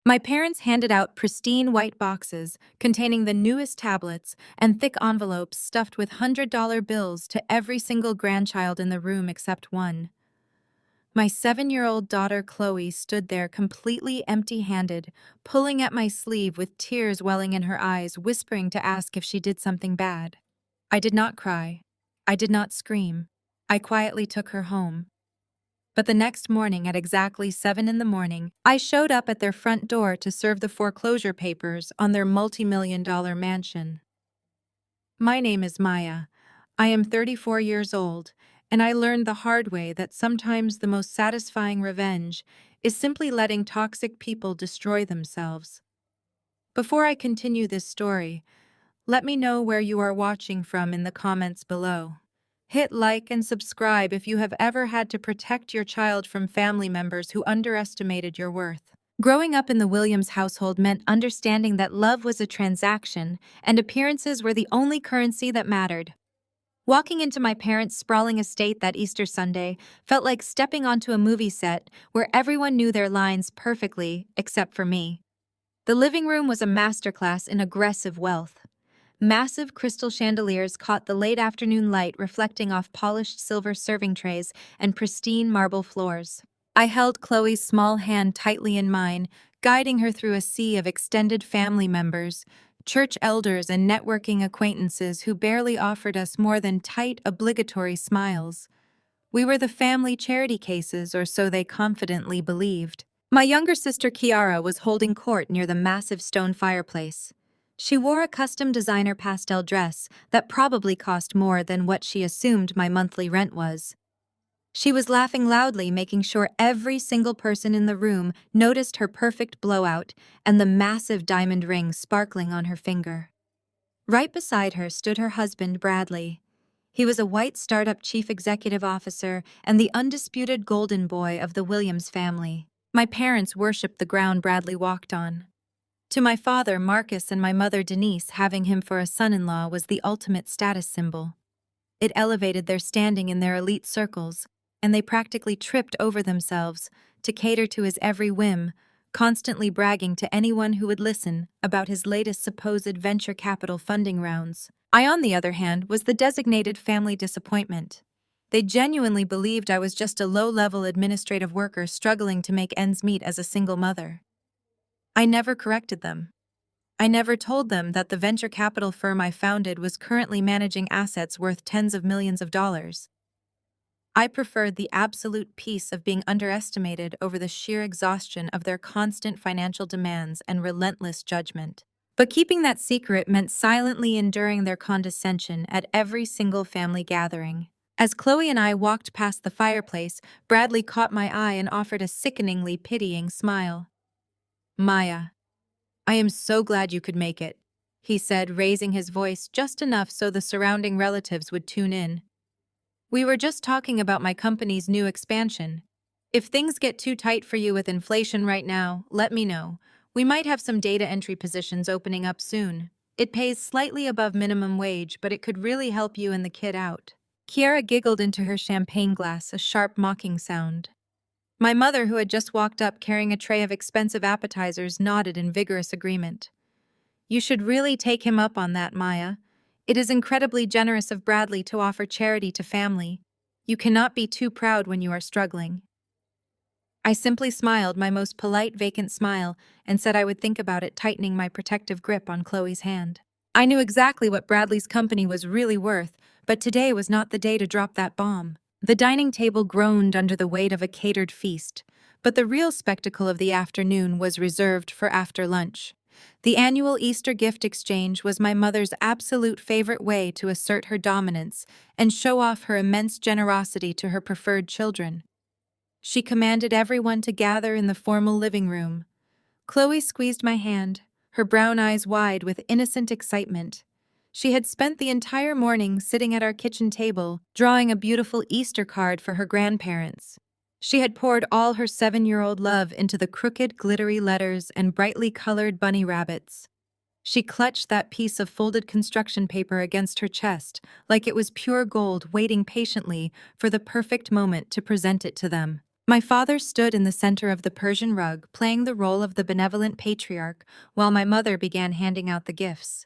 My parents handed out pristine white boxes containing the newest tablets and thick envelopes stuffed with $100 bills to every single grandchild in the room except one. My 7-year-old daughter Chloe stood there completely empty-handed, pulling at my sleeve with tears welling in her eyes, whispering to ask if she did something bad. I did not cry. I did not scream. I quietly took her home. But the next morning at exactly 7 in the morning, I showed up at their front door to serve the foreclosure papers on their multi-million-dollar mansion. My name is Maya. I am 34 years old, and I learned the hard way that sometimes the most satisfying revenge is simply letting toxic people destroy themselves. Before I continue this story, let me know where you are watching from in the comments below. Hit like and subscribe if you have ever had to protect your child from family members who underestimated your worth. Growing up in the Williams household meant understanding that love was a transaction and appearances were the only currency that mattered. Walking into my parents' sprawling estate that Easter Sunday felt like stepping onto a movie set where everyone knew their lines perfectly, except for me. The living room was a masterclass in aggressive wealth. Massive crystal chandeliers caught the late afternoon light reflecting off polished silver serving trays and pristine marble floors. I held Chloe's small hand tightly in mine, guiding her through a sea of extended family members, church elders, and networking acquaintances who barely offered us more than tight, obligatory smiles. We were the family charity cases, or so they confidently believed. My younger sister Kiara was holding court near the massive stone fireplace. She wore a custom designer pastel dress that probably cost more than what she assumed my monthly rent was. She was laughing loudly, making sure every single person in the room noticed her perfect blowout and the massive diamond ring sparkling on her finger. Right beside her stood her husband, Bradley. He was a white startup chief executive officer and the undisputed golden boy of the Williams family. My parents worshipped the ground Bradley walked on. To my father, Marcus, and my mother, Denise, having him for a son-in-law was the ultimate status symbol. It elevated their standing in their elite circles, and they practically tripped over themselves to cater to his every whim, constantly bragging to anyone who would listen about his latest supposed venture capital funding rounds. I, on the other hand, was the designated family disappointment. They genuinely believed I was just a low-level administrative worker struggling to make ends meet as a single mother. I never corrected them. I never told them that the venture capital firm I founded was currently managing assets worth tens of millions of dollars. I preferred the absolute peace of being underestimated over the sheer exhaustion of their constant financial demands and relentless judgment. But keeping that secret meant silently enduring their condescension at every single family gathering. As Chloe and I walked past the fireplace, Bradley caught my eye and offered a sickeningly pitying smile. "Maya, I am so glad you could make it," he said, raising his voice just enough so the surrounding relatives would tune in. "We were just talking about my company's new expansion. If things get too tight for you with inflation right now, let me know. We might have some data entry positions opening up soon. It pays slightly above minimum wage, but it could really help you and the kid out." Kiara giggled into her champagne glass, a sharp mocking sound. My mother, who had just walked up carrying a tray of expensive appetizers, nodded in vigorous agreement. "You should really take him up on that, Maya. It is incredibly generous of Bradley to offer charity to family. You cannot be too proud when you are struggling." I simply smiled my most polite, vacant smile and said I would think about it, tightening my protective grip on Chloe's hand. I knew exactly what Bradley's company was really worth, but today was not the day to drop that bomb. The dining table groaned under the weight of a catered feast, but the real spectacle of the afternoon was reserved for after lunch. The annual Easter gift exchange was my mother's absolute favorite way to assert her dominance and show off her immense generosity to her preferred children. She commanded everyone to gather in the formal living room. Chloe squeezed my hand, her brown eyes wide with innocent excitement. She had spent the entire morning sitting at our kitchen table, drawing a beautiful Easter card for her grandparents. She had poured all her 7-year-old love into the crooked, glittery letters and brightly colored bunny rabbits. She clutched that piece of folded construction paper against her chest, like it was pure gold, waiting patiently for the perfect moment to present it to them. My father stood in the center of the Persian rug, playing the role of the benevolent patriarch, while my mother began handing out the gifts.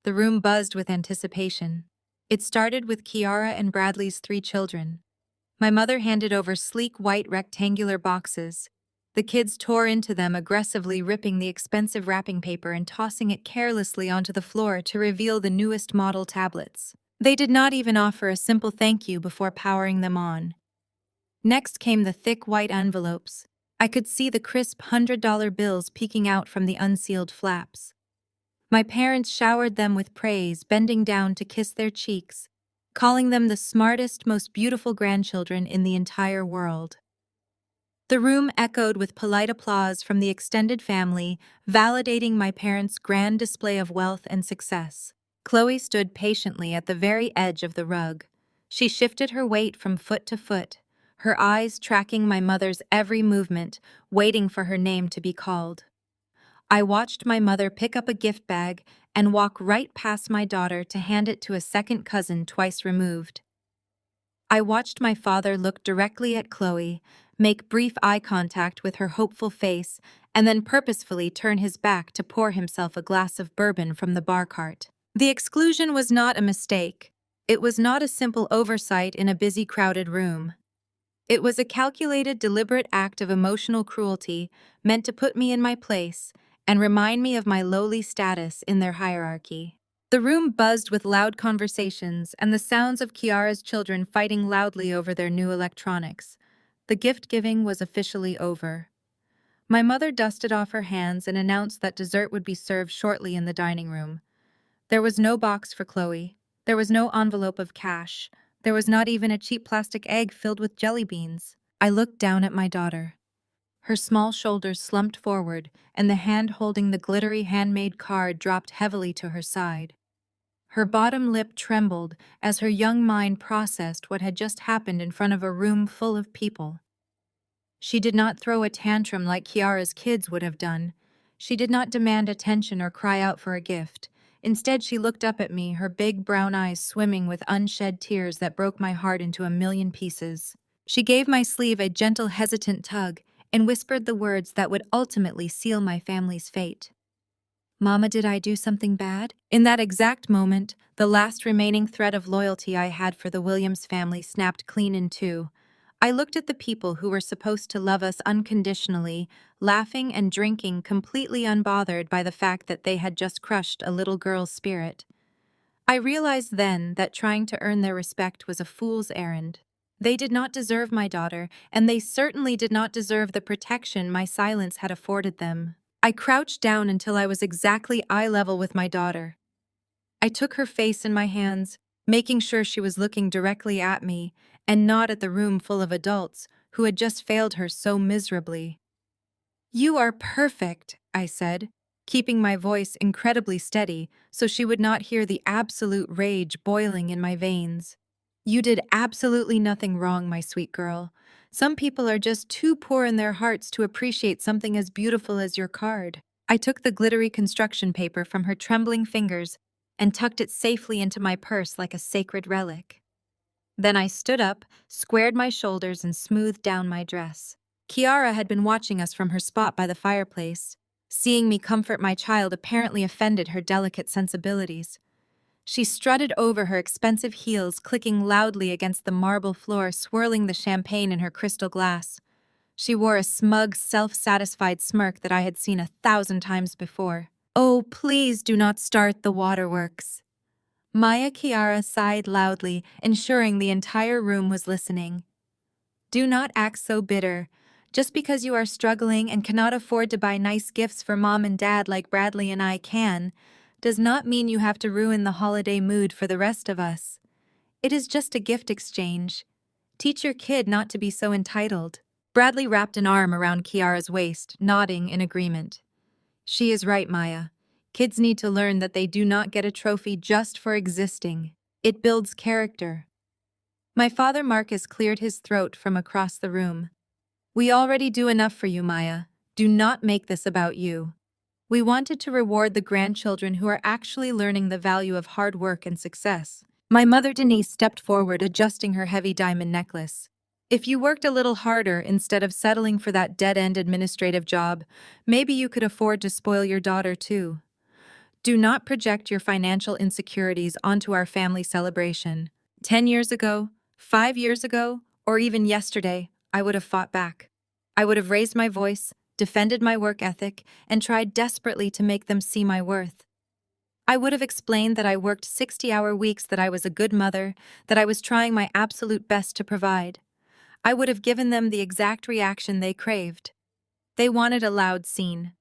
The room buzzed with anticipation. It started with Kiara and Bradley's 3 children. My mother handed over sleek white rectangular boxes. The kids tore into them, aggressively ripping the expensive wrapping paper and tossing it carelessly onto the floor to reveal the newest model tablets. They did not even offer a simple thank you before powering them on. Next came the thick white envelopes. I could see the crisp $100 bills peeking out from the unsealed flaps. My parents showered them with praise, bending down to kiss their cheeks, calling them the smartest, most beautiful grandchildren in the entire world. The room echoed with polite applause from the extended family, validating my parents' grand display of wealth and success. Chloe stood patiently at the very edge of the rug. She shifted her weight from foot to foot, her eyes tracking my mother's every movement, waiting for her name to be called. I watched my mother pick up a gift bag and walk right past my daughter to hand it to a second cousin twice removed. I watched my father look directly at Chloe, make brief eye contact with her hopeful face, and then purposefully turn his back to pour himself a glass of bourbon from the bar cart. The exclusion was not a mistake. It was not a simple oversight in a busy, crowded room. It was a calculated, deliberate act of emotional cruelty meant to put me in my place and remind me of my lowly status in their hierarchy. The room buzzed with loud conversations and the sounds of Kiara's children fighting loudly over their new electronics. The gift-giving was officially over. My mother dusted off her hands and announced that dessert would be served shortly in the dining room. There was no box for Chloe. There was no envelope of cash. There was not even a cheap plastic egg filled with jelly beans. I looked down at my daughter. Her small shoulders slumped forward, and the hand holding the glittery handmade card dropped heavily to her side. Her bottom lip trembled as her young mind processed what had just happened in front of a room full of people. She did not throw a tantrum like Kiara's kids would have done. She did not demand attention or cry out for a gift. Instead, she looked up at me, her big brown eyes swimming with unshed tears that broke my heart into a million pieces. She gave my sleeve a gentle, hesitant tug and whispered the words that would ultimately seal my family's fate. "Mama, did I do something bad?" In that exact moment, the last remaining thread of loyalty I had for the Williams family snapped clean in two. I looked at the people who were supposed to love us unconditionally, laughing and drinking, completely unbothered by the fact that they had just crushed a little girl's spirit. I realized then that trying to earn their respect was a fool's errand. They did not deserve my daughter, and they certainly did not deserve the protection my silence had afforded them. I crouched down until I was exactly eye level with my daughter. I took her face in my hands, making sure she was looking directly at me, and not at the room full of adults who had just failed her so miserably. "You are perfect," I said, keeping my voice incredibly steady so she would not hear the absolute rage boiling in my veins. "You did absolutely nothing wrong, my sweet girl. Some people are just too poor in their hearts to appreciate something as beautiful as your card." I took the glittery construction paper from her trembling fingers and tucked it safely into my purse like a sacred relic. Then I stood up, squared my shoulders, and smoothed down my dress. Kiara had been watching us from her spot by the fireplace. Seeing me comfort my child apparently offended her delicate sensibilities. She strutted over her expensive heels, clicking loudly against the marble floor, swirling the champagne in her crystal glass. She wore a smug, self-satisfied smirk that I had seen 1,000 times before. "Oh, please do not start the waterworks." Maya Kiara sighed loudly, ensuring the entire room was listening. "Do not act so bitter. Just because you are struggling and cannot afford to buy nice gifts for mom and dad like Bradley and I can, does not mean you have to ruin the holiday mood for the rest of us. It is just a gift exchange. Teach your kid not to be so entitled." Bradley wrapped an arm around Kiara's waist, nodding in agreement. "She is right, Maya. Kids need to learn that they do not get a trophy just for existing. It builds character." My father Marcus cleared his throat from across the room. "We already do enough for you, Maya. Do not make this about you. We wanted to reward the grandchildren who are actually learning the value of hard work and success." My mother Denise stepped forward, adjusting her heavy diamond necklace. If you worked a little harder instead of settling for that dead-end administrative job, maybe you could afford to spoil your daughter too. Do not project your financial insecurities onto our family celebration. 10 years ago, 5 years ago, or even yesterday, I would have fought back. I would have raised my voice, defended my work ethic, and tried desperately to make them see my worth. I would have explained that I worked 60-hour weeks, that I was a good mother, that I was trying my absolute best to provide. I would have given them the exact reaction they craved. They wanted a loud scene.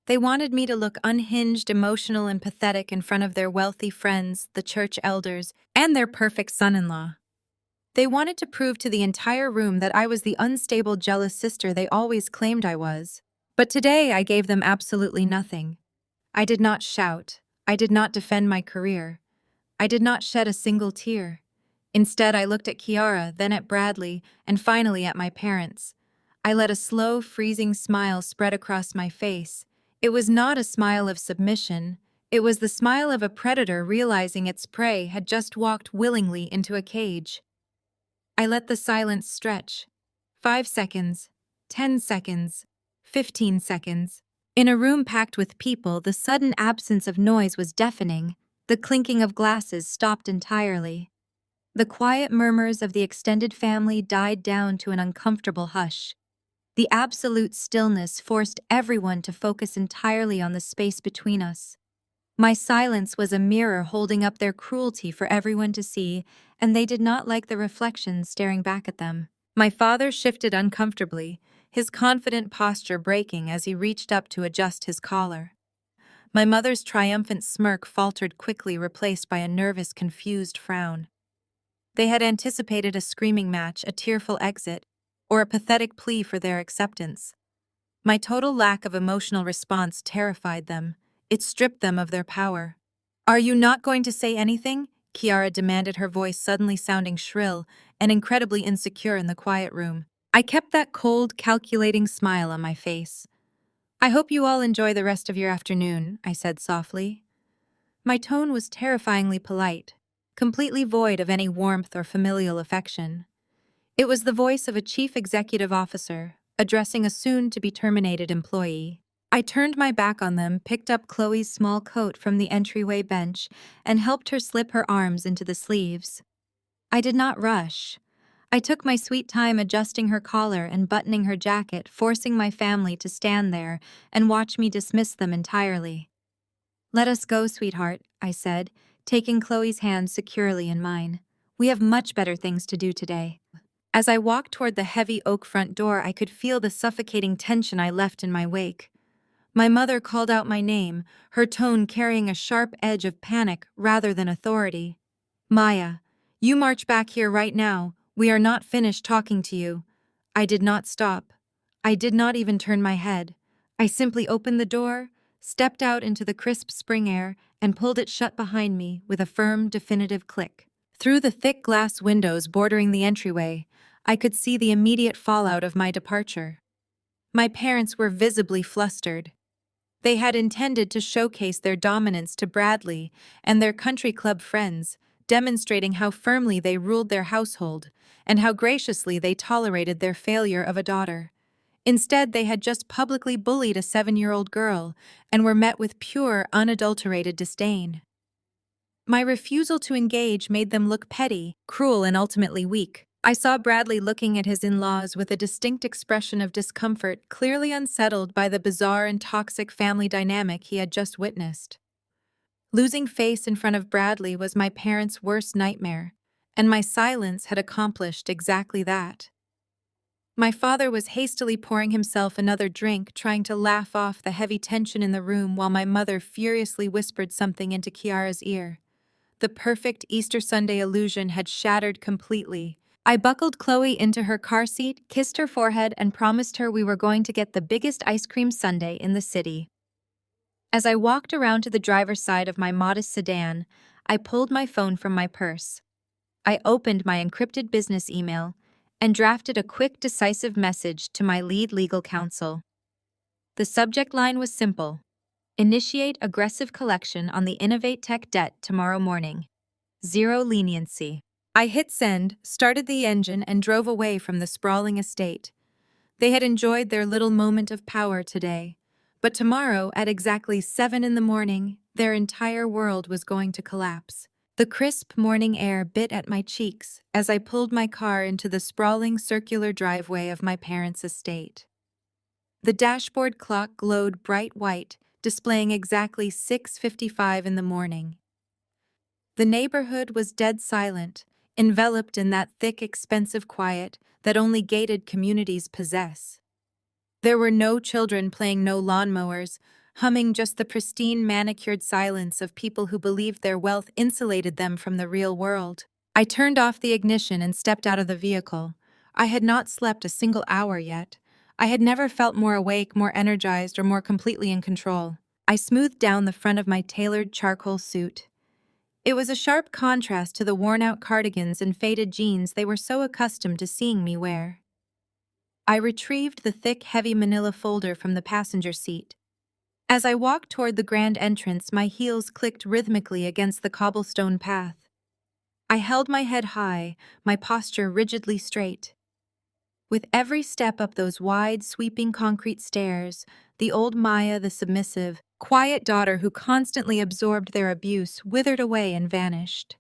They wanted me to look unhinged, emotional, and pathetic in front of their wealthy friends, the church elders, and their perfect son-in-law. They wanted to prove to the entire room that I was the unstable, jealous sister they always claimed I was. But today I gave them absolutely nothing. I did not shout. I did not defend my career. I did not shed a single tear. Instead, I looked at Kiara, then at Bradley, and finally at my parents. I let a slow, freezing smile spread across my face. It was not a smile of submission. It was the smile of a predator realizing its prey had just walked willingly into a cage. I let the silence stretch. 5 seconds, 10 seconds, 15 seconds. In a room packed with people, the sudden absence of noise was deafening. The clinking of glasses stopped entirely. The quiet murmurs of the extended family died down to an uncomfortable hush. The absolute stillness forced everyone to focus entirely on the space between us. My silence was a mirror holding up their cruelty for everyone to see, and they did not like the reflection staring back at them. My father shifted uncomfortably, his confident posture breaking as he reached up to adjust his collar. My mother's triumphant smirk faltered quickly, replaced by a nervous, confused frown. They had anticipated a screaming match, a tearful exit, or a pathetic plea for their acceptance. My total lack of emotional response terrified them. It stripped them of their power. "Are you not going to say anything?" Kiara demanded, her voice suddenly sounding shrill and incredibly insecure in the quiet room. I kept that cold, calculating smile on my face. "I hope you all enjoy the rest of your afternoon," I said softly. My tone was terrifyingly polite, completely void of any warmth or familial affection. It was the voice of a chief executive officer addressing a soon-to-be-terminated employee. I turned my back on them, picked up Chloe's small coat from the entryway bench, and helped her slip her arms into the sleeves. I did not rush. I took my sweet time adjusting her collar and buttoning her jacket, forcing my family to stand there and watch me dismiss them entirely. "Let us go, sweetheart," I said, taking Chloe's hand securely in mine. "We have much better things to do today." As I walked toward the heavy oak front door, I could feel the suffocating tension I left in my wake. My mother called out my name, her tone carrying a sharp edge of panic rather than authority. "Maya, you march back here right now. We are not finished talking to you." I did not stop. I did not even turn my head. I simply opened the door, stepped out into the crisp spring air, and pulled it shut behind me with a firm, definitive click. Through the thick glass windows bordering the entryway, I could see the immediate fallout of my departure. My parents were visibly flustered. They had intended to showcase their dominance to Bradley and their country club friends, demonstrating how firmly they ruled their household and how graciously they tolerated their failure of a daughter. Instead, they had just publicly bullied a 7-year-old girl and were met with pure, unadulterated disdain. My refusal to engage made them look petty, cruel, and ultimately weak. I saw Bradley looking at his in-laws with a distinct expression of discomfort, clearly unsettled by the bizarre and toxic family dynamic he had just witnessed. Losing face in front of Bradley was my parents' worst nightmare, and my silence had accomplished exactly that. My father was hastily pouring himself another drink, trying to laugh off the heavy tension in the room, while my mother furiously whispered something into Kiara's ear. The perfect Easter Sunday illusion had shattered completely. I buckled Chloe into her car seat, kissed her forehead, and promised her we were going to get the biggest ice cream sundae in the city. As I walked around to the driver's side of my modest sedan, I pulled my phone from my purse. I opened my encrypted business email and drafted a quick, decisive message to my lead legal counsel. The subject line was simple: "Initiate aggressive collection on the Innovate Tech debt tomorrow morning. Zero leniency." I hit send, started the engine, and drove away from the sprawling estate. They had enjoyed their little moment of power today. But tomorrow, at exactly 7 in the morning, their entire world was going to collapse. The crisp morning air bit at my cheeks as I pulled my car into the sprawling circular driveway of my parents' estate. The dashboard clock glowed bright white, displaying exactly 6:55 in the morning. The neighborhood was dead silent, enveloped in that thick, expensive quiet that only gated communities possess. There were no children playing no lawnmowers, humming just the pristine, manicured silence of people who believed their wealth insulated them from the real world. I turned off the ignition and stepped out of the vehicle. I had not slept a single hour yet. I had never felt more awake, more energized, or more completely in control. I smoothed down the front of my tailored charcoal suit. It was a sharp contrast to the worn-out cardigans and faded jeans they were so accustomed to seeing me wear. I retrieved the thick, heavy manila folder from the passenger seat. As I walked toward the grand entrance, my heels clicked rhythmically against the cobblestone path. I held my head high, my posture rigidly straight. With every step up those wide, sweeping concrete stairs, the old Maya, the submissive, quiet daughter who constantly absorbed their abuse, withered away and vanished.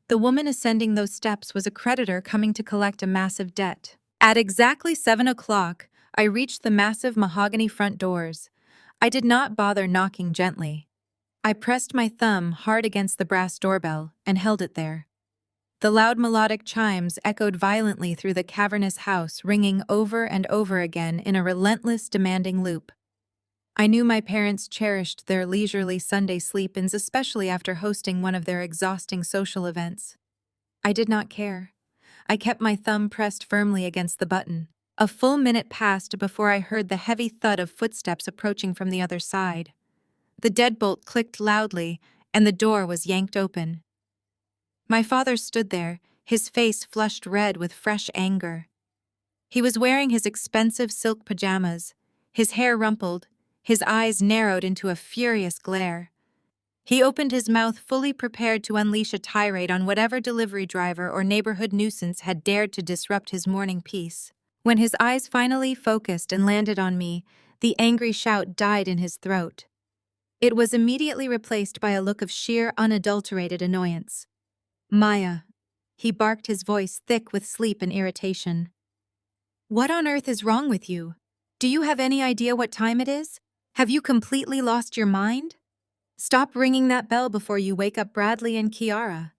The woman ascending those steps was a creditor coming to collect a massive debt. At exactly 7 o'clock, I reached the massive mahogany front doors. I did not bother knocking gently. I pressed my thumb hard against the brass doorbell and held it there. The loud melodic chimes echoed violently through the cavernous house, ringing over and over again in a relentless, demanding loop. I knew my parents cherished their leisurely Sunday sleep-ins, especially after hosting one of their exhausting social events. I did not care. I kept my thumb pressed firmly against the button. A full minute passed before I heard the heavy thud of footsteps approaching from the other side. The deadbolt clicked loudly, and the door was yanked open. My father stood there, his face flushed red with fresh anger. He was wearing his expensive silk pajamas, his hair rumpled, his eyes narrowed into a furious glare. He opened his mouth fully prepared to unleash a tirade on whatever delivery driver or neighborhood nuisance had dared to disrupt his morning peace. When his eyes finally focused and landed on me, the angry shout died in his throat. It was immediately replaced by a look of sheer, unadulterated annoyance. "Maya," he barked, his voice thick with sleep and irritation. "What on earth is wrong with you? Do you have any idea what time it is? Have you completely lost your mind? Stop ringing that bell before you wake up Bradley and Kiara.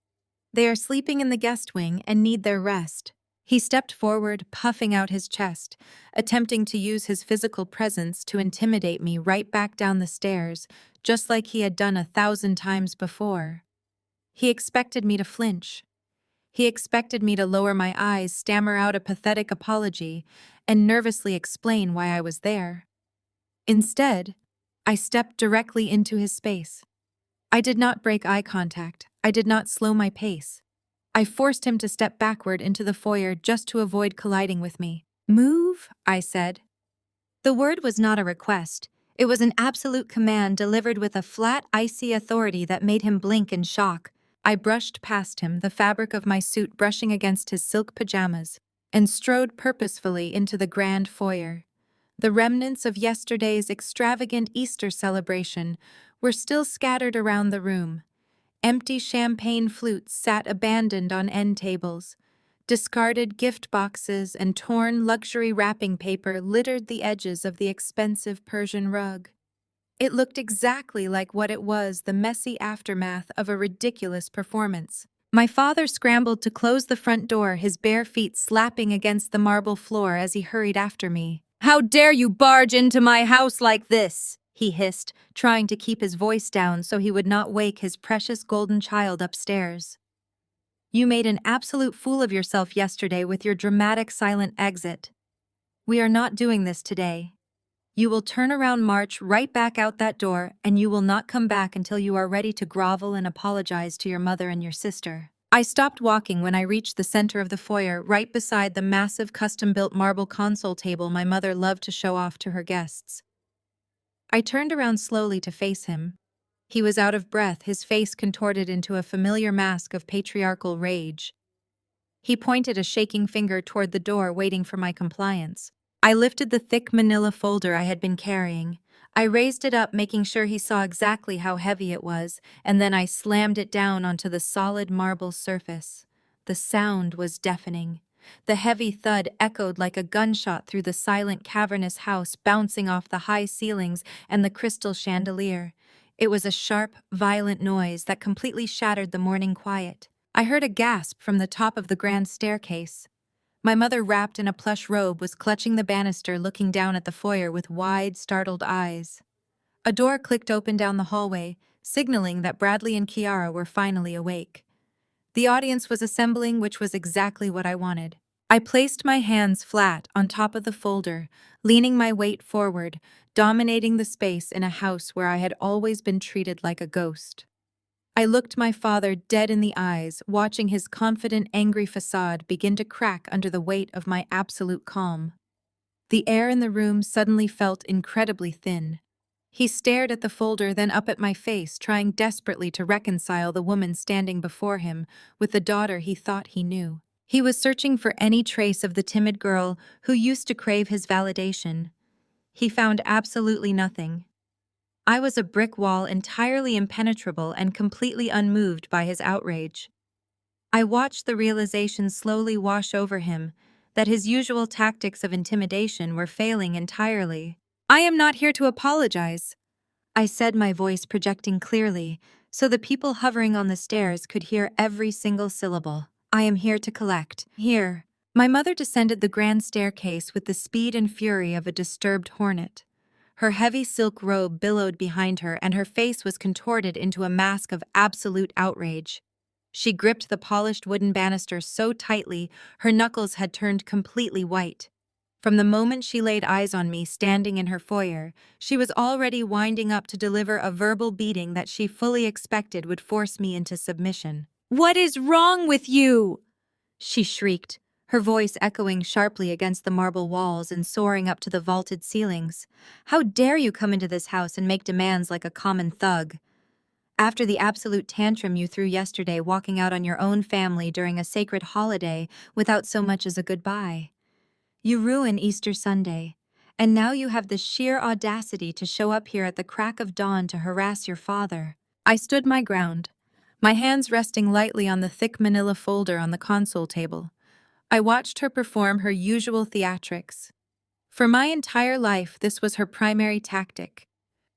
They are sleeping in the guest wing and need their rest." He stepped forward, puffing out his chest, attempting to use his physical presence to intimidate me right back down the stairs, just like he had done 1,000 times before. He expected me to flinch. He expected me to lower my eyes, stammer out a pathetic apology, and nervously explain why I was there. Instead, I stepped directly into his space. I did not break eye contact. I did not slow my pace. I forced him to step backward into the foyer just to avoid colliding with me. "Move," I said. The word was not a request. It was an absolute command delivered with a flat, icy authority that made him blink in shock. I brushed past him, the fabric of my suit brushing against his silk pajamas, and strode purposefully into the grand foyer. The remnants of yesterday's extravagant Easter celebration were still scattered around the room. Empty champagne flutes sat abandoned on end tables. Discarded gift boxes and torn luxury wrapping paper littered the edges of the expensive Persian rug. It looked exactly like what it was, the messy aftermath of a ridiculous performance. My father scrambled to close the front door, his bare feet slapping against the marble floor as he hurried after me. "How dare you barge into my house like this?" he hissed, trying to keep his voice down so he would not wake his precious golden child upstairs. "You made an absolute fool of yourself yesterday with your dramatic silent exit. We are not doing this today. You will turn around, march right back out that door, and you will not come back until you are ready to grovel and apologize to your mother and your sister." I stopped walking when I reached the center of the foyer, right beside the massive custom-built marble console table my mother loved to show off to her guests. I turned around slowly to face him. He was out of breath, his face contorted into a familiar mask of patriarchal rage. He pointed a shaking finger toward the door, waiting for my compliance. I lifted the thick manila folder I had been carrying. I raised it up, making sure he saw exactly how heavy it was, and then I slammed it down onto the solid marble surface. The sound was deafening. The heavy thud echoed like a gunshot through the silent, cavernous house, bouncing off the high ceilings and the crystal chandelier. It was a sharp, violent noise that completely shattered the morning quiet. I heard a gasp from the top of the grand staircase. My mother, wrapped in a plush robe, was clutching the banister, looking down at the foyer with wide, startled eyes. A door clicked open down the hallway, signaling that Bradley and Kiara were finally awake. The audience was assembling, which was exactly what I wanted. I placed my hands flat on top of the folder, leaning my weight forward, dominating the space in a house where I had always been treated like a ghost. I looked my father dead in the eyes, watching his confident, angry facade begin to crack under the weight of my absolute calm. The air in the room suddenly felt incredibly thin. He stared at the folder, then up at my face, trying desperately to reconcile the woman standing before him with the daughter he thought he knew. He was searching for any trace of the timid girl who used to crave his validation. He found absolutely nothing. I was a brick wall, entirely impenetrable and completely unmoved by his outrage. I watched the realization slowly wash over him that his usual tactics of intimidation were failing entirely. "I am not here to apologize," I said, my voice projecting clearly, so the people hovering on the stairs could hear every single syllable. "I am here to collect. Here." My mother descended the grand staircase with the speed and fury of a disturbed hornet. Her heavy silk robe billowed behind her, and her face was contorted into a mask of absolute outrage. She gripped the polished wooden banister so tightly her knuckles had turned completely white. From the moment she laid eyes on me standing in her foyer, she was already winding up to deliver a verbal beating that she fully expected would force me into submission. "What is wrong with you?" she shrieked, her voice echoing sharply against the marble walls and soaring up to the vaulted ceilings. "How dare you come into this house and make demands like a common thug? After the absolute tantrum you threw yesterday, walking out on your own family during a sacred holiday without so much as a goodbye. You ruin Easter Sunday, and now you have the sheer audacity to show up here at the crack of dawn to harass your father." I stood my ground, my hands resting lightly on the thick manila folder on the console table. I watched her perform her usual theatrics. For my entire life, this was her primary tactic.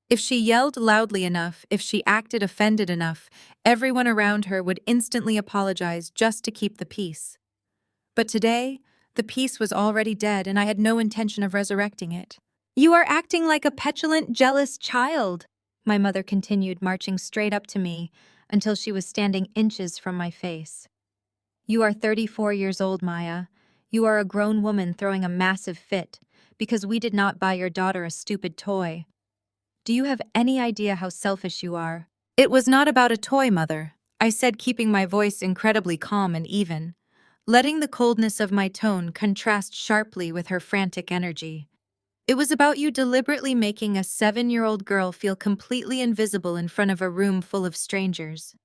If she yelled loudly enough, if she acted offended enough, everyone around her would instantly apologize just to keep the peace. But today, the peace was already dead, and I had no intention of resurrecting it. "You are acting like a petulant, jealous child," my mother continued, marching straight up to me until she was standing inches from my face. "You are 34 years old, Maya. You are a grown woman throwing a massive fit because we did not buy your daughter a stupid toy. Do you have any idea how selfish you are?" "It was not about a toy, Mother," I said, keeping my voice incredibly calm and even, letting the coldness of my tone contrast sharply with her frantic energy. "It was about you deliberately making a 7-year-old girl feel completely invisible in front of a room full of strangers.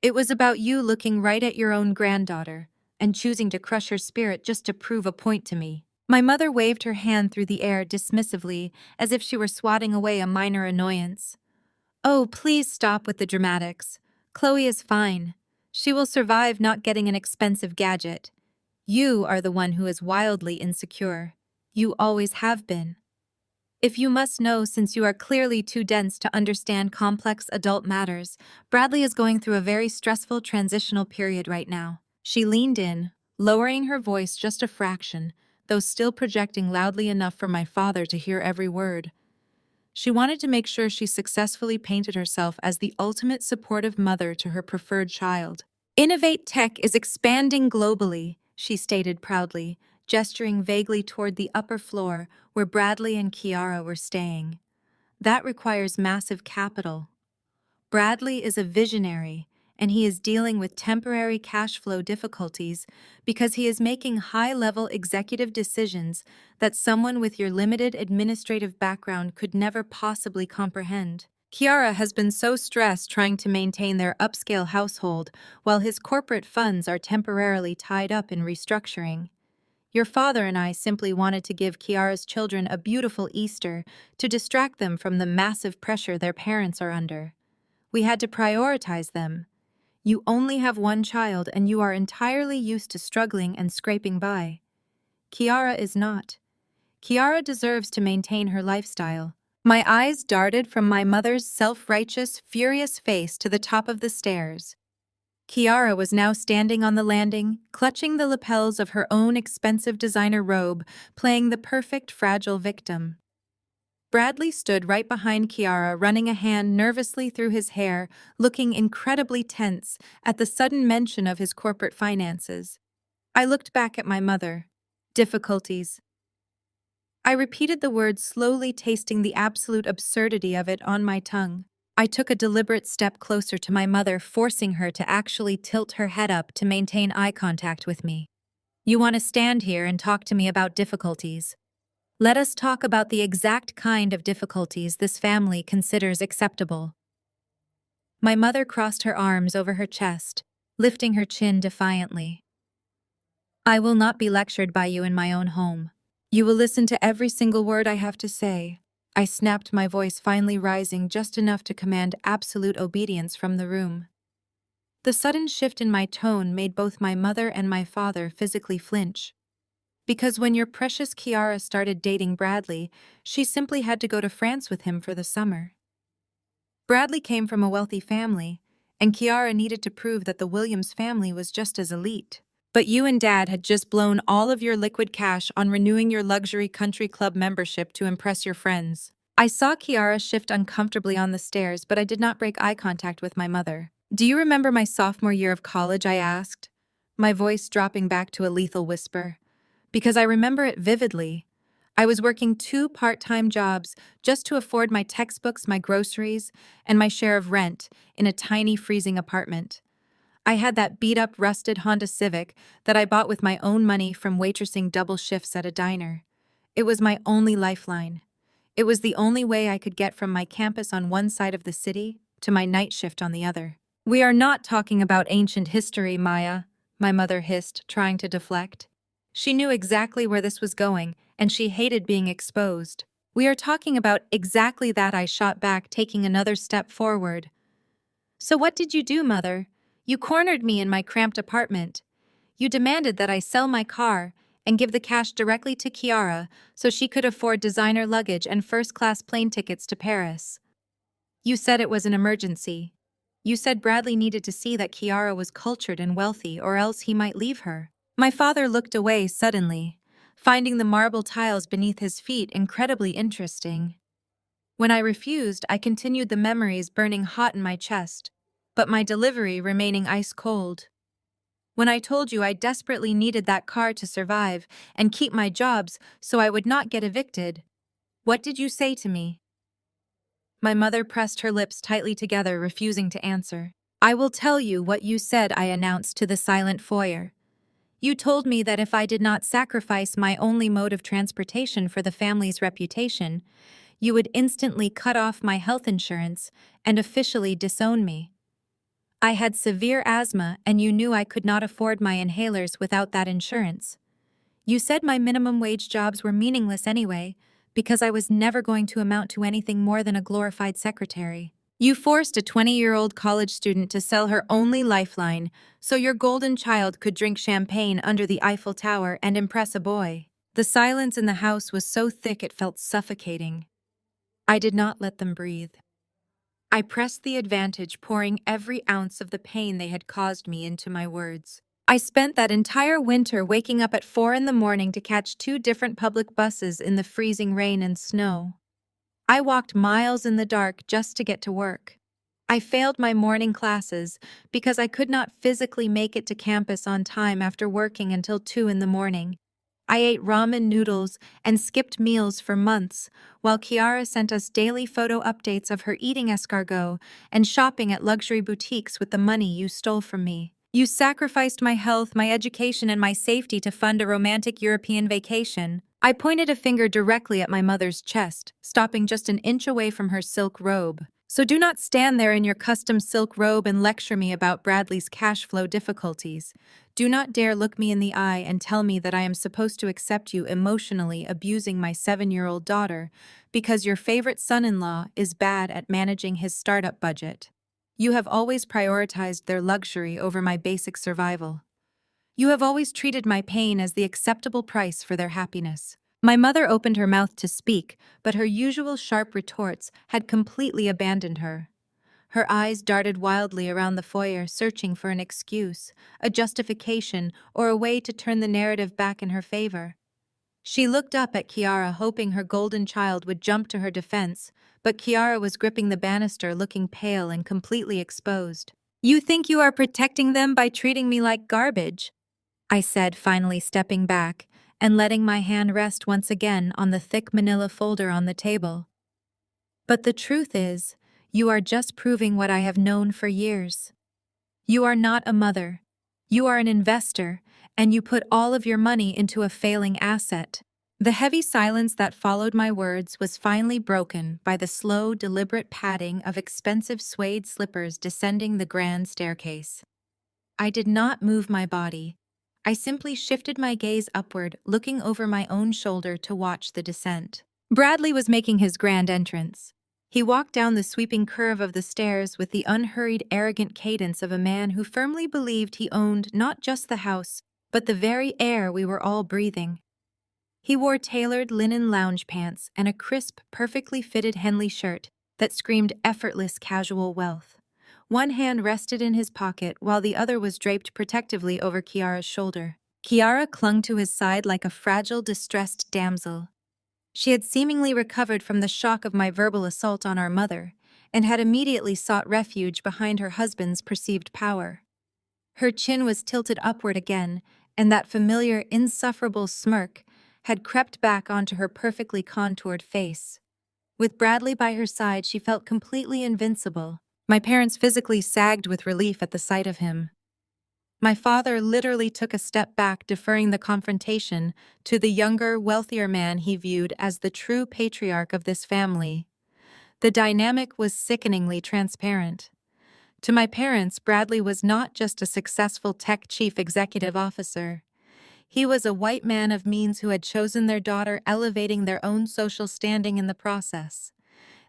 It was about you looking right at your own granddaughter and choosing to crush her spirit just to prove a point to me." My mother waved her hand through the air dismissively, as if she were swatting away a minor annoyance. "Oh, please stop with the dramatics. Chloe is fine. She will survive not getting an expensive gadget. You are the one who is wildly insecure. You always have been. If you must know, since you are clearly too dense to understand complex adult matters, Bradley is going through a very stressful transitional period right now." She leaned in, lowering her voice just a fraction, though still projecting loudly enough for my father to hear every word. She wanted to make sure she successfully painted herself as the ultimate supportive mother to her preferred child. "Innovate Tech is expanding globally," she stated proudly, gesturing vaguely toward the upper floor where Bradley and Kiara were staying. "That requires massive capital. Bradley is a visionary, and he is dealing with temporary cash flow difficulties because he is making high-level executive decisions that someone with your limited administrative background could never possibly comprehend. Kiara has been so stressed trying to maintain their upscale household while his corporate funds are temporarily tied up in restructuring. Your father and I simply wanted to give Kiara's children a beautiful Easter to distract them from the massive pressure their parents are under. We had to prioritize them. You only have one child and you are entirely used to struggling and scraping by. Kiara is not. Kiara deserves to maintain her lifestyle. My eyes darted from my mother's self-righteous, furious face to the top of the stairs. Kiara was now standing on the landing, clutching the lapels of her own expensive designer robe, playing the perfect fragile victim. Bradley stood right behind Kiara, running a hand nervously through his hair, looking incredibly tense at the sudden mention of his corporate finances. I looked back at my mother. Difficulties. I repeated the word slowly, tasting the absolute absurdity of it on my tongue. I took a deliberate step closer to my mother, forcing her to actually tilt her head up to maintain eye contact with me. You want to stand here and talk to me about difficulties? Let us talk about the exact kind of difficulties this family considers acceptable. My mother crossed her arms over her chest, lifting her chin defiantly. I will not be lectured by you in my own home. You will listen to every single word I have to say. I snapped, my voice finally rising just enough to command absolute obedience from the room. The sudden shift in my tone made both my mother and my father physically flinch. Because when your precious Kiara started dating Bradley, she simply had to go to France with him for the summer. Bradley came from a wealthy family, and Kiara needed to prove that the Williams family was just as elite. But you and Dad had just blown all of your liquid cash on renewing your luxury country club membership to impress your friends. I saw Kiara shift uncomfortably on the stairs, but I did not break eye contact with my mother. Do you remember my sophomore year of college? I asked, my voice dropping back to a lethal whisper. Because I remember it vividly. I was working 2 part-time jobs just to afford my textbooks, my groceries, and my share of rent in a tiny freezing apartment. I had that beat-up, rusted Honda Civic that I bought with my own money from waitressing double shifts at a diner. It was my only lifeline. It was the only way I could get from my campus on one side of the city to my night shift on the other. We are not talking about ancient history, Maya, my mother hissed, trying to deflect. She knew exactly where this was going, and she hated being exposed. We are talking about exactly that, I shot back, taking another step forward. So what did you do, Mother? You cornered me in my cramped apartment. You demanded that I sell my car and give the cash directly to Kiara so she could afford designer luggage and first-class plane tickets to Paris. You said it was an emergency. You said Bradley needed to see that Kiara was cultured and wealthy, or else he might leave her. My father looked away suddenly, finding the marble tiles beneath his feet incredibly interesting. When I refused, I continued, the memories burning hot in my chest, but my delivery remaining ice cold. When I told you I desperately needed that car to survive and keep my jobs so I would not get evicted, what did you say to me? My mother pressed her lips tightly together, refusing to answer. I will tell you what you said, I announced to the silent foyer. You told me that if I did not sacrifice my only mode of transportation for the family's reputation, you would instantly cut off my health insurance and officially disown me. I had severe asthma, and you knew I could not afford my inhalers without that insurance. You said my minimum wage jobs were meaningless anyway, because I was never going to amount to anything more than a glorified secretary. You forced a 20-year-old college student to sell her only lifeline so your golden child could drink champagne under the Eiffel Tower and impress a boy. The silence in the house was so thick it felt suffocating. I did not let them breathe. I pressed the advantage, pouring every ounce of the pain they had caused me into my words. I spent that entire winter waking up at 4 in the morning to catch 2 different public buses in the freezing rain and snow. I walked miles in the dark just to get to work. I failed my morning classes because I could not physically make it to campus on time after working until 2 in the morning. I ate ramen noodles and skipped meals for months, while Kiara sent us daily photo updates of her eating escargot and shopping at luxury boutiques with the money you stole from me. You sacrificed my health, my education, and my safety to fund a romantic European vacation. I pointed a finger directly at my mother's chest, stopping just an inch away from her silk robe. So do not stand there in your custom silk robe and lecture me about Bradley's cash flow difficulties. Do not dare look me in the eye and tell me that I am supposed to accept you emotionally abusing my 7-year-old daughter because your favorite son-in-law is bad at managing his startup budget. You have always prioritized their luxury over my basic survival. You have always treated my pain as the acceptable price for their happiness. My mother opened her mouth to speak, but her usual sharp retorts had completely abandoned her. Her eyes darted wildly around the foyer, searching for an excuse, a justification, or a way to turn the narrative back in her favor. She looked up at Kiara, hoping her golden child would jump to her defense, but Kiara was gripping the banister, looking pale and completely exposed. "You think you are protecting them by treating me like garbage?" I said, finally stepping back and letting my hand rest once again on the thick manila folder on the table. "But the truth is, you are just proving what I have known for years. You are not a mother. You are an investor, and you put all of your money into a failing asset." The heavy silence that followed my words was finally broken by the slow, deliberate padding of expensive suede slippers descending the grand staircase. I did not move my body. I simply shifted my gaze upward, looking over my own shoulder to watch the descent. Bradley was making his grand entrance. He walked down the sweeping curve of the stairs with the unhurried, arrogant cadence of a man who firmly believed he owned not just the house, but the very air we were all breathing. He wore tailored linen lounge pants and a crisp, perfectly fitted Henley shirt that screamed effortless casual wealth. One hand rested in his pocket while the other was draped protectively over Kiara's shoulder. Kiara clung to his side like a fragile, distressed damsel. She had seemingly recovered from the shock of my verbal assault on our mother and had immediately sought refuge behind her husband's perceived power. Her chin was tilted upward again, and that familiar, insufferable smirk had crept back onto her perfectly contoured face. With Bradley by her side, she felt completely invincible. My parents physically sagged with relief at the sight of him. My father literally took a step back, deferring the confrontation to the younger, wealthier man he viewed as the true patriarch of this family. The dynamic was sickeningly transparent. To my parents, Bradley was not just a successful tech chief executive officer. He was a white man of means who had chosen their daughter, elevating their own social standing in the process.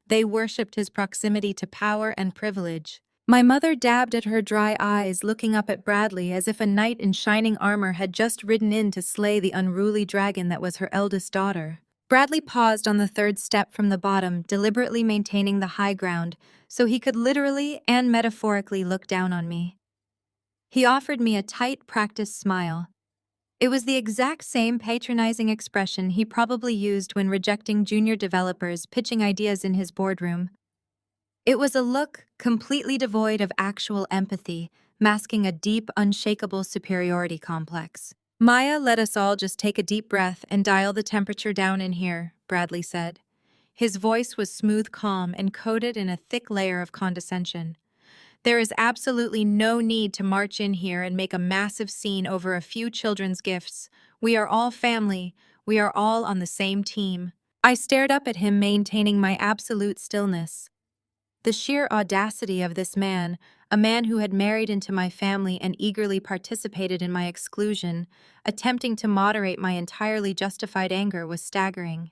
They worshipped his proximity to power and privilege. My mother dabbed at her dry eyes, looking up at Bradley as if a knight in shining armor had just ridden in to slay the unruly dragon that was her eldest daughter. Bradley paused on the third step from the bottom, deliberately maintaining the high ground, so he could literally and metaphorically look down on me. He offered me a tight, practiced smile. It was the exact same patronizing expression he probably used when rejecting junior developers pitching ideas in his boardroom. It was a look completely devoid of actual empathy, masking a deep, unshakable superiority complex. "Maya, let us all just take a deep breath and dial the temperature down in here," Bradley said. His voice was smooth calm and coated in a thick layer of condescension. "There is absolutely no need to march in here and make a massive scene over a few children's gifts. We are all family. We are all on the same team." I stared up at him, maintaining my absolute stillness. The sheer audacity of this man, a man who had married into my family and eagerly participated in my exclusion, attempting to moderate my entirely justified anger, was staggering.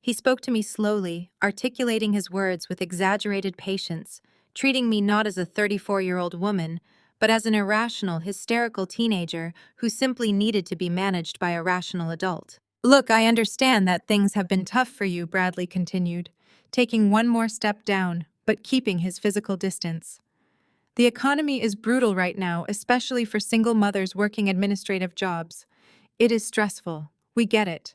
He spoke to me slowly, articulating his words with exaggerated patience, treating me not as a 34-year-old woman, but as an irrational, hysterical teenager who simply needed to be managed by a rational adult. "Look, I understand that things have been tough for you," Bradley continued, taking one more step down, but keeping his physical distance. "The economy is brutal right now, especially for single mothers working administrative jobs. It is stressful. We get it.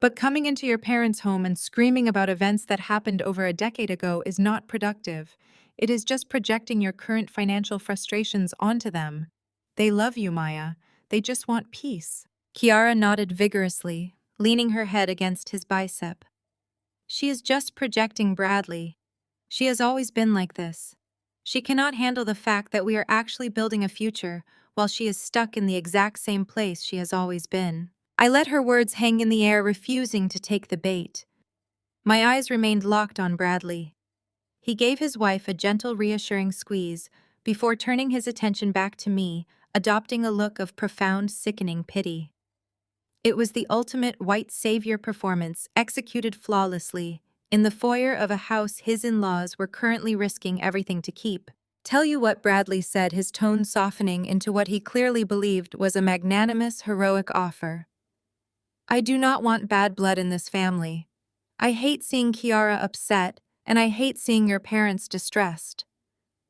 But coming into your parents' home and screaming about events that happened over a decade ago is not productive. It is just projecting your current financial frustrations onto them. They love you, Maya. They just want peace." Kiara nodded vigorously, leaning her head against his bicep. "She is just projecting, Bradley. She has always been like this. She cannot handle the fact that we are actually building a future while she is stuck in the exact same place she has always been." I let her words hang in the air, refusing to take the bait. My eyes remained locked on Bradley. He gave his wife a gentle, reassuring squeeze before turning his attention back to me, adopting a look of profound, sickening pity. It was the ultimate white savior performance, executed flawlessly, in the foyer of a house his in-laws were currently risking everything to keep. Tell you what, Bradley said, his tone softening into what he clearly believed was a magnanimous, heroic offer. I do not want bad blood in this family. I hate seeing Kiara upset, and I hate seeing your parents distressed.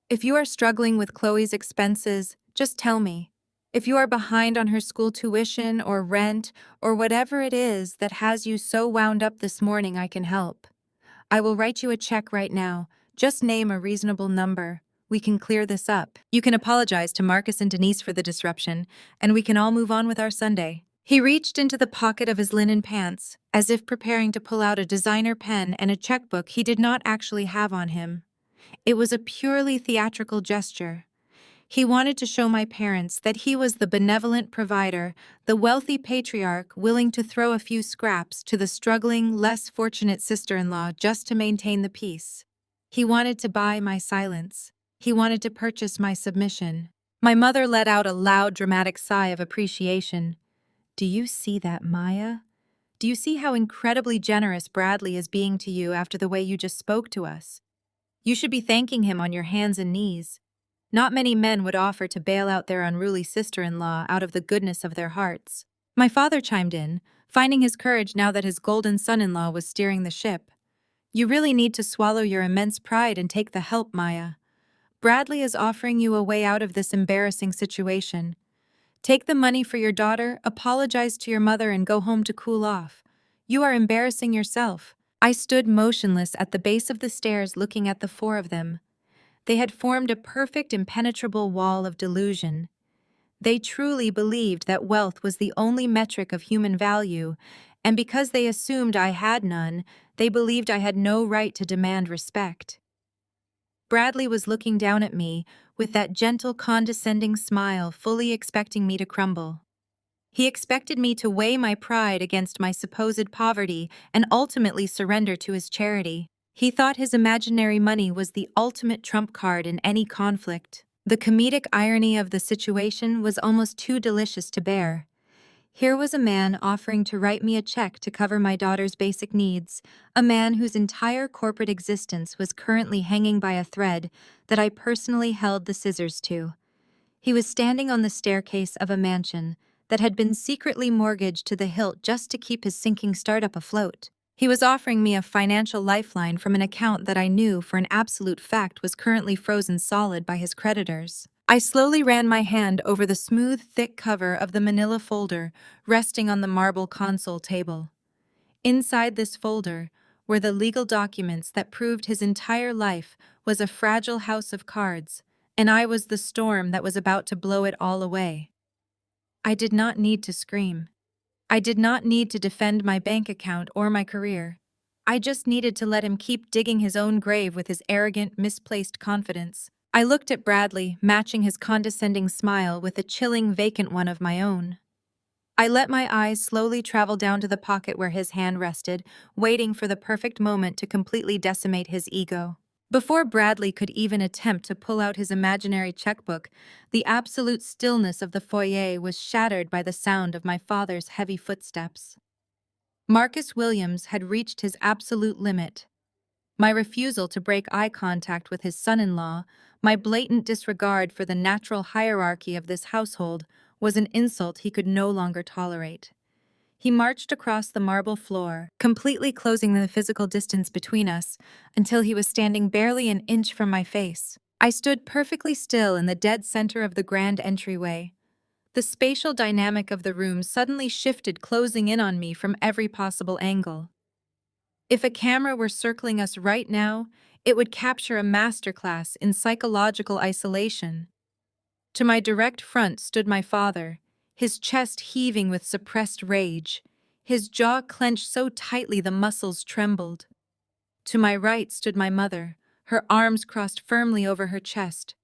If you are struggling with Chloe's expenses, just tell me. If you are behind on her school tuition or rent or whatever it is that has you so wound up this morning, I can help. I will write you a check right now. Just name a reasonable number. We can clear this up. You can apologize to Marcus and Denise for the disruption, and we can all move on with our Sunday. He reached into the pocket of his linen pants, as if preparing to pull out a designer pen and a checkbook he did not actually have on him. It was a purely theatrical gesture. He wanted to show my parents that he was the benevolent provider, the wealthy patriarch willing to throw a few scraps to the struggling, less fortunate sister-in-law just to maintain the peace. He wanted to buy my silence. He wanted to purchase my submission. My mother let out a loud, dramatic sigh of appreciation. Do you see that, Maya? Do you see how incredibly generous Bradley is being to you after the way you just spoke to us? You should be thanking him on your hands and knees. Not many men would offer to bail out their unruly sister-in-law out of the goodness of their hearts. My father chimed in, finding his courage now that his golden son-in-law was steering the ship. You really need to swallow your immense pride and take the help, Maya. Bradley is offering you a way out of this embarrassing situation. Take the money for your daughter, apologize to your mother, and go home to cool off. You are embarrassing yourself. I stood motionless at the base of the stairs looking at the four of them. They had formed a perfect, impenetrable wall of delusion. They truly believed that wealth was the only metric of human value, and because they assumed I had none, they believed I had no right to demand respect. Bradley was looking down at me with that gentle, condescending smile, fully expecting me to crumble. He expected me to weigh my pride against my supposed poverty and ultimately surrender to his charity. He thought his imaginary money was the ultimate trump card in any conflict. The comedic irony of the situation was almost too delicious to bear. Here was a man offering to write me a check to cover my daughter's basic needs, a man whose entire corporate existence was currently hanging by a thread that I personally held the scissors to. He was standing on the staircase of a mansion that had been secretly mortgaged to the hilt just to keep his sinking startup afloat. He was offering me a financial lifeline from an account that I knew for an absolute fact was currently frozen solid by his creditors. I slowly ran my hand over the smooth, thick cover of the manila folder resting on the marble console table. Inside this folder were the legal documents that proved his entire life was a fragile house of cards, and I was the storm that was about to blow it all away. I did not need to scream. I did not need to defend my bank account or my career. I just needed to let him keep digging his own grave with his arrogant, misplaced confidence. I looked at Bradley, matching his condescending smile with a chilling, vacant one of my own. I let my eyes slowly travel down to the pocket where his hand rested, waiting for the perfect moment to completely decimate his ego. Before Bradley could even attempt to pull out his imaginary checkbook, the absolute stillness of the foyer was shattered by the sound of my father's heavy footsteps. Marcus Williams had reached his absolute limit. My refusal to break eye contact with his son-in-law, my blatant disregard for the natural hierarchy of this household, was an insult he could no longer tolerate. He marched across the marble floor, completely closing the physical distance between us, until he was standing barely an inch from my face. I stood perfectly still in the dead center of the grand entryway. The spatial dynamic of the room suddenly shifted, closing in on me from every possible angle. If a camera were circling us right now, it would capture a masterclass in psychological isolation. To my direct front stood my father, his chest heaving with suppressed rage, his jaw clenched so tightly the muscles trembled. To my right stood my mother, her arms crossed firmly over her chest,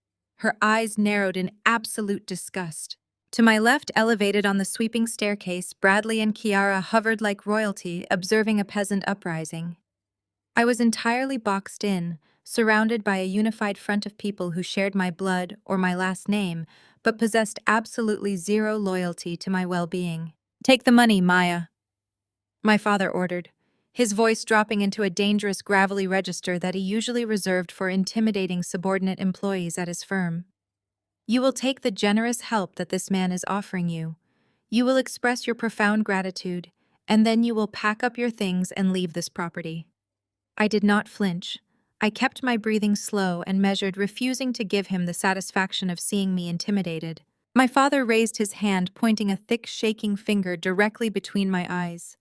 her eyes narrowed in absolute disgust. To my left, elevated on the sweeping staircase, Bradley and Kiara hovered like royalty, observing a peasant uprising. I was entirely boxed in, surrounded by a unified front of people who shared my blood or my last name, but possessed absolutely zero loyalty to my well-being. "Take the money, Maya," my father ordered, his voice dropping into a dangerous gravelly register that he usually reserved for intimidating subordinate employees at his firm. "You will take the generous help that this man is offering you. You will express your profound gratitude, and then you will pack up your things and leave this property." I did not flinch. I kept my breathing slow and measured, refusing to give him the satisfaction of seeing me intimidated. My father raised his hand, pointing a thick, shaking finger directly between my eyes.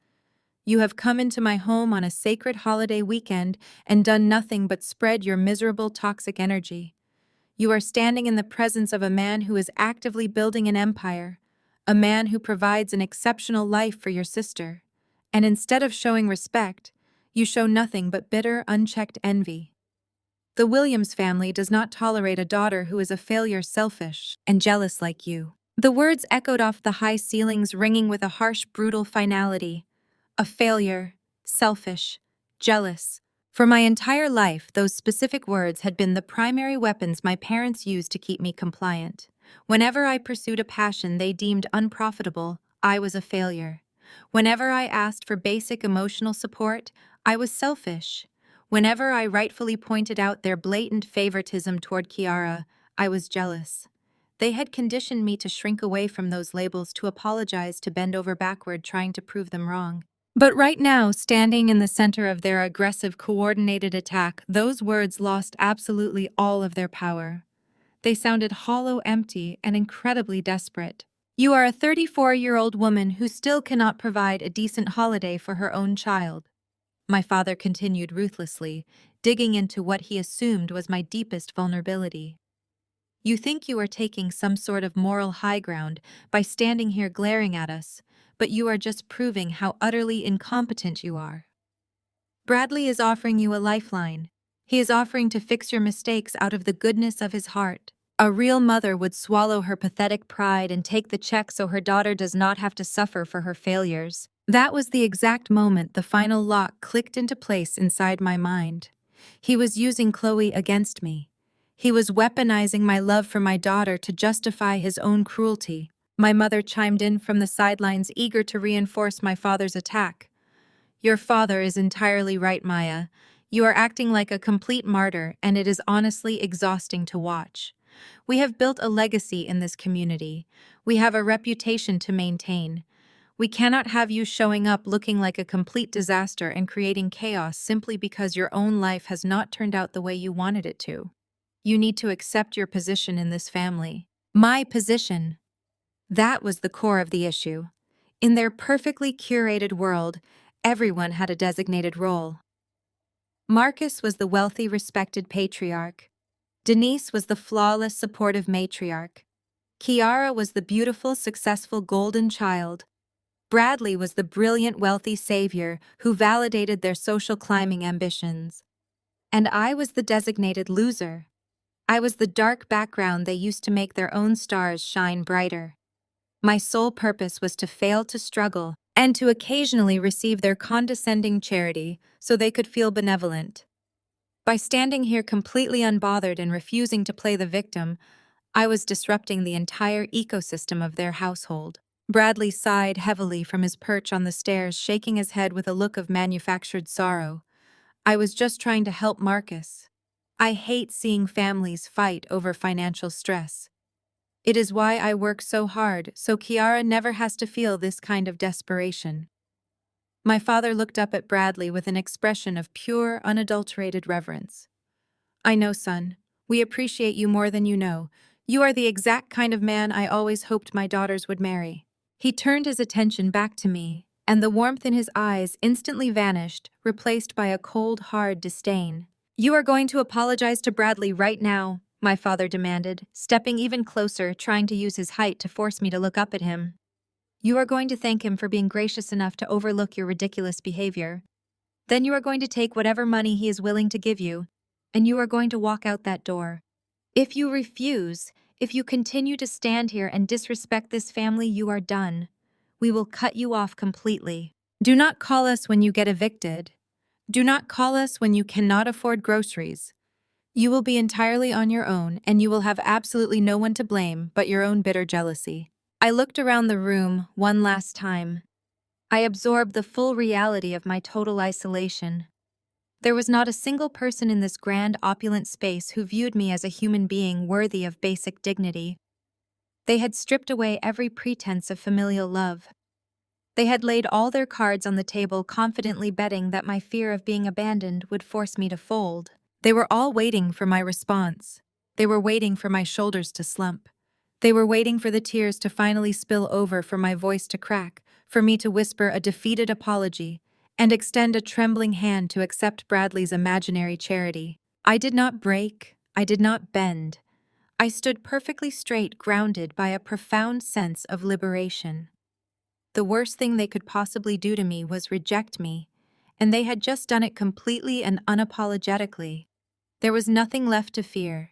"You have come into my home on a sacred holiday weekend and done nothing but spread your miserable, toxic energy. You are standing in the presence of a man who is actively building an empire, a man who provides an exceptional life for your sister. And instead of showing respect, you show nothing but bitter, unchecked envy. The Williams family does not tolerate a daughter who is a failure, selfish, and jealous like you." The words echoed off the high ceilings, ringing with a harsh, brutal finality. A failure, selfish, jealous. For my entire life, those specific words had been the primary weapons my parents used to keep me compliant. Whenever I pursued a passion they deemed unprofitable, I was a failure. Whenever I asked for basic emotional support, I was selfish. Whenever I rightfully pointed out their blatant favoritism toward Kiara, I was jealous. They had conditioned me to shrink away from those labels, to apologize, to bend over backward, trying to prove them wrong. But right now, standing in the center of their aggressive, coordinated attack, those words lost absolutely all of their power. They sounded hollow, empty, and incredibly desperate. "You are a 34-year-old woman who still cannot provide a decent holiday for her own child," my father continued ruthlessly, digging into what he assumed was my deepest vulnerability. "You think you are taking some sort of moral high ground by standing here glaring at us, but you are just proving how utterly incompetent you are. Bradley is offering you a lifeline. He is offering to fix your mistakes out of the goodness of his heart. A real mother would swallow her pathetic pride and take the check so her daughter does not have to suffer for her failures." That was the exact moment the final lock clicked into place inside my mind. He was using Chloe against me. He was weaponizing my love for my daughter to justify his own cruelty. My mother chimed in from the sidelines, eager to reinforce my father's attack. "Your father is entirely right, Maya. You are acting like a complete martyr, and it is honestly exhausting to watch. We have built a legacy in this community. We have a reputation to maintain. We cannot have you showing up looking like a complete disaster and creating chaos simply because your own life has not turned out the way you wanted it to. You need to accept your position in this family." My position. That was the core of the issue. In their perfectly curated world, everyone had a designated role. Marcus was the wealthy, respected patriarch. Denise was the flawless, supportive matriarch. Kiara was the beautiful, successful golden child. Bradley was the brilliant, wealthy savior who validated their social climbing ambitions. And I was the designated loser. I was the dark background they used to make their own stars shine brighter. My sole purpose was to fail to struggle and to occasionally receive their condescending charity so they could feel benevolent. By standing here completely unbothered and refusing to play the victim, I was disrupting the entire ecosystem of their household. Bradley sighed heavily from his perch on the stairs, shaking his head with a look of manufactured sorrow. "I was just trying to help Marcus. I hate seeing families fight over financial stress. It is why I work so hard, so Kiara never has to feel this kind of desperation." My father looked up at Bradley with an expression of pure, unadulterated reverence. "I know, son. We appreciate you more than you know. You are the exact kind of man I always hoped my daughters would marry." He turned his attention back to me, and the warmth in his eyes instantly vanished, replaced by a cold, hard disdain. "You are going to apologize to Bradley right now," my father demanded, stepping even closer, trying to use his height to force me to look up at him. "You are going to thank him for being gracious enough to overlook your ridiculous behavior. Then you are going to take whatever money he is willing to give you, and you are going to walk out that door. If you refuse, if you continue to stand here and disrespect this family, you are done. We will cut you off completely. Do not call us when you get evicted. Do not call us when you cannot afford groceries. You will be entirely on your own, and you will have absolutely no one to blame but your own bitter jealousy. I looked around the room one last time. I absorbed the full reality of my total isolation. There was not a single person in this grand, opulent space who viewed me as a human being worthy of basic dignity. They had stripped away every pretense of familial love. They had laid all their cards on the table, confidently betting that my fear of being abandoned would force me to fold. They were all waiting for my response. They were waiting for my shoulders to slump. They were waiting for the tears to finally spill over, for my voice to crack, for me to whisper a defeated apology, and extend a trembling hand to accept Bradley's imaginary charity. I did not break. I did not bend. I stood perfectly straight, grounded by a profound sense of liberation. The worst thing they could possibly do to me was reject me, and they had just done it completely and unapologetically. There was nothing left to fear.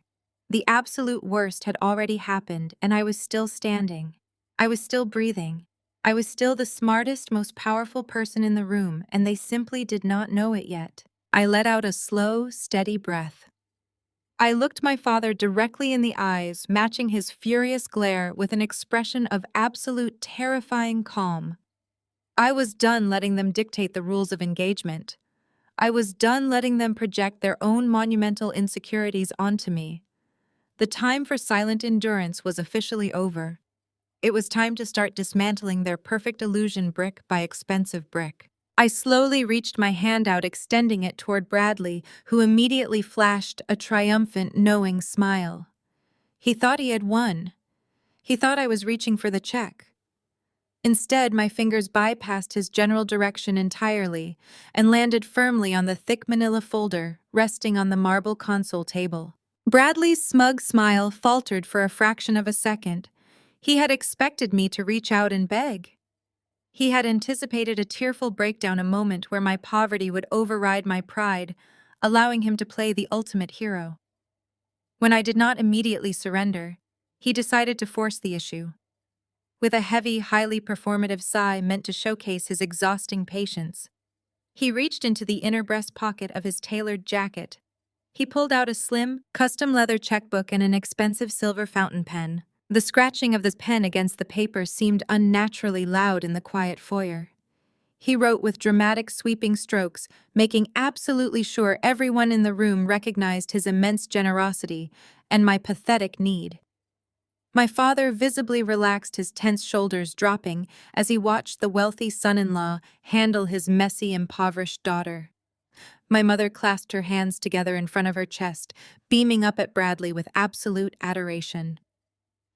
The absolute worst had already happened, and I was still standing. I was still breathing. I was still the smartest, most powerful person in the room, and they simply did not know it yet. I let out a slow, steady breath. I looked my father directly in the eyes, matching his furious glare with an expression of absolute terrifying calm. I was done letting them dictate the rules of engagement. I was done letting them project their own monumental insecurities onto me. The time for silent endurance was officially over. It was time to start dismantling their perfect illusion brick by expensive brick. I slowly reached my hand out, extending it toward Bradley, who immediately flashed a triumphant, knowing smile. He thought he had won. He thought I was reaching for the check. Instead, my fingers bypassed his general direction entirely and landed firmly on the thick manila folder resting on the marble console table. Bradley's smug smile faltered for a fraction of a second. He had expected me to reach out and beg. He had anticipated a tearful breakdown, a moment where my poverty would override my pride, allowing him to play the ultimate hero. When I did not immediately surrender, he decided to force the issue. With a heavy, highly performative sigh meant to showcase his exhausting patience, he reached into the inner breast pocket of his tailored jacket. He pulled out a slim, custom leather checkbook and an expensive silver fountain pen. The scratching of this pen against the paper seemed unnaturally loud in the quiet foyer. He wrote with dramatic, sweeping strokes, making absolutely sure everyone in the room recognized his immense generosity and my pathetic need. My father visibly relaxed, his tense shoulders dropping as he watched the wealthy son-in-law handle his messy, impoverished daughter. My mother clasped her hands together in front of her chest, beaming up at Bradley with absolute adoration.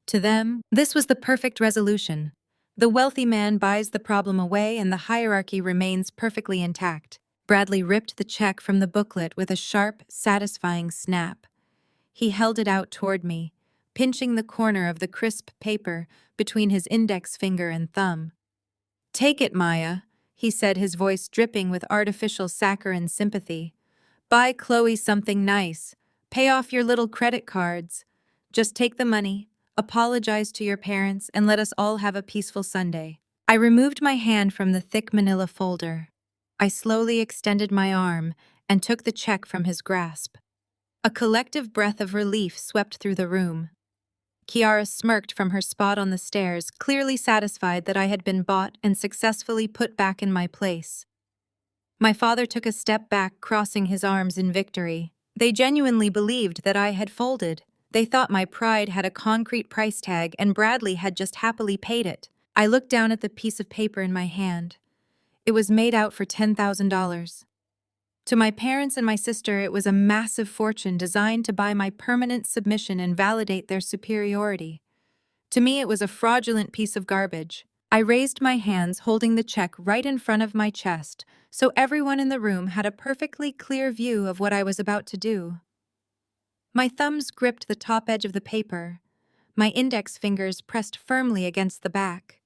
To them, this was the perfect resolution. The wealthy man buys the problem away and the hierarchy remains perfectly intact. Bradley ripped the check from the booklet with a sharp, satisfying snap. He held it out toward me, pinching the corner of the crisp paper between his index finger and thumb. "Take it, Maya," he said, his voice dripping with artificial saccharine sympathy. "Buy Chloe something nice. Pay off your little credit cards. Just take the money, apologize to your parents, and let us all have a peaceful Sunday." I removed my hand from the thick manila folder. I slowly extended my arm and took the check from his grasp. A collective breath of relief swept through the room. Kiara smirked from her spot on the stairs, clearly satisfied that I had been bought and successfully put back in my place. My father took a step back, crossing his arms in victory. They genuinely believed that I had folded. They thought my pride had a concrete price tag and Bradley had just happily paid it. I looked down at the piece of paper in my hand. It was made out for $10,000. To my parents and my sister, it was a massive fortune designed to buy my permanent submission and validate their superiority. To me, it was a fraudulent piece of garbage. I raised my hands, holding the check right in front of my chest, so everyone in the room had a perfectly clear view of what I was about to do. My thumbs gripped the top edge of the paper. My index fingers pressed firmly against the back.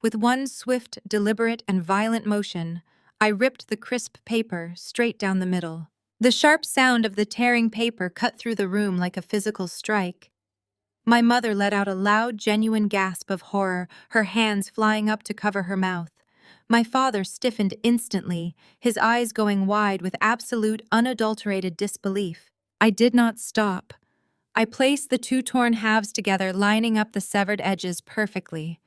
With one swift, deliberate, and violent motion, I ripped the crisp paper straight down the middle. The sharp sound of the tearing paper cut through the room like a physical strike. My mother let out a loud, genuine gasp of horror, her hands flying up to cover her mouth. My father stiffened instantly, his eyes going wide with absolute, unadulterated disbelief. I did not stop. I placed the two torn halves together, lining up the severed edges perfectly.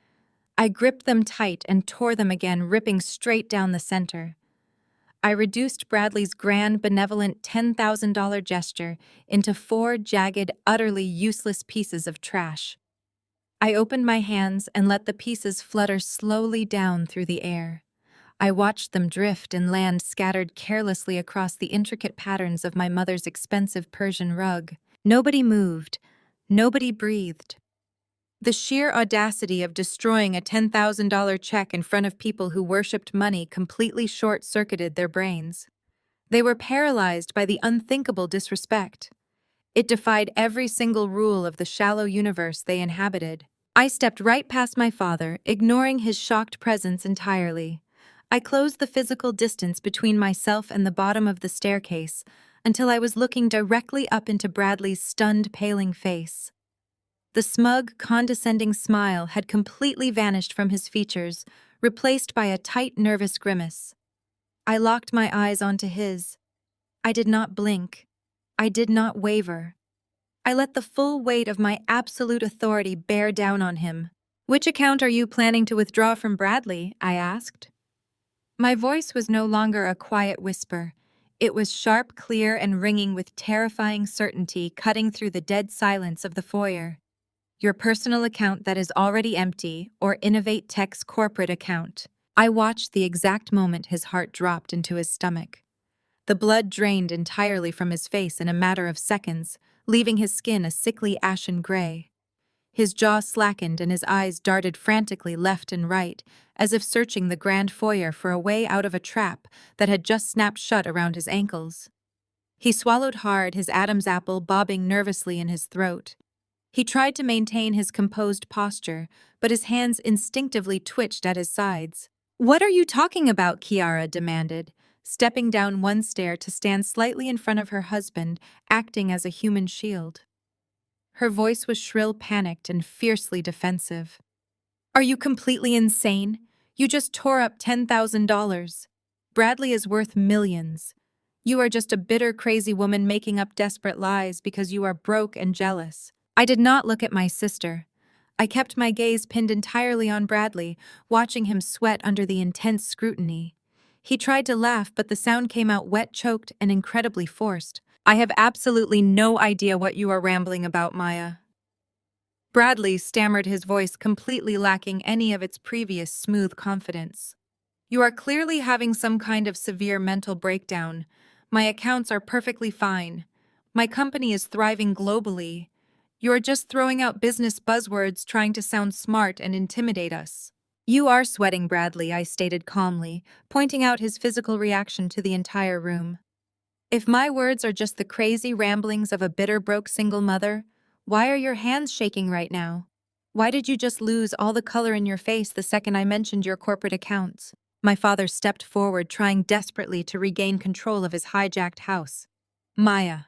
I gripped them tight and tore them again, ripping straight down the center. I reduced Bradley's grand, benevolent $10,000 gesture into four jagged, utterly useless pieces of trash. I opened my hands and let the pieces flutter slowly down through the air. I watched them drift and land scattered carelessly across the intricate patterns of my mother's expensive Persian rug. Nobody moved. Nobody breathed. The sheer audacity of destroying a $10,000 check in front of people who worshipped money completely short-circuited their brains. They were paralyzed by the unthinkable disrespect. It defied every single rule of the shallow universe they inhabited. I stepped right past my father, ignoring his shocked presence entirely. I closed the physical distance between myself and the bottom of the staircase until I was looking directly up into Bradley's stunned, paling face. The smug, condescending smile had completely vanished from his features, replaced by a tight, nervous grimace. I locked my eyes onto his. I did not blink. I did not waver. I let the full weight of my absolute authority bear down on him. "Which account are you planning to withdraw from Bradley?" I asked. My voice was no longer a quiet whisper. It was sharp, clear, and ringing with terrifying certainty, cutting through the dead silence of the foyer. "Your personal account that is already empty, or Innovate Tech's corporate account." I watched the exact moment his heart dropped into his stomach. The blood drained entirely from his face in a matter of seconds, leaving his skin a sickly ashen gray. His jaw slackened and his eyes darted frantically left and right, as if searching the grand foyer for a way out of a trap that had just snapped shut around his ankles. He swallowed hard, his Adam's apple bobbing nervously in his throat. He tried to maintain his composed posture, but his hands instinctively twitched at his sides. "What are you talking about?" Kiara demanded, stepping down one stair to stand slightly in front of her husband, acting as a human shield. Her voice was shrill, panicked, and fiercely defensive. "Are you completely insane? You just tore up $10,000. Bradley is worth millions. You are just a bitter, crazy woman making up desperate lies because you are broke and jealous." I did not look at my sister. I kept my gaze pinned entirely on Bradley, watching him sweat under the intense scrutiny. He tried to laugh, but the sound came out wet, choked, and incredibly forced. "I have absolutely no idea what you are rambling about, Maya." Bradley stammered, his voice completely lacking any of its previous smooth confidence. "You are clearly having some kind of severe mental breakdown. My accounts are perfectly fine. My company is thriving globally. You are just throwing out business buzzwords trying to sound smart and intimidate us." "You are sweating, Bradley," I stated calmly, pointing out his physical reaction to the entire room. "If my words are just the crazy ramblings of a bitter, broke single mother, why are your hands shaking right now? Why did you just lose all the color in your face the second I mentioned your corporate accounts?" My father stepped forward, trying desperately to regain control of his hijacked house. "Maya,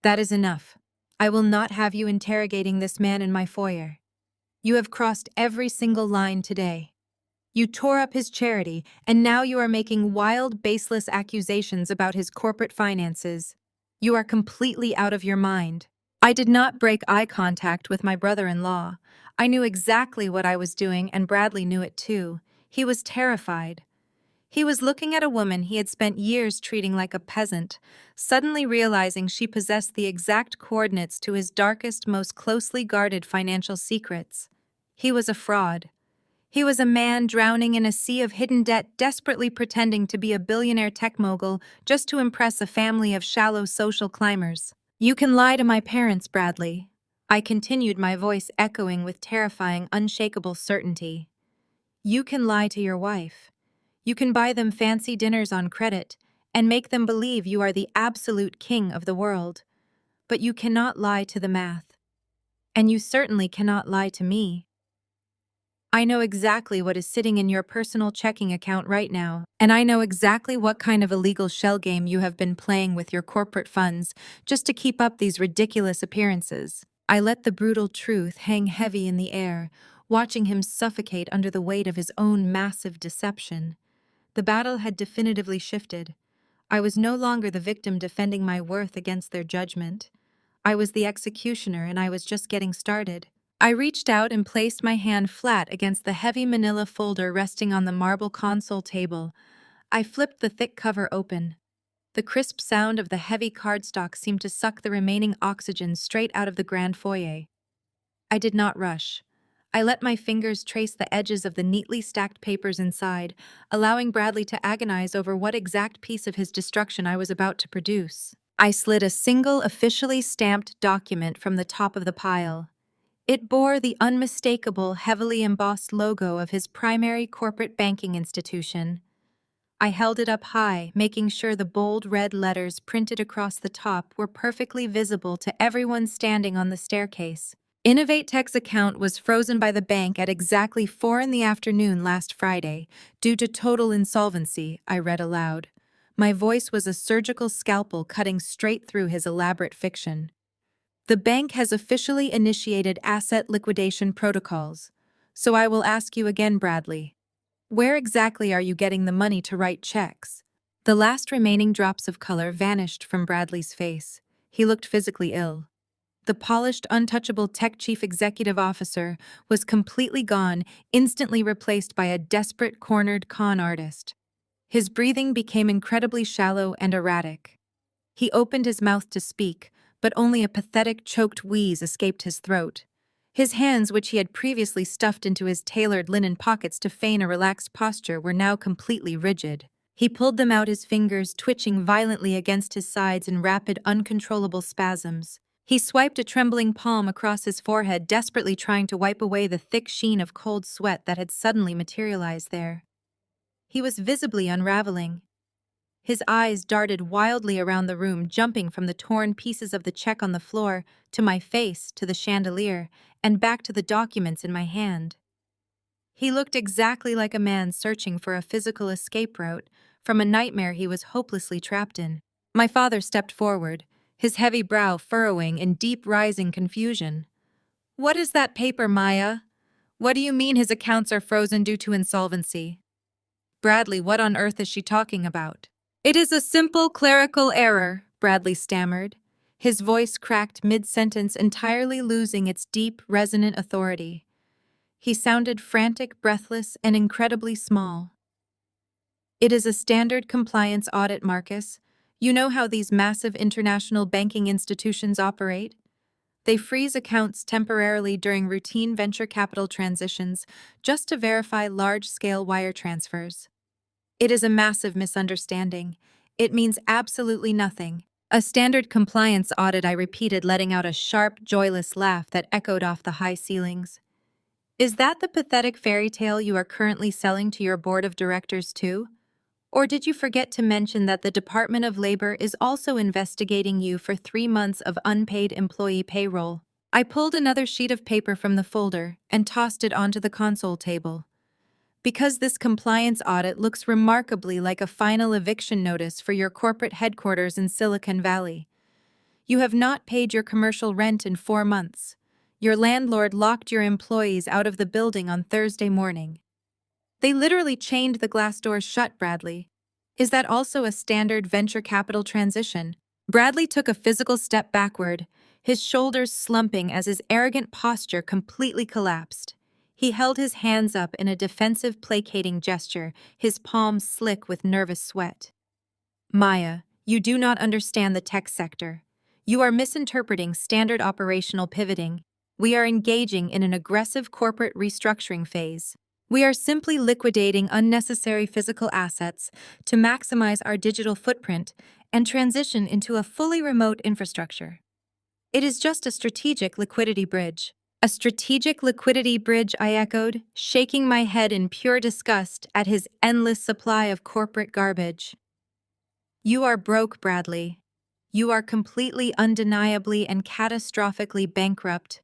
that is enough. I will not have you interrogating this man in my foyer. You have crossed every single line today. You tore up his charity, and now you are making wild, baseless accusations about his corporate finances. You are completely out of your mind." I did not break eye contact with my brother-in-law. I knew exactly what I was doing, and Bradley knew it too. He was terrified. He was looking at a woman he had spent years treating like a peasant, suddenly realizing she possessed the exact coordinates to his darkest, most closely guarded financial secrets. He was a fraud. He was a man drowning in a sea of hidden debt, desperately pretending to be a billionaire tech mogul just to impress a family of shallow social climbers. "You can lie to my parents, Bradley." I continued, my voice echoing with terrifying, unshakable certainty. "You can lie to your wife. You can buy them fancy dinners on credit and make them believe you are the absolute king of the world. But you cannot lie to the math. And you certainly cannot lie to me. I know exactly what is sitting in your personal checking account right now, and I know exactly what kind of illegal shell game you have been playing with your corporate funds just to keep up these ridiculous appearances." I let the brutal truth hang heavy in the air, watching him suffocate under the weight of his own massive deception. The battle had definitively shifted. I was no longer the victim defending my worth against their judgment. I was the executioner, and I was just getting started. I reached out and placed my hand flat against the heavy manila folder resting on the marble console table. I flipped the thick cover open. The crisp sound of the heavy cardstock seemed to suck the remaining oxygen straight out of the grand foyer. I did not rush. I let my fingers trace the edges of the neatly stacked papers inside, allowing Bradley to agonize over what exact piece of his destruction I was about to produce. I slid a single officially stamped document from the top of the pile. It bore the unmistakable, heavily embossed logo of his primary corporate banking institution. I held it up high, making sure the bold red letters printed across the top were perfectly visible to everyone standing on the staircase. Innovate Tech's account was frozen by the bank at exactly 4 in the afternoon last Friday, due to total insolvency, I read aloud. My voice was a surgical scalpel cutting straight through his elaborate fiction. The bank has officially initiated asset liquidation protocols. So I will ask you again, Bradley. Where exactly are you getting the money to write checks? The last remaining drops of color vanished from Bradley's face. He looked physically ill. The polished, untouchable tech chief executive officer was completely gone, instantly replaced by a desperate, cornered con artist. His breathing became incredibly shallow and erratic. He opened his mouth to speak, but only a pathetic, choked wheeze escaped his throat. His hands, which he had previously stuffed into his tailored linen pockets to feign a relaxed posture, were now completely rigid. He pulled them out, his fingers twitching violently against his sides in rapid, uncontrollable spasms. He swiped a trembling palm across his forehead, desperately trying to wipe away the thick sheen of cold sweat that had suddenly materialized there. He was visibly unraveling. His eyes darted wildly around the room, jumping from the torn pieces of the check on the floor, to my face, to the chandelier, and back to the documents in my hand. He looked exactly like a man searching for a physical escape route from a nightmare he was hopelessly trapped in. My father stepped forward, his heavy brow furrowing in deep rising confusion. "What is that paper, Maya? What do you mean his accounts are frozen due to insolvency?" "Bradley, what on earth is she talking about?" "It is a simple clerical error," Bradley stammered, his voice cracked mid-sentence, entirely losing its deep, resonant authority. He sounded frantic, breathless, and incredibly small. "It is a standard compliance audit, Marcus. You know how these massive international banking institutions operate? They freeze accounts temporarily during routine venture capital transitions just to verify large-scale wire transfers. It is a massive misunderstanding. It means absolutely nothing." "A standard compliance audit," I repeated, letting out a sharp, joyless laugh that echoed off the high ceilings. "Is that the pathetic fairy tale you are currently selling to your board of directors too? Or did you forget to mention that the Department of Labor is also investigating you for 3 months of unpaid employee payroll?" I pulled another sheet of paper from the folder and tossed it onto the console table. "Because this compliance audit looks remarkably like a final eviction notice for your corporate headquarters in Silicon Valley. You have not paid your commercial rent in 4 months. Your landlord locked your employees out of the building on Thursday morning. They literally chained the glass doors shut, Bradley. Is that also a standard venture capital transition?" Bradley took a physical step backward, his shoulders slumping as his arrogant posture completely collapsed. He held his hands up in a defensive, placating gesture, his palms slick with nervous sweat. "Maya, you do not understand the tech sector. You are misinterpreting standard operational pivoting. We are engaging in an aggressive corporate restructuring phase. We are simply liquidating unnecessary physical assets to maximize our digital footprint and transition into a fully remote infrastructure. It is just a strategic liquidity bridge." "A strategic liquidity bridge," I echoed, shaking my head in pure disgust at his endless supply of corporate garbage. "You are broke, Bradley. You are completely, undeniably, and catastrophically bankrupt.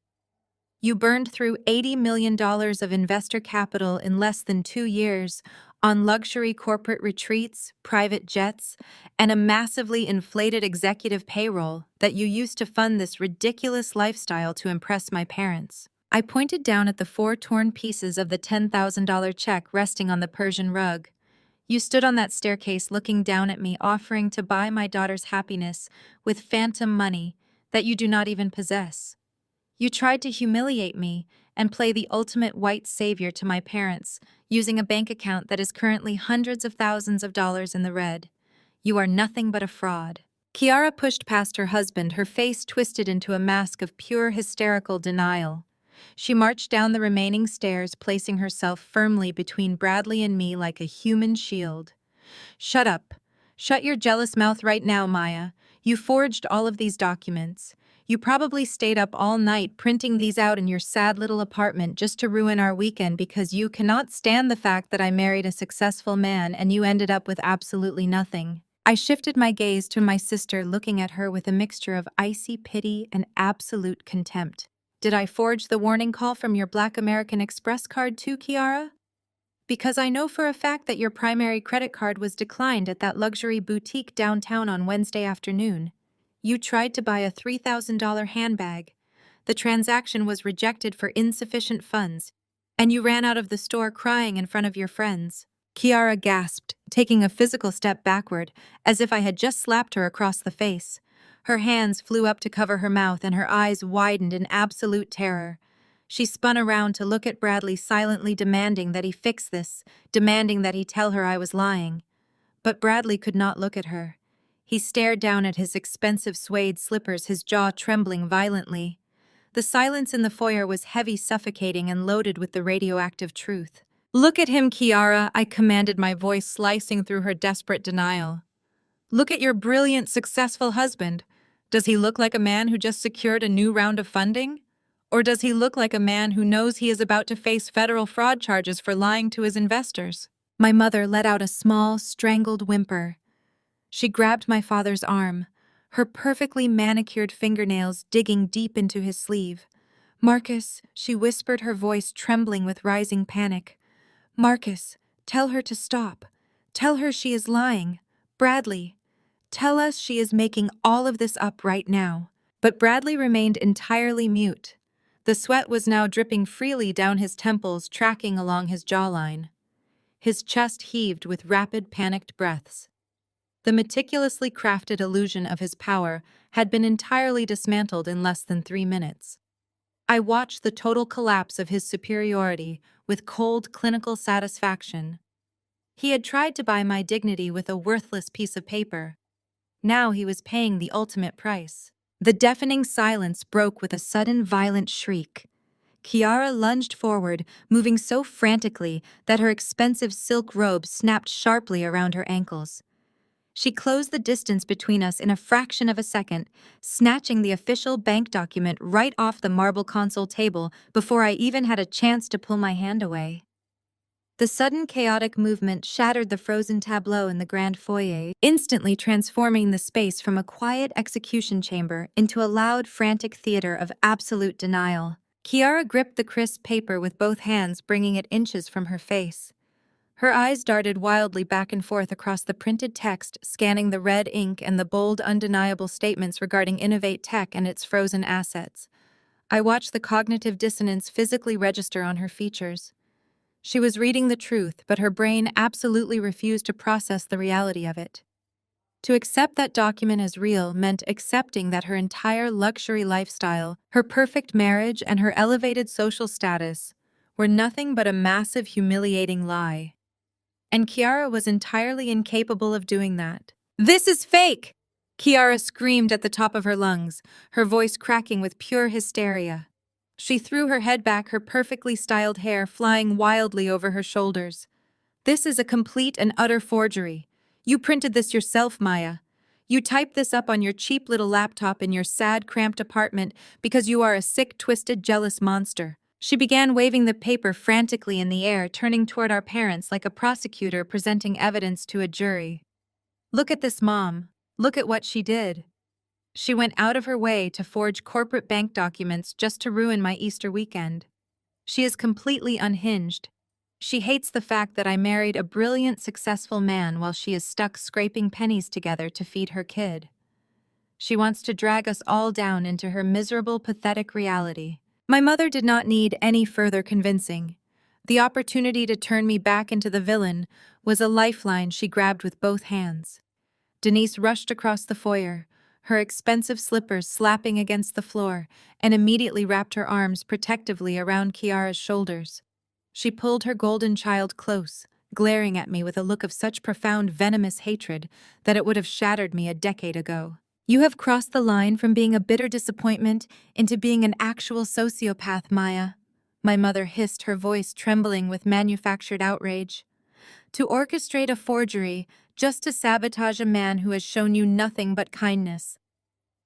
You burned through $80 million of investor capital in less than 2 years on luxury corporate retreats, private jets, and a massively inflated executive payroll that you used to fund this ridiculous lifestyle to impress my parents." I pointed down at the 4 torn pieces of the $10,000 check resting on the Persian rug. You stood on that staircase looking down at me, offering to buy my daughter's happiness with phantom money that you do not even possess. You tried to humiliate me and play the ultimate white savior to my parents, using a bank account that is currently hundreds of thousands of dollars in the red. You are nothing but a fraud. Kiara pushed past her husband, her face twisted into a mask of pure hysterical denial. She marched down the remaining stairs, placing herself firmly between Bradley and me like a human shield. Shut up. Shut your jealous mouth right now, Maya. You forged all of these documents. You probably stayed up all night printing these out in your sad little apartment just to ruin our weekend because you cannot stand the fact that I married a successful man and you ended up with absolutely nothing. I shifted my gaze to my sister, looking at her with a mixture of icy pity and absolute contempt. Did I forge the warning call from your Black American Express card too, Kiara? Because I know for a fact that your primary credit card was declined at that luxury boutique downtown on Wednesday afternoon. You tried to buy a $3,000 handbag. The transaction was rejected for insufficient funds, and you ran out of the store crying in front of your friends. Kiara gasped, taking a physical step backward, as if I had just slapped her across the face. Her hands flew up to cover her mouth, and her eyes widened in absolute terror. She spun around to look at Bradley, silently demanding that he fix this, demanding that he tell her I was lying. But Bradley could not look at her. He stared down at his expensive suede slippers, his jaw trembling violently. The silence in the foyer was heavy, suffocating, and loaded with the radioactive truth. "Look at him, Kiara," I commanded, my voice slicing through her desperate denial. "Look at your brilliant, successful husband. Does he look like a man who just secured a new round of funding? Or does he look like a man who knows he is about to face federal fraud charges for lying to his investors?" My mother let out a small, strangled whimper. She grabbed my father's arm, her perfectly manicured fingernails digging deep into his sleeve. "Marcus," she whispered, her voice trembling with rising panic. "Marcus, tell her to stop. Tell her she is lying. Bradley, tell us she is making all of this up right now." But Bradley remained entirely mute. The sweat was now dripping freely down his temples, tracking along his jawline. His chest heaved with rapid, panicked breaths. The meticulously crafted illusion of his power had been entirely dismantled in less than 3 minutes. I watched the total collapse of his superiority with cold, clinical satisfaction. He had tried to buy my dignity with a worthless piece of paper. Now he was paying the ultimate price. The deafening silence broke with a sudden, violent shriek. Kiara lunged forward, moving so frantically that her expensive silk robe snapped sharply around her ankles. She closed the distance between us in a fraction of a second, snatching the official bank document right off the marble console table before I even had a chance to pull my hand away. The sudden chaotic movement shattered the frozen tableau in the grand foyer, instantly transforming the space from a quiet execution chamber into a loud, frantic theater of absolute denial. Kiara gripped the crisp paper with both hands, bringing it inches from her face. Her eyes darted wildly back and forth across the printed text, scanning the red ink and the bold, undeniable statements regarding Innovate Tech and its frozen assets. I watched the cognitive dissonance physically register on her features. She was reading the truth, but her brain absolutely refused to process the reality of it. To accept that document as real meant accepting that her entire luxury lifestyle, her perfect marriage, and her elevated social status were nothing but a massive, humiliating lie. And Kiara was entirely incapable of doing that. "This is fake!" Kiara screamed at the top of her lungs, her voice cracking with pure hysteria. She threw her head back, her perfectly styled hair flying wildly over her shoulders. "This is a complete and utter forgery. You printed this yourself, Maya. You typed this up on your cheap little laptop in your sad, cramped apartment because you are a sick, twisted, jealous monster." She began waving the paper frantically in the air, turning toward our parents like a prosecutor presenting evidence to a jury. "Look at this, Mom. Look at what she did. She went out of her way to forge corporate bank documents just to ruin my Easter weekend. She is completely unhinged. She hates the fact that I married a brilliant, successful man while she is stuck scraping pennies together to feed her kid. She wants to drag us all down into her miserable, pathetic reality." My mother did not need any further convincing. The opportunity to turn me back into the villain was a lifeline she grabbed with both hands. Denise rushed across the foyer, her expensive slippers slapping against the floor, and immediately wrapped her arms protectively around Kiara's shoulders. She pulled her golden child close, glaring at me with a look of such profound venomous hatred that it would have shattered me a decade ago. You have crossed the line from being a bitter disappointment into being an actual sociopath, Maya. My mother hissed, her voice trembling with manufactured outrage. To orchestrate a forgery just to sabotage a man who has shown you nothing but kindness.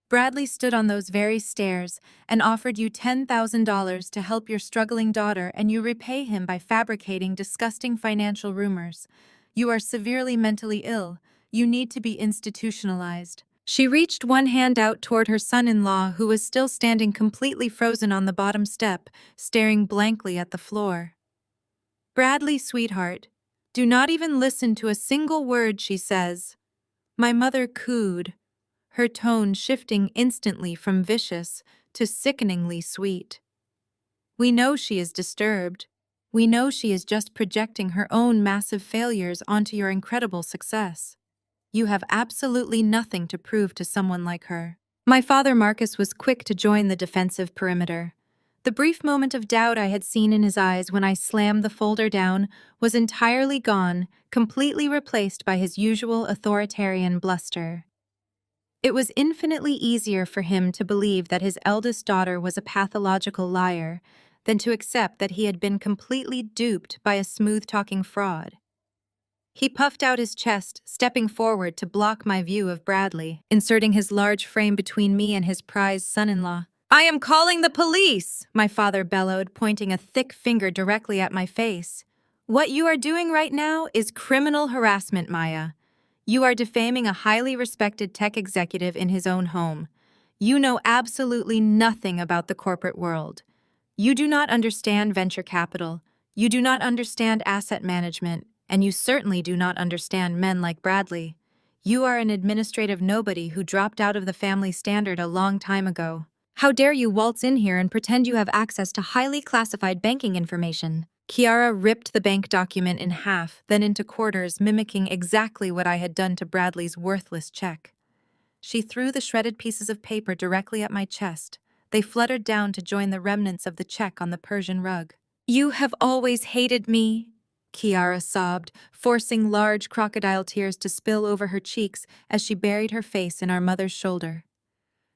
Bradley stood on those very stairs and offered you $10,000 to help your struggling daughter, and you repay him by fabricating disgusting financial rumors. You are severely mentally ill. You need to be institutionalized. She reached one hand out toward her son-in-law, who was still standing completely frozen on the bottom step, staring blankly at the floor. Bradley, sweetheart, do not even listen to a single word she says. My mother cooed, her tone shifting instantly from vicious to sickeningly sweet. We know she is disturbed. We know she is just projecting her own massive failures onto your incredible success. You have absolutely nothing to prove to someone like her. My father Marcus was quick to join the defensive perimeter. The brief moment of doubt I had seen in his eyes when I slammed the folder down was entirely gone, completely replaced by his usual authoritarian bluster. It was infinitely easier for him to believe that his eldest daughter was a pathological liar than to accept that he had been completely duped by a smooth-talking fraud. He puffed out his chest, stepping forward to block my view of Bradley, inserting his large frame between me and his prized son-in-law. "I am calling the police!" my father bellowed, pointing a thick finger directly at my face. "What you are doing right now is criminal harassment, Maya. You are defaming a highly respected tech executive in his own home. You know absolutely nothing about the corporate world. You do not understand venture capital. You do not understand asset management. And you certainly do not understand men like Bradley. You are an administrative nobody who dropped out of the family standard a long time ago. How dare you waltz in here and pretend you have access to highly classified banking information?" Kiara ripped the bank document in half, then into quarters, mimicking exactly what I had done to Bradley's worthless check. She threw the shredded pieces of paper directly at my chest. They fluttered down to join the remnants of the check on the Persian rug. "You have always hated me," Kiara sobbed, forcing large crocodile tears to spill over her cheeks as she buried her face in our mother's shoulder.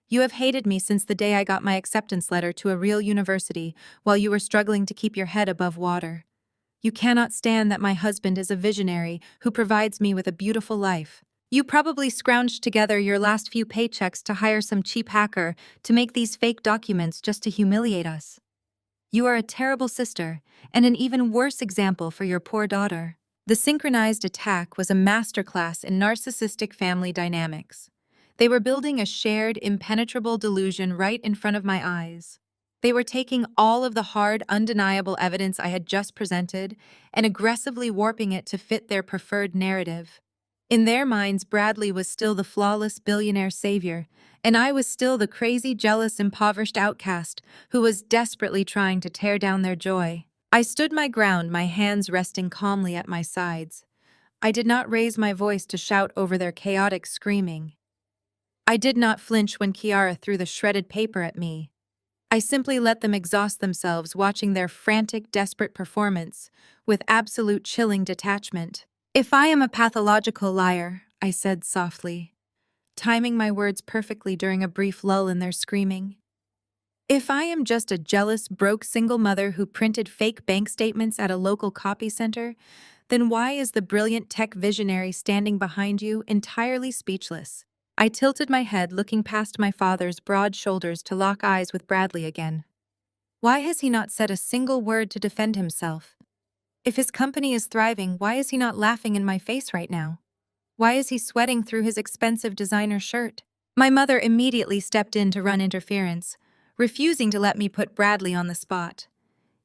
"You have hated me since the day I got my acceptance letter to a real university while you were struggling to keep your head above water. You cannot stand that my husband is a visionary who provides me with a beautiful life. You probably scrounged together your last few paychecks to hire some cheap hacker to make these fake documents just to humiliate us. You are a terrible sister, and an even worse example for your poor daughter." The synchronized attack was a masterclass in narcissistic family dynamics. They were building a shared, impenetrable delusion right in front of my eyes. They were taking all of the hard, undeniable evidence I had just presented and aggressively warping it to fit their preferred narrative. In their minds, Bradley was still the flawless billionaire savior, and I was still the crazy, jealous, impoverished outcast who was desperately trying to tear down their joy. I stood my ground, my hands resting calmly at my sides. I did not raise my voice to shout over their chaotic screaming. I did not flinch when Kiara threw the shredded paper at me. I simply let them exhaust themselves watching their frantic, desperate performance with absolute chilling detachment. "If I am a pathological liar," I said softly, timing my words perfectly during a brief lull in their screaming. "If I am just a jealous, broke single mother who printed fake bank statements at a local copy center, then why is the brilliant tech visionary standing behind you entirely speechless?" I tilted my head, looking past my father's broad shoulders to lock eyes with Bradley again. Why has he not said a single word to defend himself? If his company is thriving, why is he not laughing in my face right now? Why is he sweating through his expensive designer shirt? My mother immediately stepped in to run interference, refusing to let me put Bradley on the spot.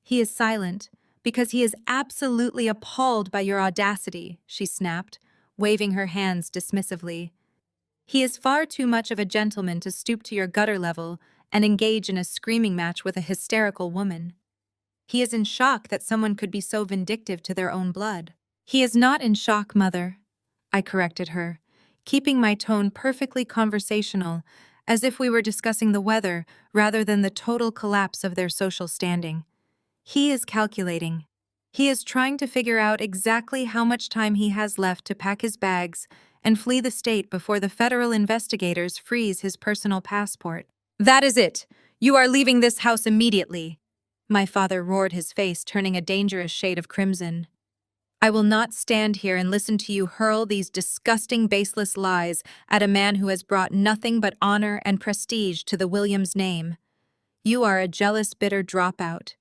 "He is silent because he is absolutely appalled by your audacity," she snapped, waving her hands dismissively. "He is far too much of a gentleman to stoop to your gutter level and engage in a screaming match with a hysterical woman." He is in shock that someone could be so vindictive to their own blood. He is not in shock, Mother, I corrected her, keeping my tone perfectly conversational, as if we were discussing the weather rather than the total collapse of their social standing. He is calculating. He is trying to figure out exactly how much time he has left to pack his bags and flee the state before the federal investigators freeze his personal passport. That is it! You are leaving this house immediately! My father roared, his face turning a dangerous shade of crimson. I will not stand here and listen to you hurl these disgusting, baseless lies at a man who has brought nothing but honor and prestige to the Williams name. You are a jealous, bitter dropout.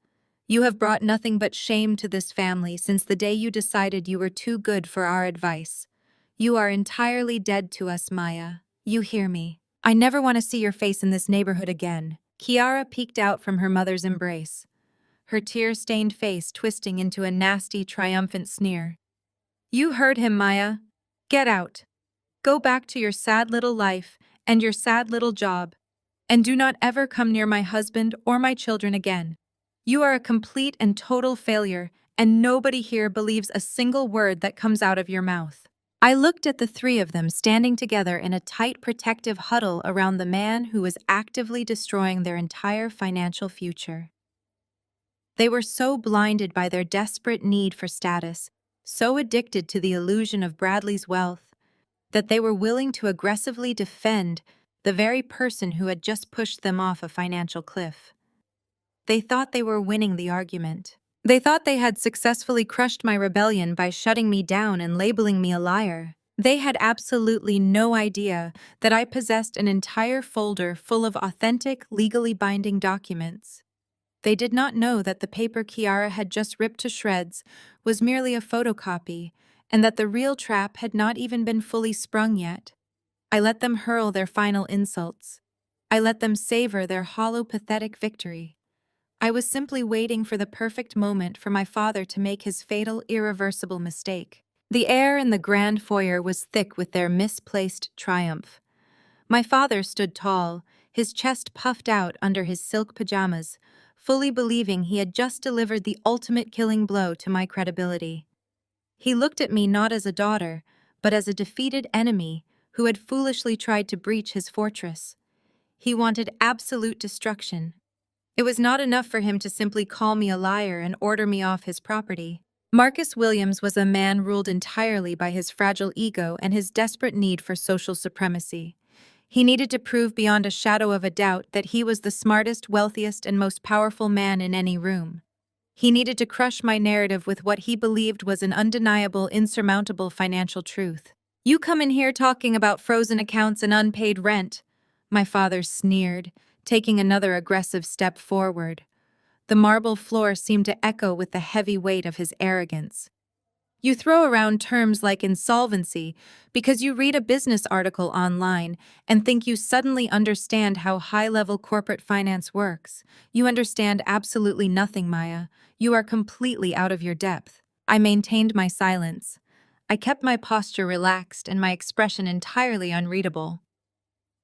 You have brought nothing but shame to this family since the day you decided you were too good for our advice. You are entirely dead to us, Maya. You hear me. I never want to see your face in this neighborhood again. Kiara peeked out from her mother's embrace, her tear-stained face twisting into a nasty, triumphant sneer. You heard him, Maya. Get out. Go back to your sad little life and your sad little job, and do not ever come near my husband or my children again. You are a complete and total failure, and nobody here believes a single word that comes out of your mouth. I looked at the three of them standing together in a tight, protective huddle around the man who was actively destroying their entire financial future. They were so blinded by their desperate need for status, so addicted to the illusion of Bradley's wealth, that they were willing to aggressively defend the very person who had just pushed them off a financial cliff. They thought they were winning the argument. They thought they had successfully crushed my rebellion by shutting me down and labeling me a liar. They had absolutely no idea that I possessed an entire folder full of authentic, legally binding documents. They did not know that the paper Kiara had just ripped to shreds was merely a photocopy, and that the real trap had not even been fully sprung yet. I let them hurl their final insults. I let them savor their hollow, pathetic victory. I was simply waiting for the perfect moment for my father to make his fatal, irreversible mistake. The air in the grand foyer was thick with their misplaced triumph. My father stood tall, his chest puffed out under his silk pajamas, fully believing he had just delivered the ultimate killing blow to my credibility. He looked at me not as a daughter, but as a defeated enemy who had foolishly tried to breach his fortress. He wanted absolute destruction. It was not enough for him to simply call me a liar and order me off his property. Marcus Williams was a man ruled entirely by his fragile ego and his desperate need for social supremacy. He needed to prove beyond a shadow of a doubt that he was the smartest, wealthiest, and most powerful man in any room. He needed to crush my narrative with what he believed was an undeniable, insurmountable financial truth. You come in here talking about frozen accounts and unpaid rent, my father sneered, taking another aggressive step forward. The marble floor seemed to echo with the heavy weight of his arrogance. You throw around terms like insolvency because you read a business article online and think you suddenly understand how high-level corporate finance works. You understand absolutely nothing, Maya. You are completely out of your depth. I maintained my silence. I kept my posture relaxed and my expression entirely unreadable.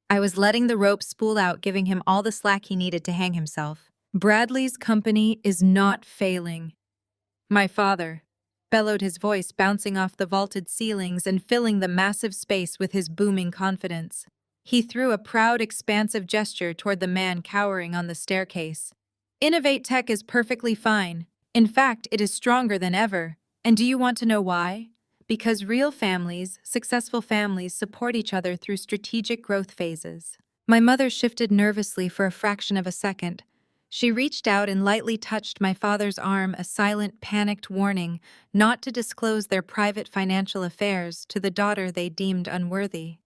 I was letting the rope spool out, giving him all the slack he needed to hang himself. Bradley's company is not failing. My father bellowed, his voice bouncing off the vaulted ceilings and filling the massive space with his booming confidence. He threw a proud, expansive gesture toward the man cowering on the staircase. Innovate Tech is perfectly fine. In fact, it is stronger than ever. And do you want to know why? Because real families, successful families, support each other through strategic growth phases. My mother shifted nervously for a fraction of a second. She reached out and lightly touched my father's arm, a silent, panicked warning not to disclose their private financial affairs to the daughter they deemed unworthy.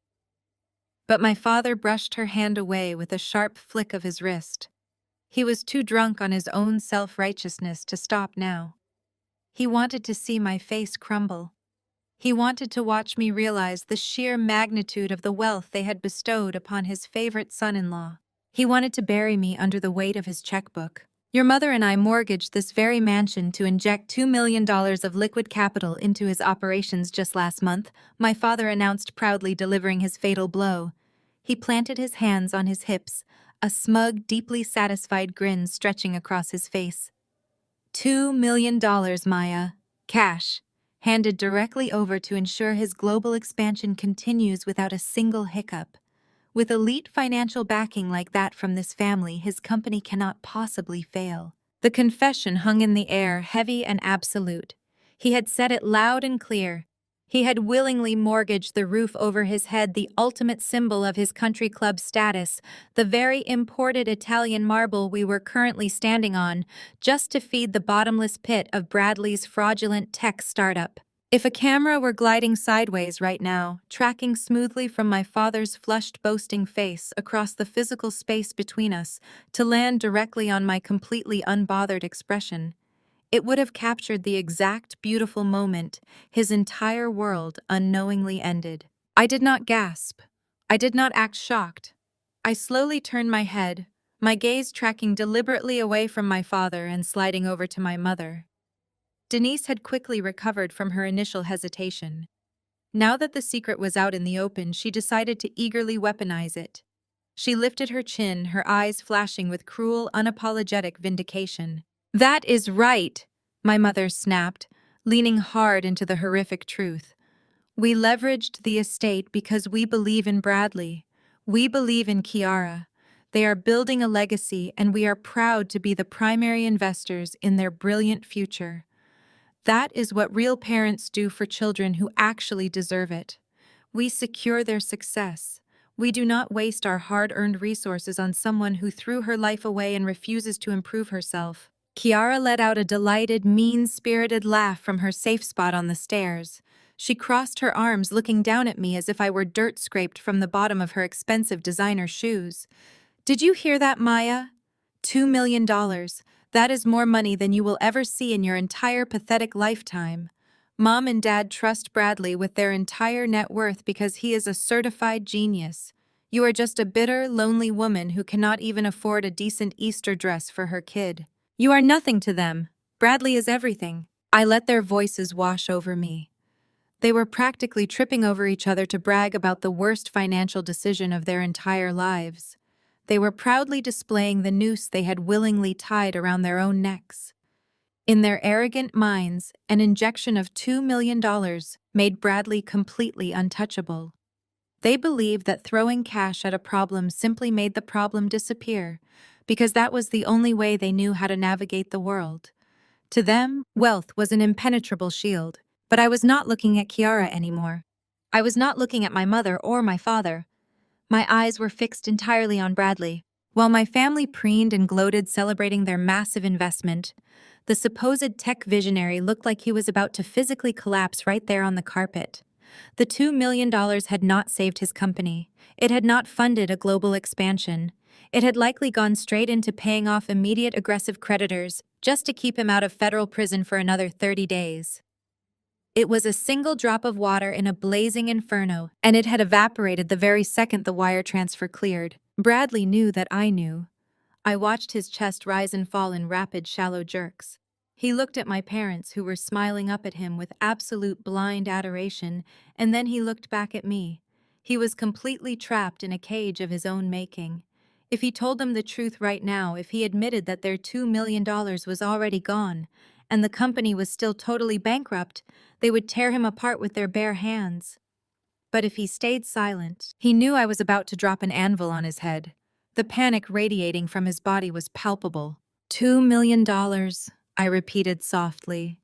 But my father brushed her hand away with a sharp flick of his wrist. He was too drunk on his own self-righteousness to stop now. He wanted to see my face crumble. He wanted to watch me realize the sheer magnitude of the wealth they had bestowed upon his favorite son-in-law. He wanted to bury me under the weight of his checkbook. Your mother and I mortgaged this very mansion to inject $2 million of liquid capital into his operations just last month, my father announced proudly, delivering his fatal blow. He planted his hands on his hips, a smug, deeply satisfied grin stretching across his face. $2 million, Maya. Cash. Handed directly over to ensure his global expansion continues without a single hiccup. With elite financial backing like that from this family, his company cannot possibly fail. The confession hung in the air, heavy and absolute. He had said it loud and clear. He had willingly mortgaged the roof over his head, the ultimate symbol of his country club status, the very imported Italian marble we were currently standing on, just to feed the bottomless pit of Bradley's fraudulent tech startup. If a camera were gliding sideways right now, tracking smoothly from my father's flushed, boasting face across the physical space between us to land directly on my completely unbothered expression, it would have captured the exact beautiful moment his entire world unknowingly ended. I did not gasp. I did not act shocked. I slowly turned my head, my gaze tracking deliberately away from my father and sliding over to my mother. Denise had quickly recovered from her initial hesitation. Now that the secret was out in the open, she decided to eagerly weaponize it. She lifted her chin, her eyes flashing with cruel, unapologetic vindication. "That is right," my mother snapped, leaning hard into the horrific truth. "We leveraged the estate because we believe in Bradley. We believe in Kiara. They are building a legacy, and we are proud to be the primary investors in their brilliant future. That is what real parents do for children who actually deserve it. We secure their success. We do not waste our hard-earned resources on someone who threw her life away and refuses to improve herself." Kiara let out a delighted, mean-spirited laugh from her safe spot on the stairs. She crossed her arms, looking down at me as if I were dirt scraped from the bottom of her expensive designer shoes. "Did you hear that, Maya? $2 million. That is more money than you will ever see in your entire pathetic lifetime. Mom and Dad trust Bradley with their entire net worth because he is a certified genius. You are just a bitter, lonely woman who cannot even afford a decent Easter dress for her kid. You are nothing to them. Bradley is everything." I let their voices wash over me. They were practically tripping over each other to brag about the worst financial decision of their entire lives. They were proudly displaying the noose they had willingly tied around their own necks. In their arrogant minds, an injection of $2 million made Bradley completely untouchable. They believed that throwing cash at a problem simply made the problem disappear, because that was the only way they knew how to navigate the world. To them, wealth was an impenetrable shield. But I was not looking at Kiara anymore. I was not looking at my mother or my father. My eyes were fixed entirely on Bradley. While my family preened and gloated celebrating their massive investment, the supposed tech visionary looked like he was about to physically collapse right there on the carpet. The $2 million had not saved his company. It had not funded a global expansion. It had likely gone straight into paying off immediate aggressive creditors just to keep him out of federal prison for another 30 days. It was a single drop of water in a blazing inferno, and it had evaporated the very second the wire transfer cleared. Bradley knew that I knew. I watched his chest rise and fall in rapid, shallow jerks. He looked at my parents, who were smiling up at him with absolute blind adoration, and then he looked back at me. He was completely trapped in a cage of his own making. If he told them the truth right now, if he admitted that their $2 million was already gone, and the company was still totally bankrupt, they would tear him apart with their bare hands. But if he stayed silent, he knew I was about to drop an anvil on his head. The panic radiating from his body was palpable. $2 million, I repeated softly.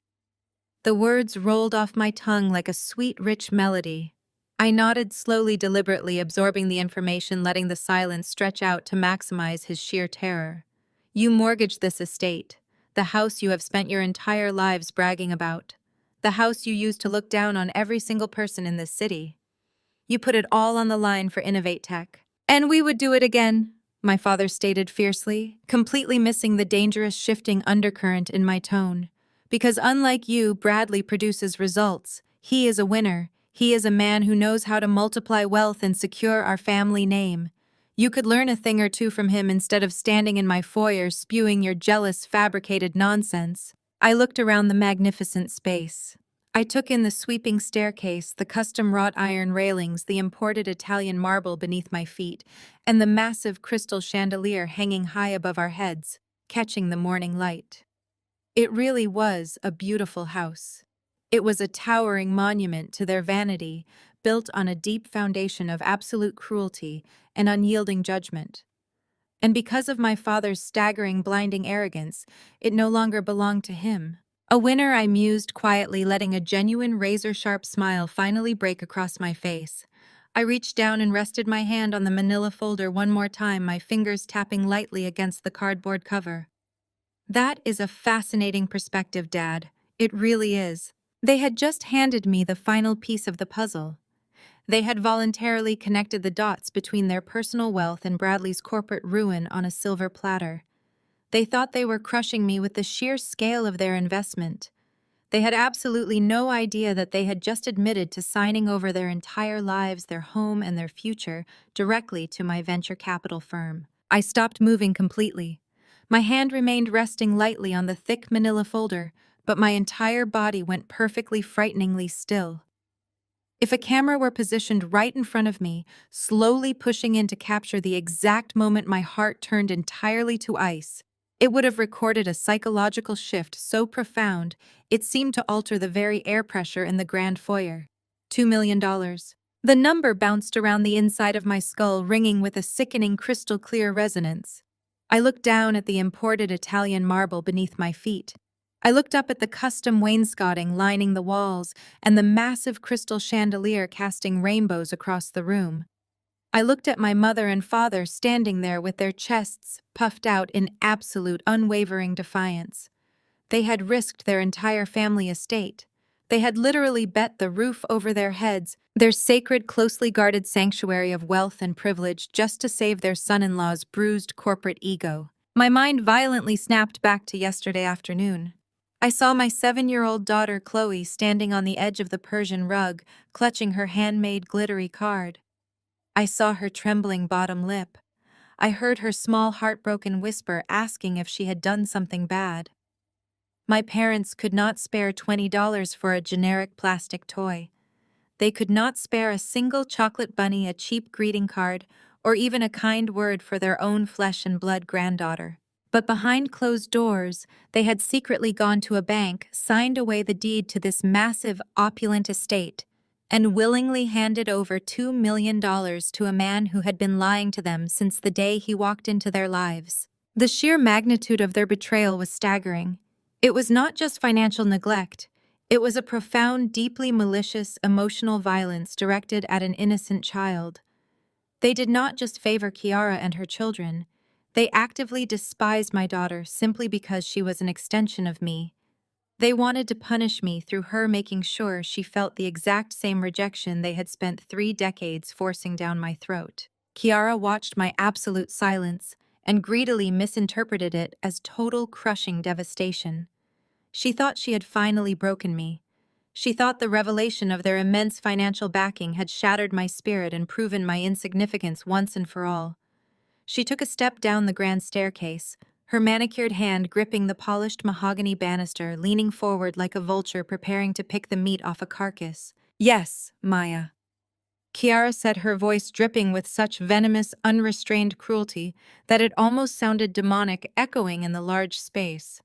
The words rolled off my tongue like a sweet, rich melody. I nodded slowly, deliberately, absorbing the information, letting the silence stretch out to maximize his sheer terror. "You mortgaged this estate, the house you have spent your entire lives bragging about, the house you used to look down on every single person in this city. You put it all on the line for Innovate Tech. And we would do it again," my father stated fiercely, completely missing the dangerous shifting undercurrent in my tone. "Because unlike you, Bradley produces results. He is a winner. He is a man who knows how to multiply wealth and secure our family name. You could learn a thing or two from him instead of standing in my foyer spewing your jealous, fabricated nonsense." I looked around the magnificent space. I took in the sweeping staircase, the custom wrought iron railings, the imported Italian marble beneath my feet, and the massive crystal chandelier hanging high above our heads, catching the morning light. It really was a beautiful house. It was a towering monument to their vanity, built on a deep foundation of absolute cruelty and unyielding judgment. And because of my father's staggering, blinding arrogance, it no longer belonged to him. A winner, I mused quietly, letting a genuine razor-sharp smile finally break across my face. I reached down and rested my hand on the manila folder one more time, my fingers tapping lightly against the cardboard cover. That is a fascinating perspective, Dad. It really is. They had just handed me the final piece of the puzzle. They had voluntarily connected the dots between their personal wealth and Bradley's corporate ruin on a silver platter. They thought they were crushing me with the sheer scale of their investment. They had absolutely no idea that they had just admitted to signing over their entire lives, their home, and their future directly to my venture capital firm. I stopped moving completely. My hand remained resting lightly on the thick manila folder, but my entire body went perfectly frighteningly still. If a camera were positioned right in front of me, slowly pushing in to capture the exact moment my heart turned entirely to ice, it would have recorded a psychological shift so profound it seemed to alter the very air pressure in the grand foyer. $2 million. The number bounced around the inside of my skull, ringing with a sickening crystal-clear resonance. I looked down at the imported Italian marble beneath my feet. I looked up at the custom wainscoting lining the walls and the massive crystal chandelier casting rainbows across the room. I looked at my mother and father standing there with their chests puffed out in absolute unwavering defiance. They had risked their entire family estate. They had literally bet the roof over their heads, their sacred, closely guarded sanctuary of wealth and privilege, just to save their son-in-law's bruised corporate ego. My mind violently snapped back to yesterday afternoon. I saw my 7-year-old daughter Chloe standing on the edge of the Persian rug, clutching her handmade glittery card. I saw her trembling bottom lip. I heard her small heartbroken whisper asking if she had done something bad. My parents could not spare $20 for a generic plastic toy. They could not spare a single chocolate bunny, a cheap greeting card, or even a kind word for their own flesh and blood granddaughter. But behind closed doors, they had secretly gone to a bank, signed away the deed to this massive, opulent estate, and willingly handed over $2 million to a man who had been lying to them since the day he walked into their lives. The sheer magnitude of their betrayal was staggering. It was not just financial neglect. It was a profound, deeply malicious, emotional violence directed at an innocent child. They did not just favor Kiara and her children. They actively despised my daughter simply because she was an extension of me. They wanted to punish me through her, making sure she felt the exact same rejection they had spent 3 decades forcing down my throat. Kiara watched my absolute silence and greedily misinterpreted it as total, crushing devastation. She thought she had finally broken me. She thought the revelation of their immense financial backing had shattered my spirit and proven my insignificance once and for all. She took a step down the grand staircase, her manicured hand gripping the polished mahogany banister, leaning forward like a vulture preparing to pick the meat off a carcass. "Yes, Maya," Kiara said, her voice dripping with such venomous, unrestrained cruelty that it almost sounded demonic, echoing in the large space.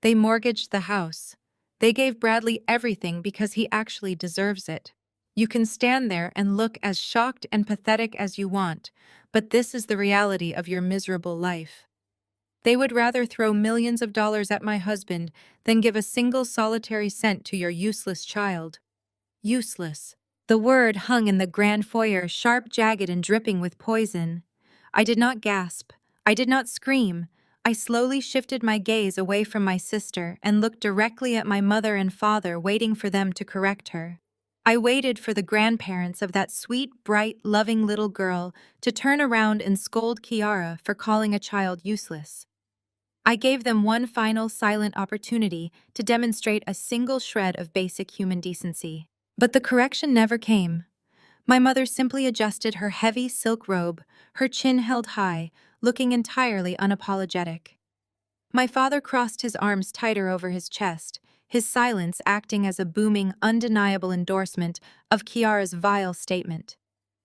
"They mortgaged the house. They gave Bradley everything because he actually deserves it. You can stand there and look as shocked and pathetic as you want, but this is the reality of your miserable life. They would rather throw millions of dollars at my husband than give a single solitary cent to your useless child." Useless. The word hung in the grand foyer, sharp, jagged, and dripping with poison. I did not gasp. I did not scream. I slowly shifted my gaze away from my sister and looked directly at my mother and father, waiting for them to correct her. I waited for the grandparents of that sweet, bright, loving little girl to turn around and scold Kiara for calling a child useless. I gave them one final silent opportunity to demonstrate a single shred of basic human decency. But the correction never came. My mother simply adjusted her heavy silk robe, her chin held high, looking entirely unapologetic. My father crossed his arms tighter over his chest, his silence acting as a booming, undeniable endorsement of Kiara's vile statement.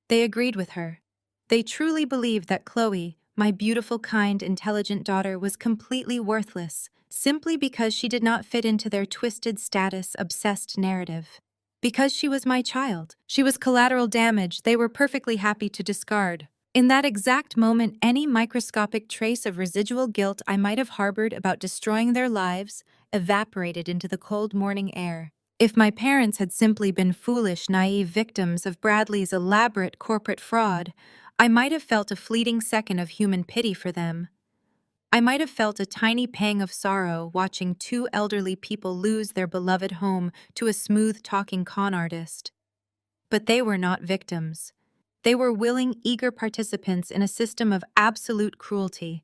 They agreed with her. They truly believed that Chloe, My beautiful, kind, intelligent daughter was completely worthless, simply because she did not fit into their twisted status-obsessed narrative. Because she was my child, she was collateral damage they were perfectly happy to discard. In that exact moment, any microscopic trace of residual guilt I might have harbored about destroying their lives evaporated into the cold morning air. If my parents had simply been foolish, naive victims of Bradley's elaborate corporate fraud, I might have felt a fleeting second of human pity for them. I might have felt a tiny pang of sorrow watching two elderly people lose their beloved home to a smooth-talking con artist. But they were not victims. They were willing, eager participants in a system of absolute cruelty.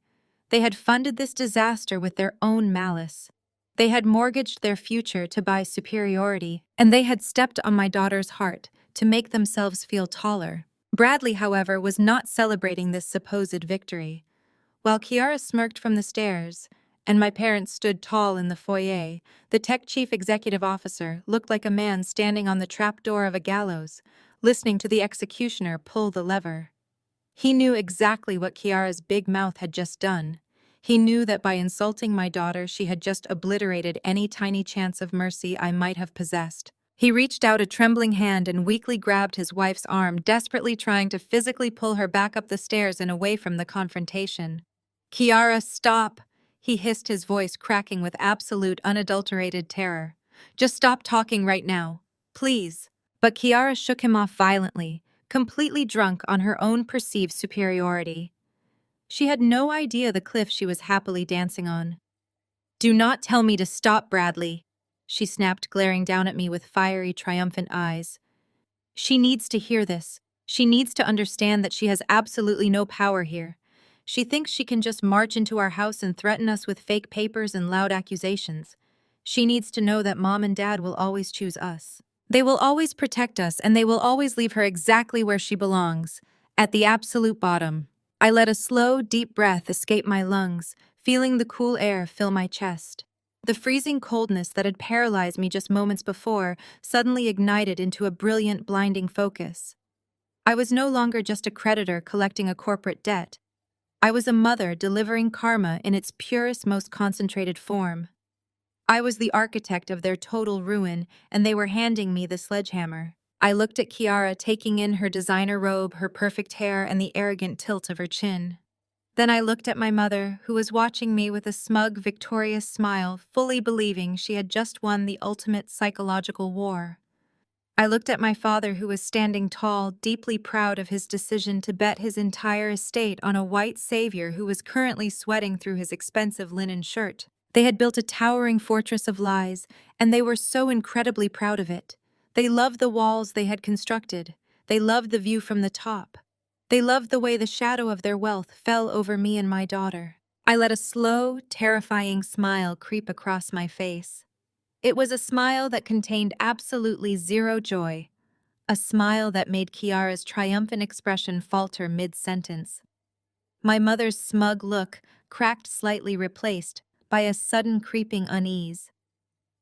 They had funded this disaster with their own malice. They had mortgaged their future to buy superiority, and they had stepped on my daughter's heart to make themselves feel taller. Bradley, however, was not celebrating this supposed victory. While Kiara smirked from the stairs, and my parents stood tall in the foyer, the tech chief executive officer looked like a man standing on the trapdoor of a gallows, listening to the executioner pull the lever. He knew exactly what Kiara's big mouth had just done. He knew that by insulting my daughter, she had just obliterated any tiny chance of mercy I might have possessed. He reached out a trembling hand and weakly grabbed his wife's arm, desperately trying to physically pull her back up the stairs and away from the confrontation. "Kiara, stop!" he hissed, his voice cracking with absolute, unadulterated terror. "Just stop talking right now. Please." But Kiara shook him off violently, completely drunk on her own perceived superiority. She had no idea the cliff she was happily dancing on. "Do not tell me to stop, Bradley," she snapped, glaring down at me with fiery, triumphant eyes. "She needs to hear this. She needs to understand that she has absolutely no power here. She thinks she can just march into our house and threaten us with fake papers and loud accusations. She needs to know that Mom and Dad will always choose us. They will always protect us, and they will always leave her exactly where she belongs, at the absolute bottom." I let a slow, deep breath escape my lungs, feeling the cool air fill my chest. The freezing coldness that had paralyzed me just moments before suddenly ignited into a brilliant, blinding focus. I was no longer just a creditor collecting a corporate debt. I was a mother delivering karma in its purest, most concentrated form. I was the architect of their total ruin, and they were handing me the sledgehammer. I looked at Kiara, taking in her designer robe, her perfect hair, and the arrogant tilt of her chin. Then I looked at my mother, who was watching me with a smug, victorious smile, fully believing she had just won the ultimate psychological war. I looked at my father, who was standing tall, deeply proud of his decision to bet his entire estate on a white savior who was currently sweating through his expensive linen shirt. They had built a towering fortress of lies, and they were so incredibly proud of it. They loved the walls they had constructed. They loved the view from the top. They loved the way the shadow of their wealth fell over me and my daughter. I let a slow, terrifying smile creep across my face. It was a smile that contained absolutely zero joy, a smile that made Kiara's triumphant expression falter mid-sentence. My mother's smug look, cracked, slightly replaced by a sudden creeping unease.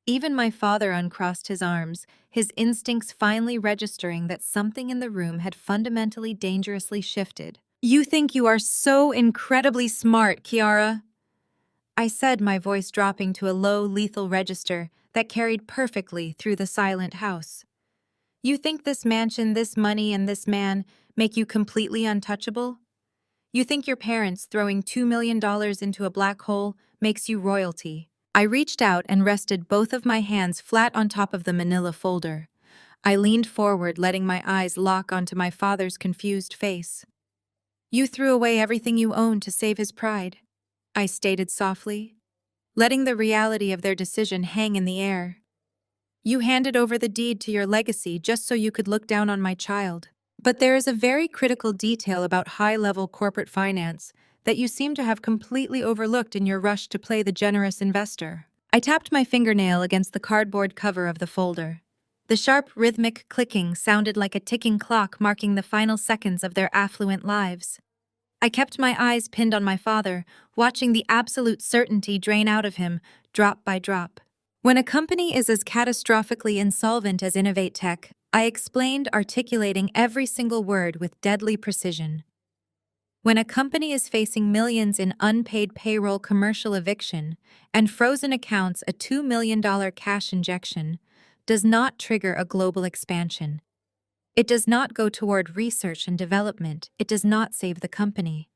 Even my father uncrossed his arms, his instincts finally registering that something in the room had fundamentally dangerously shifted. "You think you are so incredibly smart, Kiara," I said, my voice dropping to a low, lethal register that carried perfectly through the silent house. "You think this mansion, this money, and this man make you completely untouchable? You think your parents throwing $2 million into a black hole makes you royalty?" I reached out and rested both of my hands flat on top of the manila folder. I leaned forward, letting my eyes lock onto my father's confused face. "You threw away everything you owned to save his pride," I stated softly, letting the reality of their decision hang in the air. "You handed over the deed to your legacy just so you could look down on my child. But there is a very critical detail about high-level corporate finance that you seem to have completely overlooked in your rush to play the generous investor." I tapped my fingernail against the cardboard cover of the folder. The sharp, rhythmic clicking sounded like a ticking clock marking the final seconds of their affluent lives. I kept my eyes pinned on my father, watching the absolute certainty drain out of him, drop by drop. "When a company is as catastrophically insolvent as Innovate Tech," I explained, articulating every single word with deadly precision. When a company is facing millions in unpaid payroll, commercial eviction, and frozen accounts, a $2 million cash injection does not trigger a global expansion. It does not go toward research and development. It does not save the company.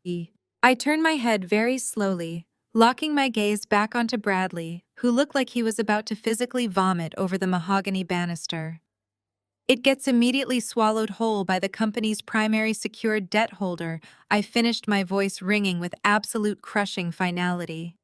I turn my head very slowly, locking my gaze back onto Bradley, who looked like he was about to physically vomit over the mahogany banister. It gets immediately swallowed whole by the company's primary secured debt holder. I finished, my voice ringing with absolute crushing finality.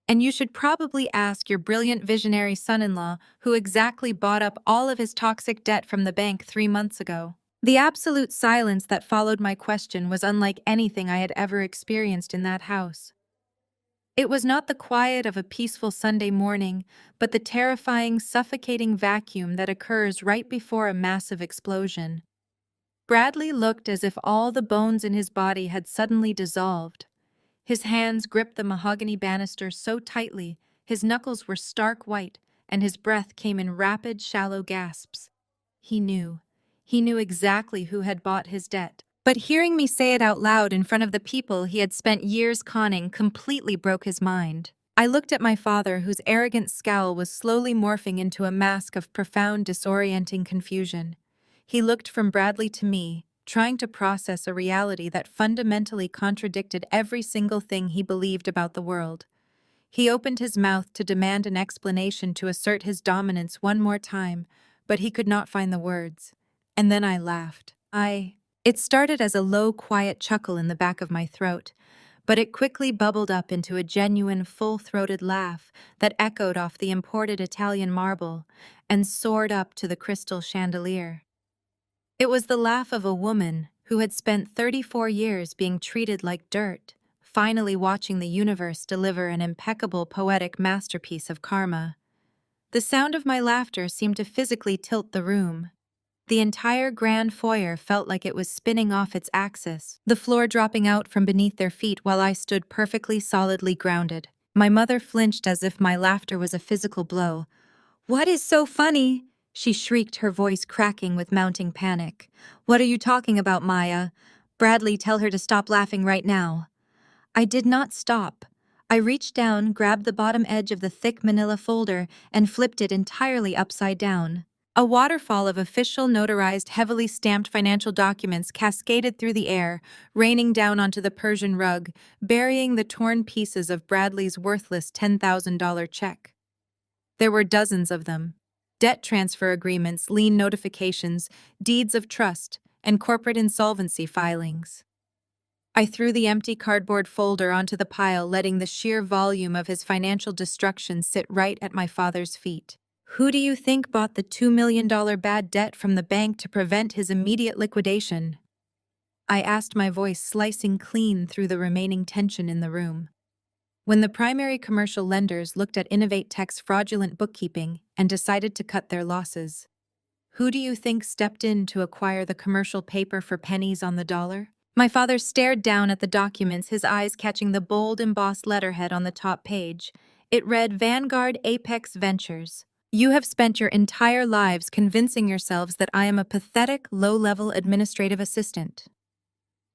And you should probably ask your brilliant visionary son-in-law who exactly bought up all of his toxic debt from the bank 3 months ago. The absolute silence that followed my question was unlike anything I had ever experienced in that house. It was not the quiet of a peaceful Sunday morning, but the terrifying, suffocating vacuum that occurs right before a massive explosion. Bradley looked as if all the bones in his body had suddenly dissolved. His hands gripped the mahogany banister so tightly, his knuckles were stark white, and his breath came in rapid, shallow gasps. He knew. He knew exactly who had bought his debt. But hearing me say it out loud in front of the people he had spent years conning completely broke his mind. I looked at my father, whose arrogant scowl was slowly morphing into a mask of profound, disorienting confusion. He looked from Bradley to me, trying to process a reality that fundamentally contradicted every single thing he believed about the world. He opened his mouth to demand an explanation, to assert his dominance one more time, but he could not find the words. And then I laughed. It started as a low, quiet chuckle in the back of my throat, but it quickly bubbled up into a genuine, full-throated laugh that echoed off the imported Italian marble and soared up to the crystal chandelier. It was the laugh of a woman who had spent 34 years being treated like dirt, finally watching the universe deliver an impeccable, poetic masterpiece of karma. The sound of my laughter seemed to physically tilt the room. The entire grand foyer felt like it was spinning off its axis, the floor dropping out from beneath their feet while I stood perfectly solidly grounded. My mother flinched as if my laughter was a physical blow. "What is so funny?" she shrieked, her voice cracking with mounting panic. "What are you talking about, Maya? Bradley, tell her to stop laughing right now." I did not stop. I reached down, grabbed the bottom edge of the thick manila folder, and flipped it entirely upside down. A waterfall of official, notarized, heavily stamped financial documents cascaded through the air, raining down onto the Persian rug, burying the torn pieces of Bradley's worthless $10,000 check. There were dozens of them. Debt transfer agreements, lien notifications, deeds of trust, and corporate insolvency filings. I threw the empty cardboard folder onto the pile, letting the sheer volume of his financial destruction sit right at my father's feet. Who do you think bought the $2 million bad debt from the bank to prevent his immediate liquidation? I asked, my voice slicing clean through the remaining tension in the room. When the primary commercial lenders looked at Innovate Tech's fraudulent bookkeeping and decided to cut their losses. Who do you think stepped in to acquire the commercial paper for pennies on the dollar? My father stared down at the documents, his eyes catching the bold embossed letterhead on the top page. It read, "Vanguard Apex Ventures. You have spent your entire lives convincing yourselves that I am a pathetic, low-level administrative assistant."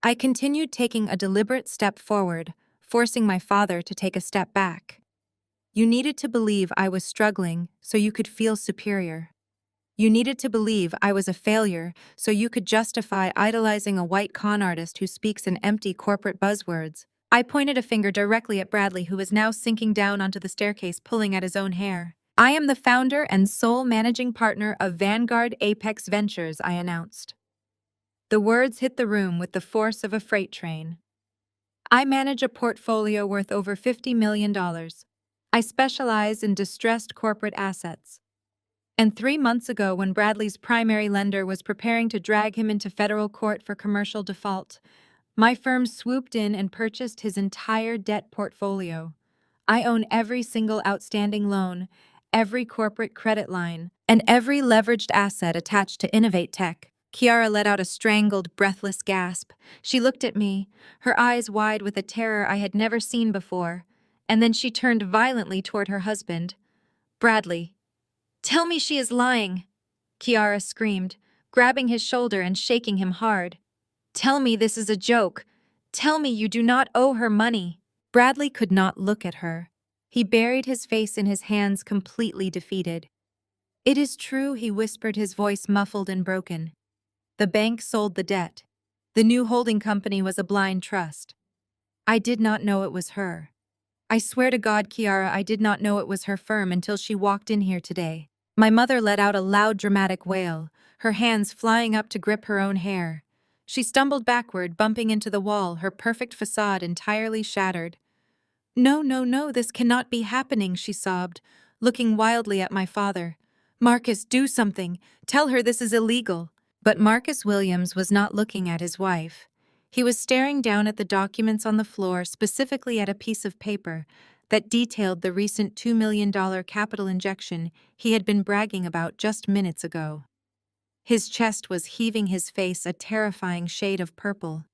I continued, taking a deliberate step forward, forcing my father to take a step back. You needed to believe I was struggling so you could feel superior. You needed to believe I was a failure so you could justify idolizing a white con artist who speaks in empty corporate buzzwords. I pointed a finger directly at Bradley, who was now sinking down onto the staircase, pulling at his own hair. "I am the founder and sole managing partner of Vanguard Apex Ventures," I announced. The words hit the room with the force of a freight train. I manage a portfolio worth over $50 million. I specialize in distressed corporate assets. And 3 months ago, when Bradley's primary lender was preparing to drag him into federal court for commercial default, my firm swooped in and purchased his entire debt portfolio. I own every single outstanding loan, every corporate credit line, and every leveraged asset attached to Innovate Tech. Kiara let out a strangled, breathless gasp. She looked at me, her eyes wide with a terror I had never seen before, and then she turned violently toward her husband. "Bradley, tell me she is lying," Kiara screamed, grabbing his shoulder and shaking him hard. "Tell me this is a joke. Tell me you do not owe her money. Bradley could not look at her. He buried his face in his hands, completely defeated. It is true, he whispered, his voice muffled and broken. The bank sold the debt. The new holding company was a blind trust. I did not know it was her. I swear to God, Kiara, I did not know it was her firm until she walked in here today. My mother let out a loud, dramatic wail, her hands flying up to grip her own hair. She stumbled backward, bumping into the wall, her perfect facade entirely shattered. No, no, no, this cannot be happening, she sobbed, looking wildly at my father. Marcus, do something. Tell her this is illegal. But Marcus Williams was not looking at his wife. He was staring down at the documents on the floor, specifically at a piece of paper that detailed the recent $2 million capital injection he had been bragging about just minutes ago. His chest was heaving, his face a terrifying shade of purple.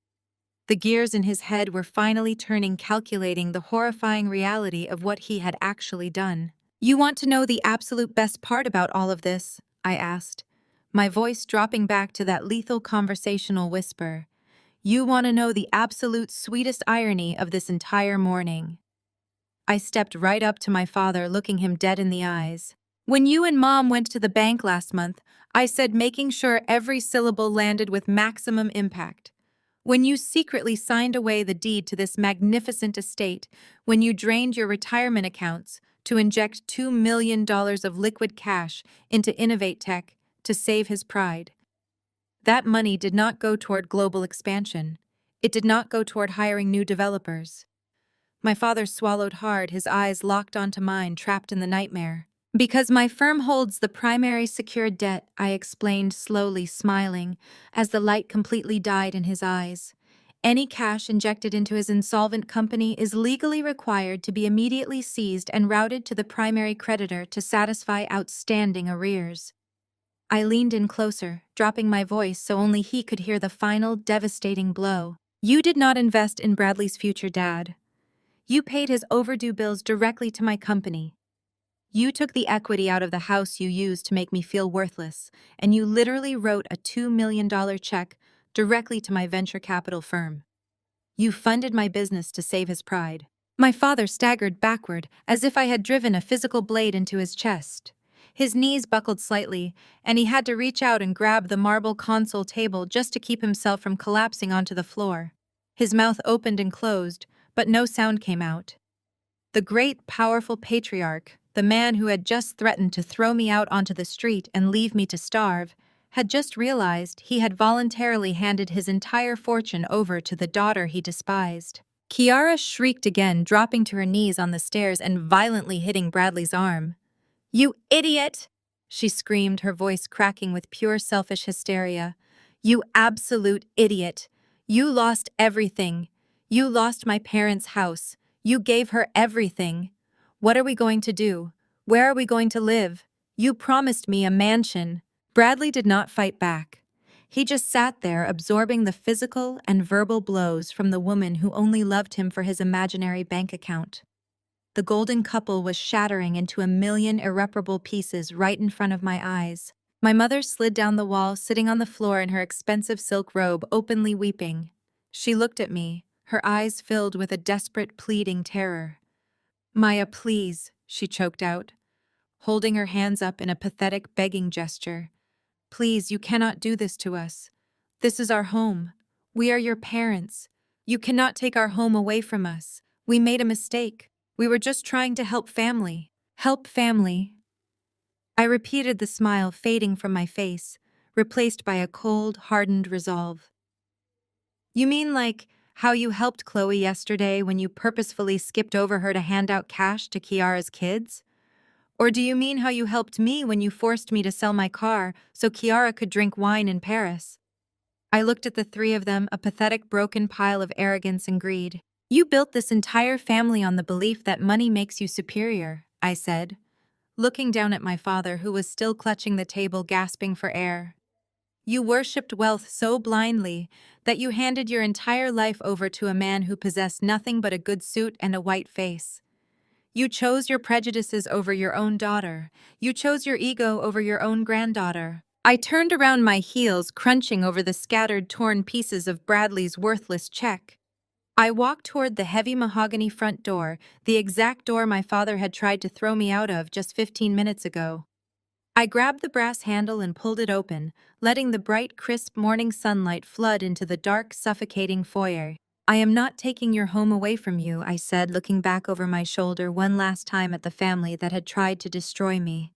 The gears in his head were finally turning, calculating the horrifying reality of what he had actually done. You want to know the absolute best part about all of this? I asked, my voice dropping back to that lethal conversational whisper. You want to know the absolute sweetest irony of this entire morning? I stepped right up to my father, looking him dead in the eyes. When you and Mom went to the bank last month, I said making sure every syllable landed with maximum impact. When you secretly signed away the deed to this magnificent estate, when you drained your retirement accounts to inject $2 million of liquid cash into Innovate Tech to save his pride. That money did not go toward global expansion. It did not go toward hiring new developers. My father swallowed hard, his eyes locked onto mine, trapped in the nightmare. Because my firm holds the primary secured debt, I explained slowly, smiling, as the light completely died in his eyes. Any cash injected into his insolvent company is legally required to be immediately seized and routed to the primary creditor to satisfy outstanding arrears. I leaned in closer, dropping my voice so only he could hear the final, devastating blow. You did not invest in Bradley's future, Dad. You paid his overdue bills directly to my company. You took the equity out of the house you used to make me feel worthless, and you literally wrote a $2 million check directly to my venture capital firm. You funded my business to save his pride. My father staggered backward, as if I had driven a physical blade into his chest. His knees buckled slightly, and he had to reach out and grab the marble console table just to keep himself from collapsing onto the floor. His mouth opened and closed, but no sound came out. The great, powerful patriarch, the man who had just threatened to throw me out onto the street and leave me to starve, had just realized he had voluntarily handed his entire fortune over to the daughter he despised. Kiara shrieked again, dropping to her knees on the stairs and violently hitting Bradley's arm. You idiot! She screamed, her voice cracking with pure selfish hysteria. You absolute idiot! You lost everything. You lost my parents' house. You gave her everything. What are we going to do? Where are we going to live? You promised me a mansion. Bradley did not fight back. He just sat there, absorbing the physical and verbal blows from the woman who only loved him for his imaginary bank account. The golden couple was shattering into a million irreparable pieces right in front of my eyes. My mother slid down the wall, sitting on the floor in her expensive silk robe, openly weeping. She looked at me, her eyes filled with a desperate, pleading terror. Maya, please, she choked out, holding her hands up in a pathetic, begging gesture. Please, you cannot do this to us. This is our home. We are your parents. You cannot take our home away from us. We made a mistake. We were just trying to help family. Help family. I repeated, the smile fading from my face, replaced by a cold, hardened resolve. You mean like how you helped Chloe yesterday when you purposefully skipped over her to hand out cash to Kiara's kids? Or do you mean how you helped me when you forced me to sell my car so Kiara could drink wine in Paris? I looked at the three of them, a pathetic, broken pile of arrogance and greed. You built this entire family on the belief that money makes you superior, I said, looking down at my father, who was still clutching the table, gasping for air. You worshipped wealth so blindly that you handed your entire life over to a man who possessed nothing but a good suit and a white face. You chose your prejudices over your own daughter. You chose your ego over your own granddaughter. I turned around, my heels crunching over the scattered, torn pieces of Bradley's worthless check. I walked toward the heavy mahogany front door, the exact door my father had tried to throw me out of just 15 minutes ago. I grabbed the brass handle and pulled it open, letting the bright, crisp morning sunlight flood into the dark, suffocating foyer. "I am not taking your home away from you," I said, looking back over my shoulder one last time at the family that had tried to destroy me.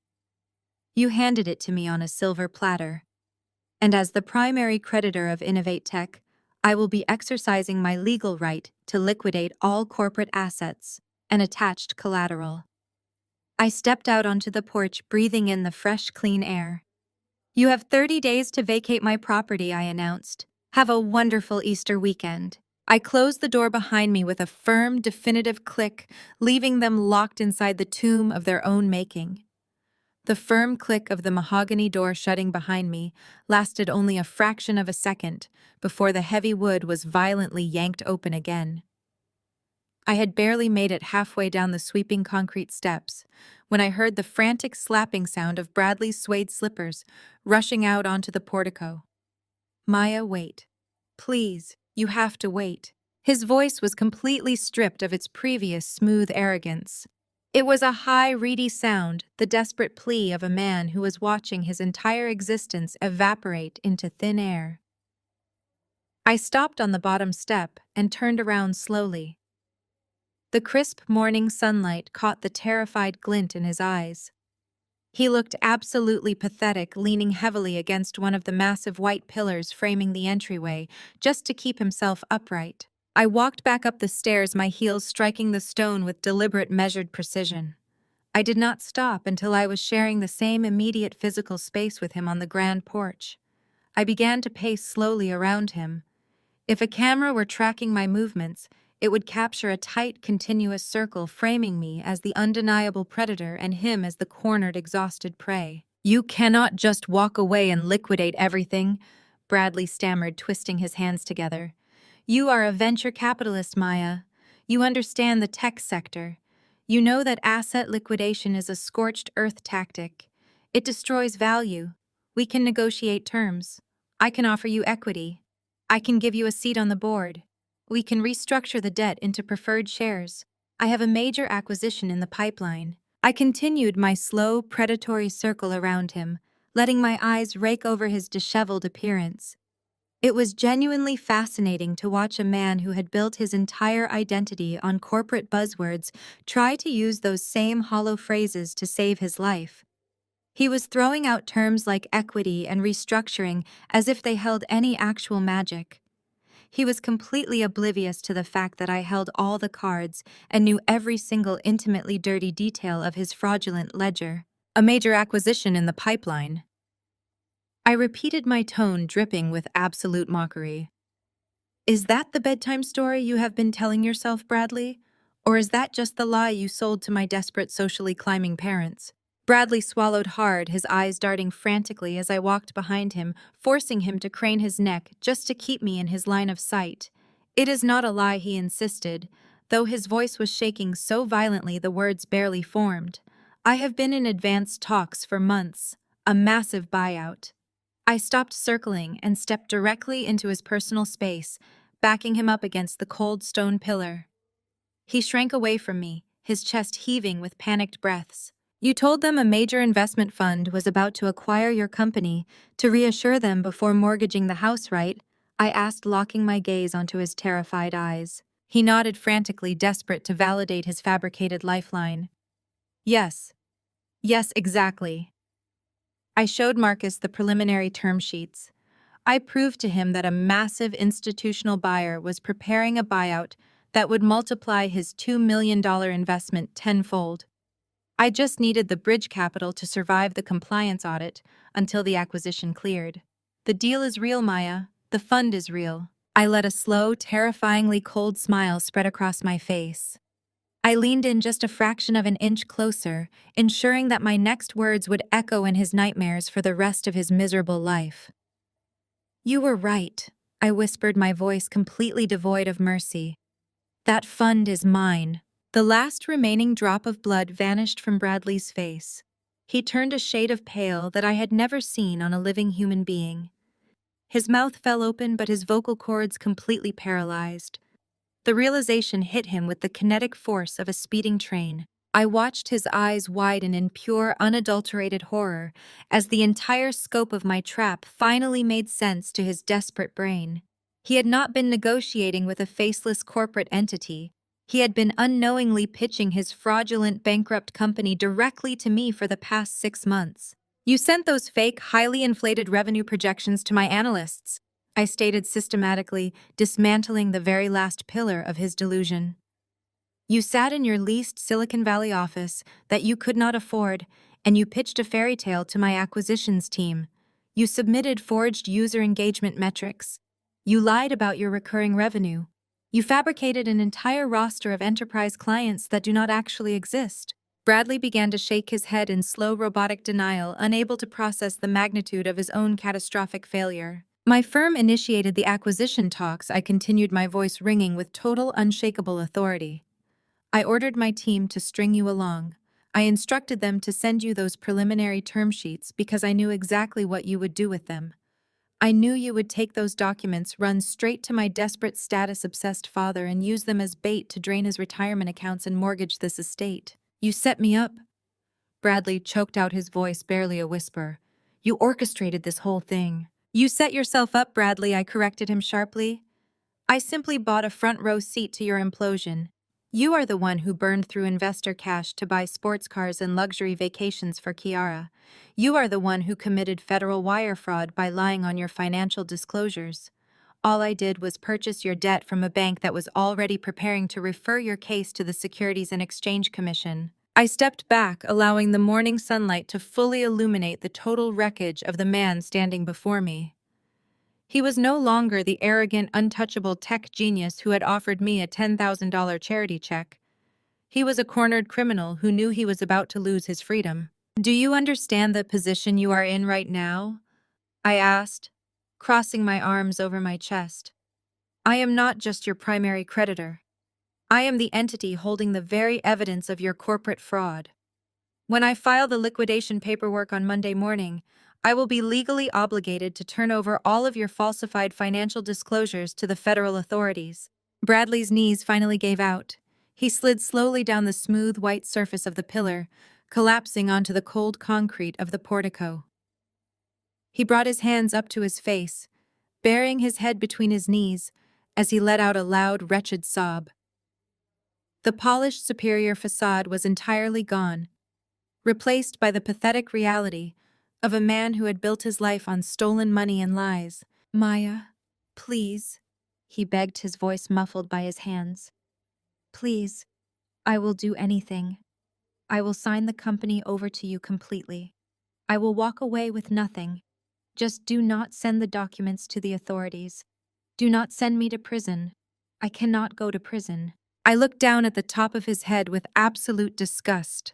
"You handed it to me on a silver platter. And as the primary creditor of Innovate Tech, I will be exercising my legal right to liquidate all corporate assets and attached collateral." I stepped out onto the porch, breathing in the fresh, clean air. "You have 30 days to vacate my property," I announced. "Have a wonderful Easter weekend." I closed the door behind me with a firm, definitive click, leaving them locked inside the tomb of their own making. The firm click of the mahogany door shutting behind me lasted only a fraction of a second before the heavy wood was violently yanked open again. I had barely made it halfway down the sweeping concrete steps when I heard the frantic slapping sound of Bradley's suede slippers rushing out onto the portico. "Maya, wait. Please, you have to wait." His voice was completely stripped of its previous smooth arrogance. It was a high, reedy sound, the desperate plea of a man who was watching his entire existence evaporate into thin air. I stopped on the bottom step and turned around slowly. The crisp morning sunlight caught the terrified glint in his eyes. He looked absolutely pathetic, leaning heavily against one of the massive white pillars framing the entryway, just to keep himself upright. I walked back up the stairs, my heels striking the stone with deliberate, measured precision. I did not stop until I was sharing the same immediate physical space with him on the grand porch. I began to pace slowly around him. If a camera were tracking my movements, it would capture a tight, continuous circle, framing me as the undeniable predator and him as the cornered, exhausted prey. "You cannot just walk away and liquidate everything," Bradley stammered, twisting his hands together. "You are a venture capitalist, Maya. You understand the tech sector. You know that asset liquidation is a scorched earth tactic. It destroys value. We can negotiate terms. I can offer you equity. I can give you a seat on the board. We can restructure the debt into preferred shares. I have a major acquisition in the pipeline." I continued my slow, predatory circle around him, letting my eyes rake over his disheveled appearance. It was genuinely fascinating to watch a man who had built his entire identity on corporate buzzwords try to use those same hollow phrases to save his life. He was throwing out terms like equity and restructuring as if they held any actual magic. He was completely oblivious to the fact that I held all the cards and knew every single intimately dirty detail of his fraudulent ledger. "A major acquisition in the pipeline." I repeated, my tone dripping with absolute mockery. "Is that the bedtime story you have been telling yourself, Bradley? Or is that just the lie you sold to my desperate, socially climbing parents?" Bradley swallowed hard, his eyes darting frantically as I walked behind him, forcing him to crane his neck just to keep me in his line of sight. "It is not a lie," he insisted, though his voice was shaking so violently the words barely formed. "I have been in advanced talks for months. A massive buyout." I stopped circling and stepped directly into his personal space, backing him up against the cold stone pillar. He shrank away from me, his chest heaving with panicked breaths. "You told them a major investment fund was about to acquire your company to reassure them before mortgaging the house, right?" I asked, locking my gaze onto his terrified eyes. He nodded frantically, desperate to validate his fabricated lifeline. "Yes. Yes, exactly." I showed Marcus the preliminary term sheets. I proved to him that a massive institutional buyer was preparing a buyout that would multiply his $2 million investment tenfold. I just needed the bridge capital to survive the compliance audit until the acquisition cleared. "The deal is real, Maya. The fund is real." I let a slow, terrifyingly cold smile spread across my face. I leaned in just a fraction of an inch closer, ensuring that my next words would echo in his nightmares for the rest of his miserable life. "You were right," I whispered, my voice completely devoid of mercy. "That fund is mine." The last remaining drop of blood vanished from Bradley's face. He turned a shade of pale that I had never seen on a living human being. His mouth fell open, but his vocal cords completely paralyzed. The realization hit him with the kinetic force of a speeding train. I watched his eyes widen in pure, unadulterated horror as the entire scope of my trap finally made sense to his desperate brain. He had not been negotiating with a faceless corporate entity. He had been unknowingly pitching his fraudulent, bankrupt company directly to me for the past 6 months. "You sent those fake, highly inflated revenue projections to my analysts," I stated systematically, dismantling the very last pillar of his delusion. "You sat in your leased Silicon Valley office that you could not afford, and you pitched a fairy tale to my acquisitions team. You submitted forged user engagement metrics. You lied about your recurring revenue. You fabricated an entire roster of enterprise clients that do not actually exist." Bradley began to shake his head in slow robotic denial, unable to process the magnitude of his own catastrophic failure. "My firm initiated the acquisition talks," I continued, my voice ringing with total, unshakable authority. "I ordered my team to string you along. I instructed them to send you those preliminary term sheets because I knew exactly what you would do with them. I knew you would take those documents, run straight to my desperate status-obsessed father, and use them as bait to drain his retirement accounts and mortgage this estate. You set me up." Bradley choked out, his voice barely a whisper. "You orchestrated this whole thing." "You set yourself up, Bradley," I corrected him sharply. "I simply bought a front-row seat to your implosion. You are the one who burned through investor cash to buy sports cars and luxury vacations for Kiara. You are the one who committed federal wire fraud by lying on your financial disclosures. All I did was purchase your debt from a bank that was already preparing to refer your case to the Securities and Exchange Commission." I stepped back, allowing the morning sunlight to fully illuminate the total wreckage of the man standing before me. He was no longer the arrogant, untouchable tech genius who had offered me a $10,000 charity check. He was a cornered criminal who knew he was about to lose his freedom. "Do you understand the position you are in right now?" I asked, crossing my arms over my chest. "I am not just your primary creditor. I am the entity holding the very evidence of your corporate fraud. When I file the liquidation paperwork on Monday morning, I will be legally obligated to turn over all of your falsified financial disclosures to the federal authorities." Bradley's knees finally gave out. He slid slowly down the smooth white surface of the pillar, collapsing onto the cold concrete of the portico. He brought his hands up to his face, burying his head between his knees as he let out a loud, wretched sob. The polished, superior facade was entirely gone, replaced by the pathetic reality of a man who had built his life on stolen money and lies. "Maya, please," he begged, his voice muffled by his hands. "Please, I will do anything. I will sign the company over to you completely. I will walk away with nothing. Just do not send the documents to the authorities. Do not send me to prison. I cannot go to prison." I looked down at the top of his head with absolute disgust.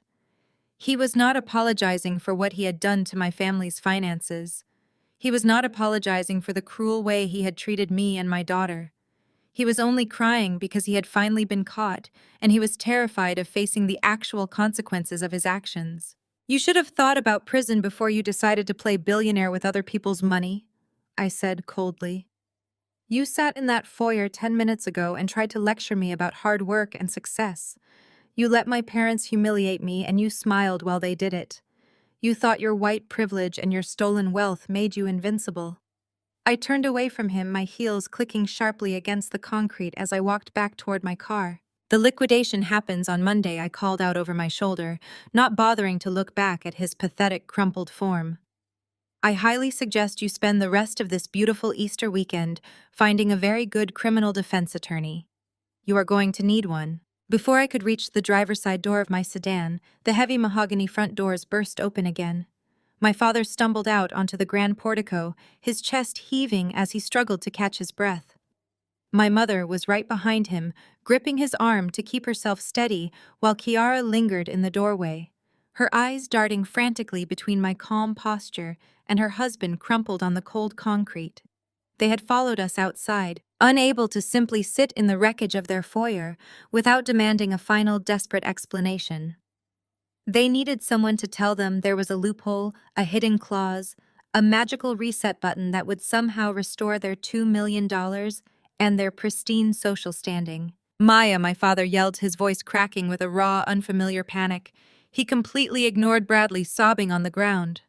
He was not apologizing for what he had done to my family's finances. He was not apologizing for the cruel way he had treated me and my daughter. He was only crying because he had finally been caught, and he was terrified of facing the actual consequences of his actions. "You should have thought about prison before you decided to play billionaire with other people's money," I said coldly. "You sat in that foyer 10 minutes ago and tried to lecture me about hard work and success. You let my parents humiliate me, and you smiled while they did it. You thought your white privilege and your stolen wealth made you invincible." I turned away from him, my heels clicking sharply against the concrete as I walked back toward my car. "The liquidation happens on Monday," I called out over my shoulder, not bothering to look back at his pathetic, crumpled form. "I highly suggest you spend the rest of this beautiful Easter weekend finding a very good criminal defense attorney. You are going to need one." Before I could reach the driver's side door of my sedan, the heavy mahogany front doors burst open again. My father stumbled out onto the grand portico, his chest heaving as he struggled to catch his breath. My mother was right behind him, gripping his arm to keep herself steady while Kiara lingered in the doorway, her eyes darting frantically between my calm posture and her husband crumpled on the cold concrete. They had followed us outside, unable to simply sit in the wreckage of their foyer without demanding a final, desperate explanation. They needed someone to tell them there was a loophole, a hidden clause, a magical reset button that would somehow restore their $2 million and their pristine social standing. Maya, my father yelled, his voice cracking with a raw, unfamiliar panic. He completely ignored Bradley sobbing on the ground.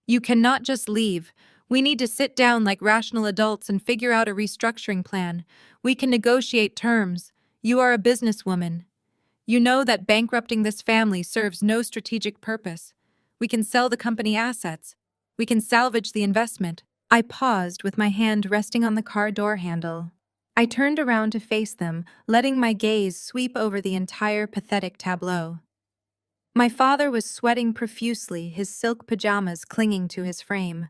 You cannot just leave. We need to sit down like rational adults and figure out a restructuring plan. We can negotiate terms. You are a businesswoman. You know that bankrupting this family serves no strategic purpose. We can sell the company assets. We can salvage the investment. I paused with my hand resting on the car door handle. I turned around to face them, letting my gaze sweep over the entire pathetic tableau. My father was sweating profusely, his silk pajamas clinging to his frame.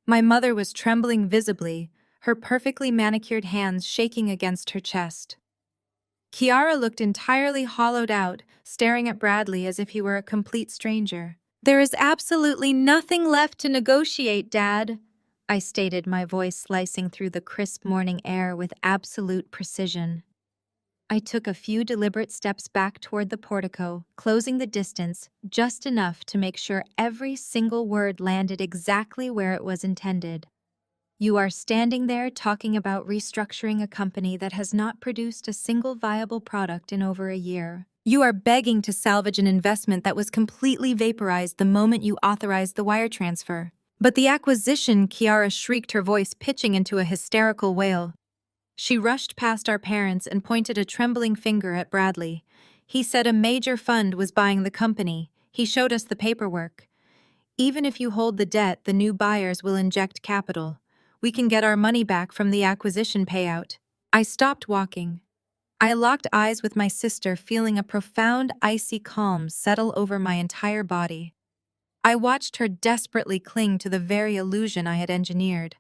My mother was trembling visibly, her perfectly manicured hands shaking against her chest. Kiara looked entirely hollowed out, staring at Bradley as if he were a complete stranger. "There is absolutely nothing left to negotiate, Dad," I stated, my voice slicing through the crisp morning air with absolute precision. I took a few deliberate steps back toward the portico, closing the distance just enough to make sure every single word landed exactly where it was intended. You are standing there talking about restructuring a company that has not produced a single viable product in over a year. You are begging to salvage an investment that was completely vaporized the moment you authorized the wire transfer. But the acquisition, Kiara shrieked, her voice pitching into a hysterical wail. She rushed past our parents and pointed a trembling finger at Bradley. He said a major fund was buying the company. He showed us the paperwork. Even if you hold the debt, the new buyers will inject capital. We can get our money back from the acquisition payout. I stopped walking. I locked eyes with my sister, feeling a profound, icy calm settle over my entire body. I watched her desperately cling to the very illusion I had engineered.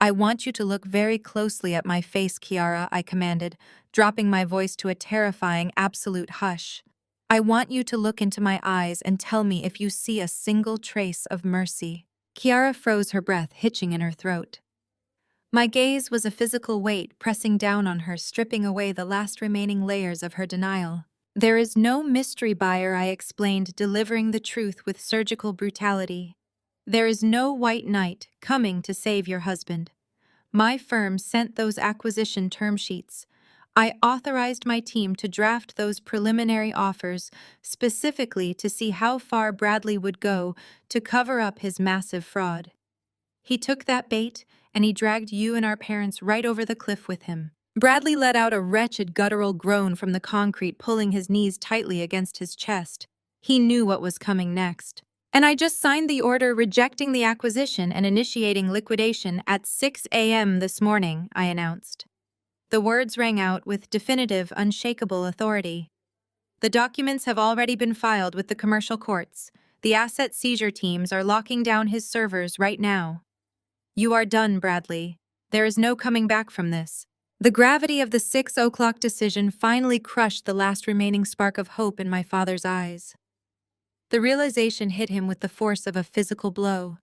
"I want you to look very closely at my face, Kiara," I commanded, dropping my voice to a terrifying, absolute hush. "I want you to look into my eyes and tell me if you see a single trace of mercy." Kiara froze, her breath hitching in her throat. My gaze was a physical weight pressing down on her, stripping away the last remaining layers of her denial. "There is no mystery buyer," I explained, delivering the truth with surgical brutality. "There is no white knight coming to save your husband. My firm sent those acquisition term sheets. I authorized my team to draft those preliminary offers specifically to see how far Bradley would go to cover up his massive fraud. He took that bait, and he dragged you and our parents right over the cliff with him." Bradley let out a wretched guttural groan from the concrete, pulling his knees tightly against his chest. He knew what was coming next. "And I just signed the order rejecting the acquisition and initiating liquidation at 6 a.m. this morning," I announced. The words rang out with definitive, unshakable authority. "The documents have already been filed with the commercial courts. The asset seizure teams are locking down his servers right now. You are done, Bradley. There is no coming back from this." The gravity of the 6 o'clock decision finally crushed the last remaining spark of hope in my father's eyes. The realization hit him with the force of a physical blow.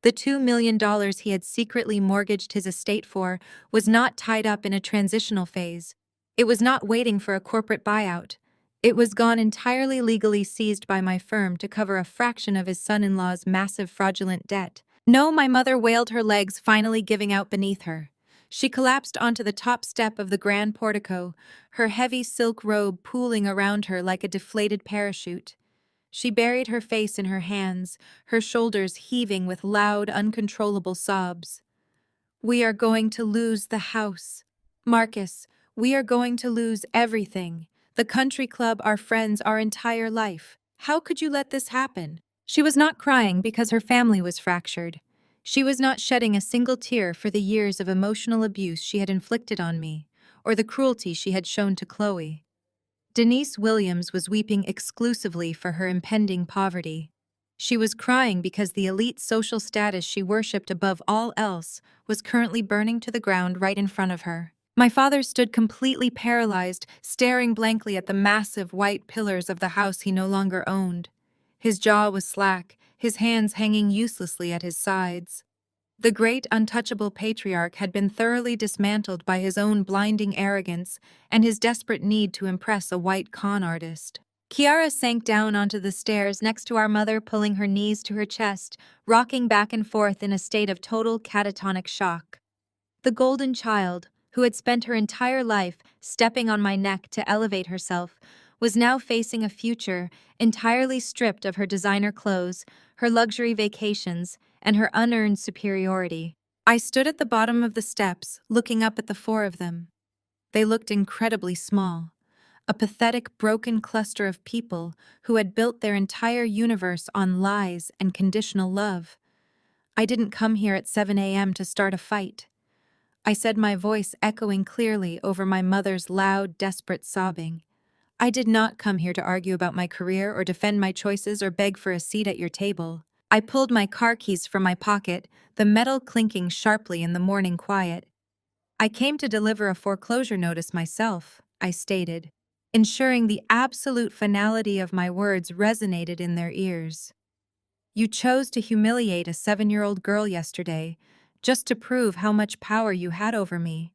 The $2 million he had secretly mortgaged his estate for was not tied up in a transitional phase. It was not waiting for a corporate buyout. It was gone, entirely legally seized by my firm to cover a fraction of his son-in-law's massive fraudulent debt. "No," my mother wailed, her legs finally giving out beneath her. She collapsed onto the top step of the grand portico, her heavy silk robe pooling around her like a deflated parachute. She buried her face in her hands, her shoulders heaving with loud, uncontrollable sobs. "We are going to lose the house. Marcus, we are going to lose everything. The country club, our friends, our entire life. How could you let this happen?" She was not crying because her family was fractured. She was not shedding a single tear for the years of emotional abuse she had inflicted on me, or the cruelty she had shown to Chloe. Denise Williams was weeping exclusively for her impending poverty. She was crying because the elite social status she worshipped above all else was currently burning to the ground right in front of her. My father stood completely paralyzed, staring blankly at the massive white pillars of the house he no longer owned. His jaw was slack, his hands hanging uselessly at his sides. The great untouchable patriarch had been thoroughly dismantled by his own blinding arrogance and his desperate need to impress a white con artist. Kiara sank down onto the stairs next to our mother, pulling her knees to her chest, rocking back and forth in a state of total catatonic shock. The golden child, who had spent her entire life stepping on my neck to elevate herself, was now facing a future entirely stripped of her designer clothes, her luxury vacations, and her unearned superiority. I stood at the bottom of the steps, looking up at the four of them. They looked incredibly small, a pathetic, broken cluster of people who had built their entire universe on lies and conditional love. I didn't come here at 7 a.m. to start a fight. I said, my voice echoing clearly over my mother's loud, desperate sobbing. I did not come here to argue about my career or defend my choices or beg for a seat at your table. I pulled my car keys from my pocket, the metal clinking sharply in the morning quiet. I came to deliver a foreclosure notice myself, I stated, ensuring the absolute finality of my words resonated in their ears. You chose to humiliate a 7-year-old girl yesterday, just to prove how much power you had over me.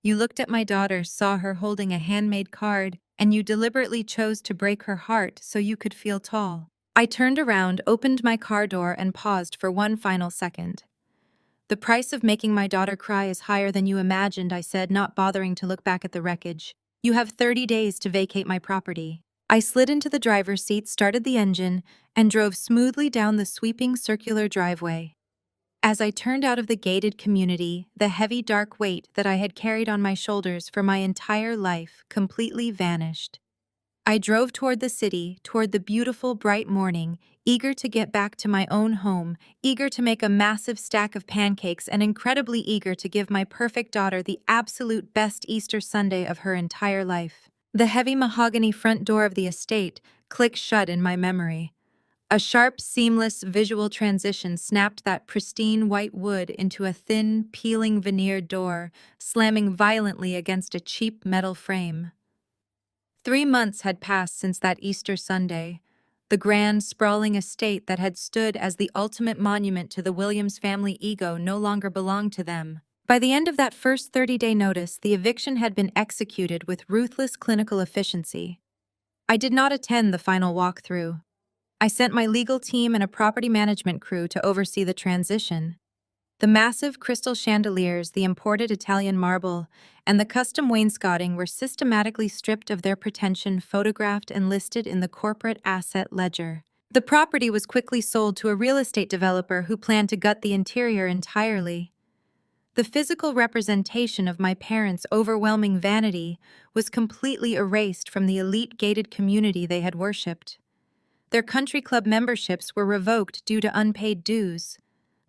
You looked at my daughter, saw her holding a handmade card, and you deliberately chose to break her heart so you could feel tall. I turned around, opened my car door, and paused for one final second. The price of making my daughter cry is higher than you imagined, I said, not bothering to look back at the wreckage. You have 30 days to vacate my property. I slid into the driver's seat, started the engine, and drove smoothly down the sweeping circular driveway. As I turned out of the gated community, the heavy dark weight that I had carried on my shoulders for my entire life completely vanished. I drove toward the city, toward the beautiful, bright morning, eager to get back to my own home, eager to make a massive stack of pancakes, and incredibly eager to give my perfect daughter the absolute best Easter Sunday of her entire life. The heavy mahogany front door of the estate clicked shut in my memory. A sharp, seamless visual transition snapped that pristine white wood into a thin, peeling veneered door, slamming violently against a cheap metal frame. 3 months had passed since that Easter Sunday. The grand, sprawling estate that had stood as the ultimate monument to the Williams family ego no longer belonged to them. By the end of that first 30-day notice, the eviction had been executed with ruthless clinical efficiency. I did not attend the final walkthrough. I sent my legal team and a property management crew to oversee the transition. The massive crystal chandeliers, the imported Italian marble, and the custom wainscoting were systematically stripped of their pretension, photographed, and listed in the corporate asset ledger. The property was quickly sold to a real estate developer who planned to gut the interior entirely. The physical representation of my parents' overwhelming vanity was completely erased from the elite gated community they had worshipped. Their country club memberships were revoked due to unpaid dues.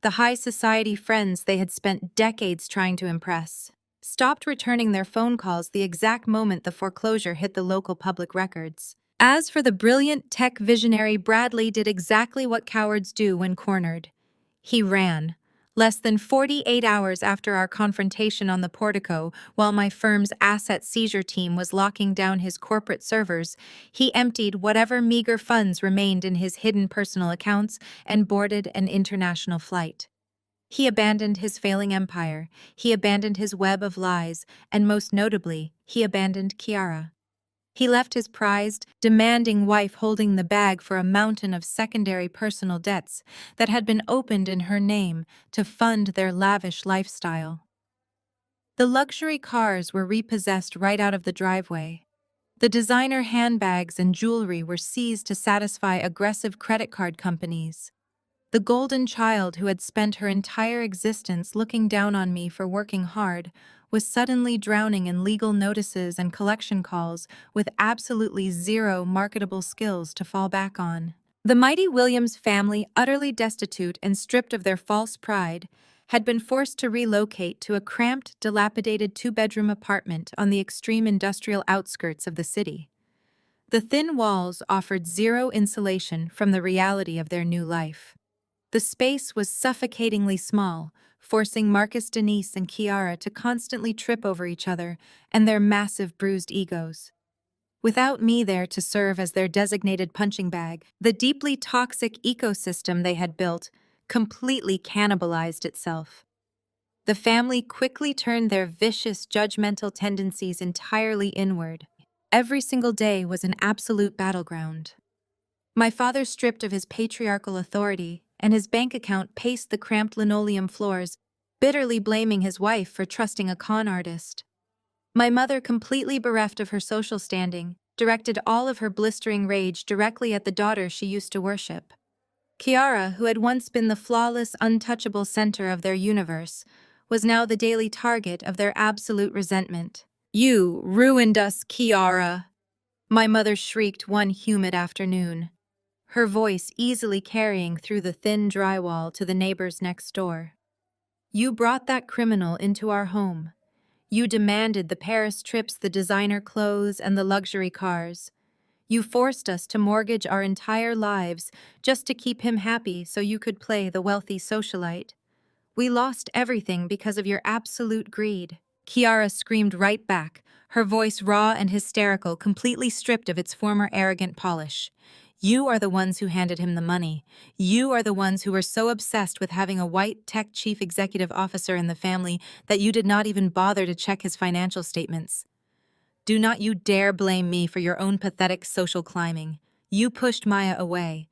The high society friends they had spent decades trying to impress stopped returning their phone calls the exact moment the foreclosure hit the local public records. As for the brilliant tech visionary, Bradley did exactly what cowards do when cornered. He ran. Less than 48 hours after our confrontation on the portico, while my firm's asset seizure team was locking down his corporate servers, he emptied whatever meager funds remained in his hidden personal accounts and boarded an international flight. He abandoned his failing empire, he abandoned his web of lies, and most notably, he abandoned Kiara. He left his prized, demanding wife holding the bag for a mountain of secondary personal debts that had been opened in her name to fund their lavish lifestyle. The luxury cars were repossessed right out of the driveway. The designer handbags and jewelry were seized to satisfy aggressive credit card companies. The golden child who had spent her entire existence looking down on me for working hard was suddenly drowning in legal notices and collection calls with absolutely zero marketable skills to fall back on. The mighty Williams family, utterly destitute and stripped of their false pride, had been forced to relocate to a cramped, dilapidated 2-bedroom apartment on the extreme industrial outskirts of the city. The thin walls offered zero insulation from the reality of their new life. The space was suffocatingly small, forcing Marcus, Denise, and Kiara to constantly trip over each other and their massive bruised egos. Without me there to serve as their designated punching bag, the deeply toxic ecosystem they had built completely cannibalized itself. The family quickly turned their vicious, judgmental tendencies entirely inward. Every single day was an absolute battleground. My father, stripped of his patriarchal authority, and his bank account paced the cramped linoleum floors, bitterly blaming his wife for trusting a con artist. My mother, completely bereft of her social standing, directed all of her blistering rage directly at the daughter she used to worship. Kiara, who had once been the flawless, untouchable center of their universe, was now the daily target of their absolute resentment. "You ruined us, Kiara!" my mother shrieked one humid afternoon, her voice easily carrying through the thin drywall to the neighbors next door. "You brought that criminal into our home. You demanded the Paris trips, the designer clothes, and the luxury cars. You forced us to mortgage our entire lives just to keep him happy so you could play the wealthy socialite. We lost everything because of your absolute greed." Kiara screamed right back, her voice raw and hysterical, completely stripped of its former arrogant polish. "You are the ones who handed him the money. You are the ones who were so obsessed with having a white tech chief executive officer in the family that you did not even bother to check his financial statements. Do not you dare blame me for your own pathetic social climbing. You pushed Maya away.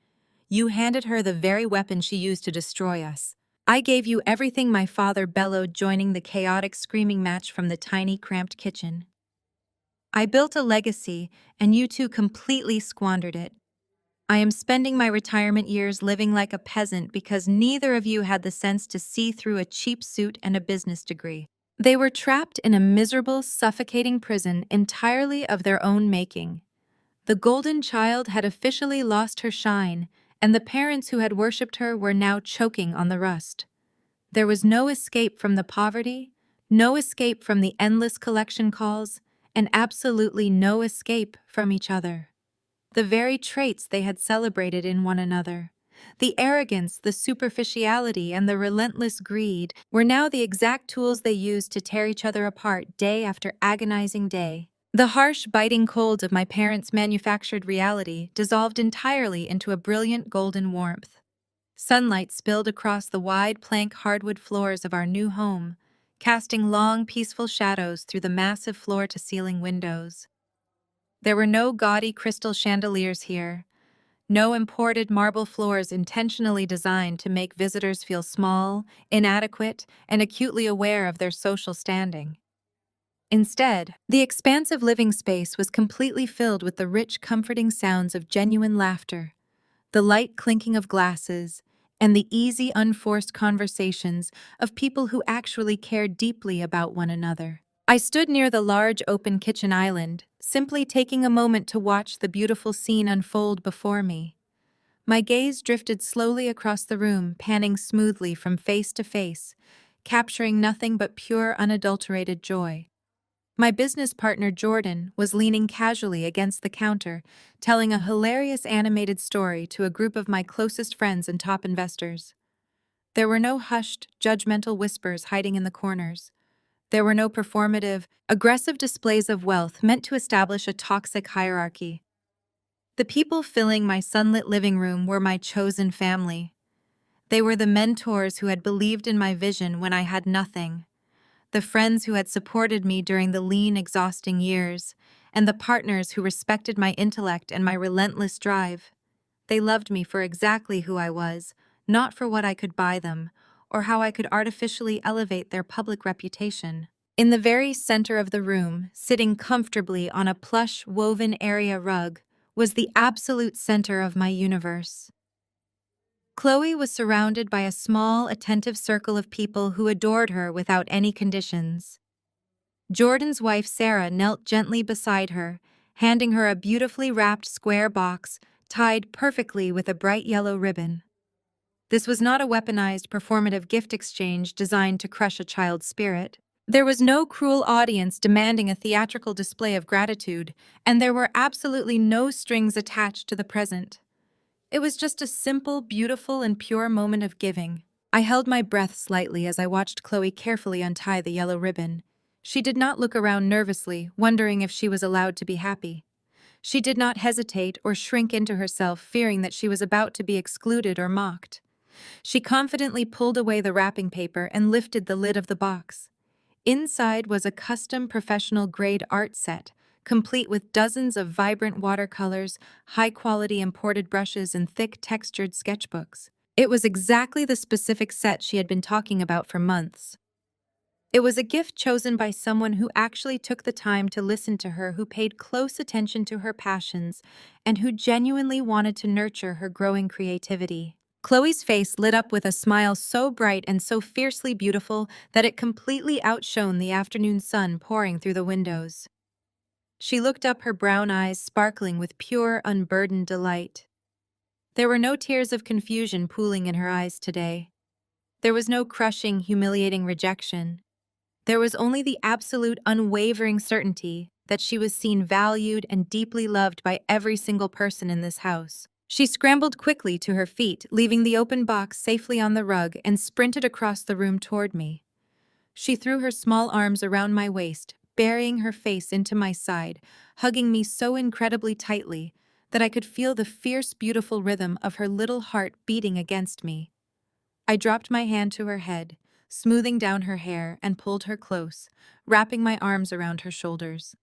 You handed her the very weapon she used to destroy us. I gave you everything," my father bellowed, joining the chaotic screaming match from the tiny, cramped kitchen. "I built a legacy, and you two completely squandered it. I am spending my retirement years living like a peasant because neither of you had the sense to see through a cheap suit and a business degree." They were trapped in a miserable, suffocating prison entirely of their own making. The golden child had officially lost her shine, and the parents who had worshipped her were now choking on the rust. There was no escape from the poverty, no escape from the endless collection calls, and absolutely no escape from each other. The very traits they had celebrated in one another, the arrogance, the superficiality, and the relentless greed, were now the exact tools they used to tear each other apart day after agonizing day. The harsh, biting cold of my parents' manufactured reality dissolved entirely into a brilliant golden warmth. Sunlight spilled across the wide plank hardwood floors of our new home, casting long, peaceful shadows through the massive floor-to-ceiling windows. There were no gaudy crystal chandeliers here, no imported marble floors intentionally designed to make visitors feel small, inadequate, and acutely aware of their social standing. Instead, the expansive living space was completely filled with the rich, comforting sounds of genuine laughter, the light clinking of glasses, and the easy, unforced conversations of people who actually cared deeply about one another. I stood near the large open kitchen island, simply taking a moment to watch the beautiful scene unfold before me. My gaze drifted slowly across the room, panning smoothly from face to face, capturing nothing but pure, unadulterated joy. My business partner, Jordan, was leaning casually against the counter, telling a hilarious animated story to a group of my closest friends and top investors. There were no hushed, judgmental whispers hiding in the corners. There were no performative, aggressive displays of wealth meant to establish a toxic hierarchy. The people filling my sunlit living room were my chosen family. They were the mentors who had believed in my vision when I had nothing, the friends who had supported me during the lean, exhausting years, and the partners who respected my intellect and my relentless drive. They loved me for exactly who I was, not for what I could buy them, or how I could artificially elevate their public reputation. In the very center of the room, sitting comfortably on a plush, woven area rug, was the absolute center of my universe. Chloe was surrounded by a small, attentive circle of people who adored her without any conditions. Jordan's wife, Sarah, knelt gently beside her, handing her a beautifully wrapped square box tied perfectly with a bright yellow ribbon. This was not a weaponized, performative gift exchange designed to crush a child's spirit. There was no cruel audience demanding a theatrical display of gratitude, and there were absolutely no strings attached to the present. It was just a simple, beautiful, and pure moment of giving. I held my breath slightly as I watched Chloe carefully untie the yellow ribbon. She did not look around nervously, wondering if she was allowed to be happy. She did not hesitate or shrink into herself, fearing that she was about to be excluded or mocked. She confidently pulled away the wrapping paper and lifted the lid of the box. Inside was a custom professional-grade art set, complete with dozens of vibrant watercolors, high-quality imported brushes, and thick, textured sketchbooks. It was exactly the specific set she had been talking about for months. It was a gift chosen by someone who actually took the time to listen to her, who paid close attention to her passions, and who genuinely wanted to nurture her growing creativity. Chloe's face lit up with a smile so bright and so fiercely beautiful that it completely outshone the afternoon sun pouring through the windows. She looked up, her brown eyes sparkling with pure, unburdened delight. There were no tears of confusion pooling in her eyes today. There was no crushing, humiliating rejection. There was only the absolute, unwavering certainty that she was seen, valued, and deeply loved by every single person in this house. She scrambled quickly to her feet, leaving the open box safely on the rug, and sprinted across the room toward me. She threw her small arms around my waist, burying her face into my side, hugging me so incredibly tightly that I could feel the fierce, beautiful rhythm of her little heart beating against me. I dropped my hand to her head, smoothing down her hair, and pulled her close, wrapping my arms around her shoulders.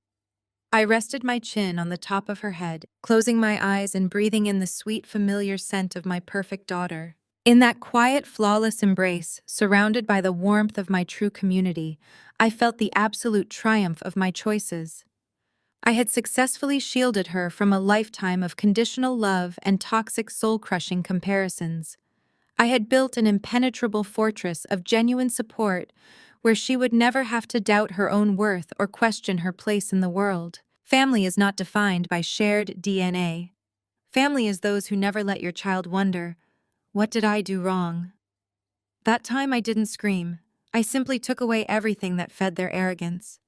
I rested my chin on the top of her head, closing my eyes and breathing in the sweet, familiar scent of my perfect daughter. In that quiet, flawless embrace, surrounded by the warmth of my true community, I felt the absolute triumph of my choices. I had successfully shielded her from a lifetime of conditional love and toxic soul-crushing comparisons. I had built an impenetrable fortress of genuine support where she would never have to doubt her own worth or question her place in the world. Family is not defined by shared DNA. Family is those who never let your child wonder, "What did I do wrong?" That time I didn't scream. I simply took away everything that fed their arrogance.